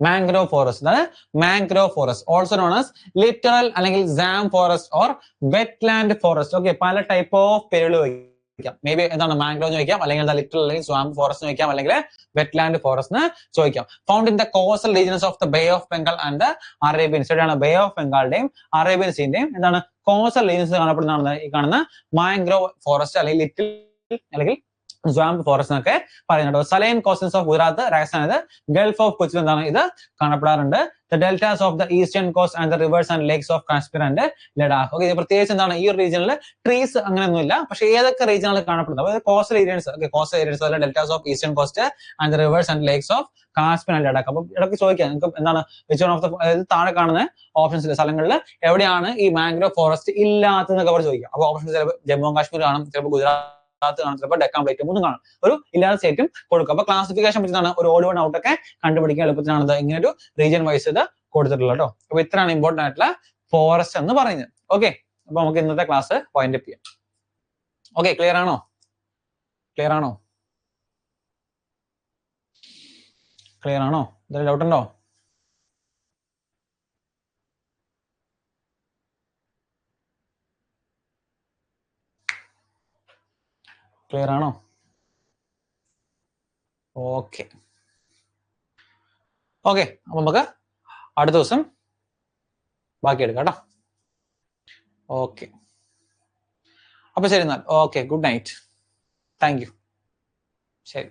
A: mangrove forest. അതായത് mangrove forest also known as littoral അല്ലെങ്കിൽ swamp forest or wetland forest. Okay, പല ടൈപ്പ് ഓഫ് പേരുകൾ വയ്ക്കാം. മേ ബി എന്താണ് മാംഗ്രോ എന്ന് ചോദിക്കാം, അല്ലെങ്കിൽ ലിറ്ററൽ അല്ലെങ്കിൽ സ്വാമ്പ് ഫോറസ്റ്റ് ചോദിക്കാം, അല്ലെങ്കിൽ വെറ്റ്ലാൻഡ് ഫോറസ്റ്റ് എന്ന് ചോദിക്കാം. Found in the coastal regions of the bay of Bengal and Arabian sea. Bay of ബംഗാളിന്റെയും അറേബ്യൻ സീന്റെയും എന്താണ് കോസ്റ്റൽ റീജിയൻസ് കാണപ്പെടുന്നതാണ് ഈ കാണുന്ന മാംഗ്രോ ഫോറസ്റ്റ് അല്ലെങ്കിൽ ലിറ്റിൽ അല്ലെങ്കിൽ സ്വാമ്പ് ഫോറസ്റ്റ് എന്നൊക്കെ പറയുന്നുണ്ട്. Saline coastals of Gujarat, Rajasthan, gulf of Cochin എന്താണ് ഇത് കാണപ്പെടാറുണ്ട്. The deltas of the eastern coast and the rivers and lakes of Kashmir and Ladakh. Okay, പ്രത്യേകിച്ച് എന്താണ് ഈ ഒരു റീജിയനിൽ ട്രീസ് അങ്ങനെയൊന്നുമില്ല. പക്ഷേ ഏതൊക്കെ റീജിയനിൽ കാണപ്പെടുന്നത്? അതായത് കോസ്റ്റൽ ഏരിയൻസ്, അല്ല deltas of eastern coast and the rivers and lakes of Kashmir and Ladakh. അപ്പൊ ഇടയ്ക്ക് ചോദിക്കാം നിങ്ങൾക്ക് എന്താണ് വിച്ച് വൺ ഓഫ് ദ, അതായത് താഴെ കാണുന്ന ഓപ്ഷൻസിലെ സ്ഥലങ്ങളിൽ എവിടെയാണ് ഈ മാംഗ്രോ ഫോറസ്റ്റ് ഇല്ലാത്തതെന്നൊക്കെ അവർ ചോദിക്കാം. അപ്പൊ ഓപ്ഷൻസ് ചിലപ്പോൾ ജമ്മു കാശ്മീർ കാണും, ചിലപ്പോൾ ഗുജറാത്ത് കാണും, ചിലപ്പോൾ ഡെക്കാൻ പ്ലേറ്റ് മൂന്നും കാണും. ഒരു ഇല്ലാത്ത സ്റ്റേറ്റും കൊടുക്കും. അപ്പൊ ക്ലാസിഫിക്കേഷൻ പറ്റുന്നതാണ് ഒരു ഓൾ വൺ ഔട്ട് ഒക്കെ കണ്ടുപിടിക്കാൻ എളുപ്പത്തിനാണ് ഇങ്ങനെ ഒരു റീജിയൻ വൈസ് ഇത് കൊടുത്തിട്ടുള്ളത് കേട്ടോ. അപ്പൊ ഇത്രയാണ് ഇമ്പോർട്ടന്റ് ആയിട്ടുള്ള ഫോറസ്റ്റ് എന്ന് പറയുന്നത്. ഓക്കെ, അപ്പൊ നമുക്ക് ഇന്നത്തെ ക്ലാസ് വൈൻഡ് അപ്പ് ചെയ്യാം. ഓക്കെ, ക്ലിയർ ആണോ? ക്ലിയർ ആണോ? എന്തെങ്കിലും ഡൗട്ട് ഉണ്ടോ? ക്ലിയർ ആണോ? ഓക്കെ അപ്പൊ നമുക്ക് അടുത്ത ദിവസം ബാക്കി എടുക്കാം കേട്ടോ. ഓക്കെ, അപ്പൊ ശരി എന്നാൽ. Okay, good night. Thank you. ശരി.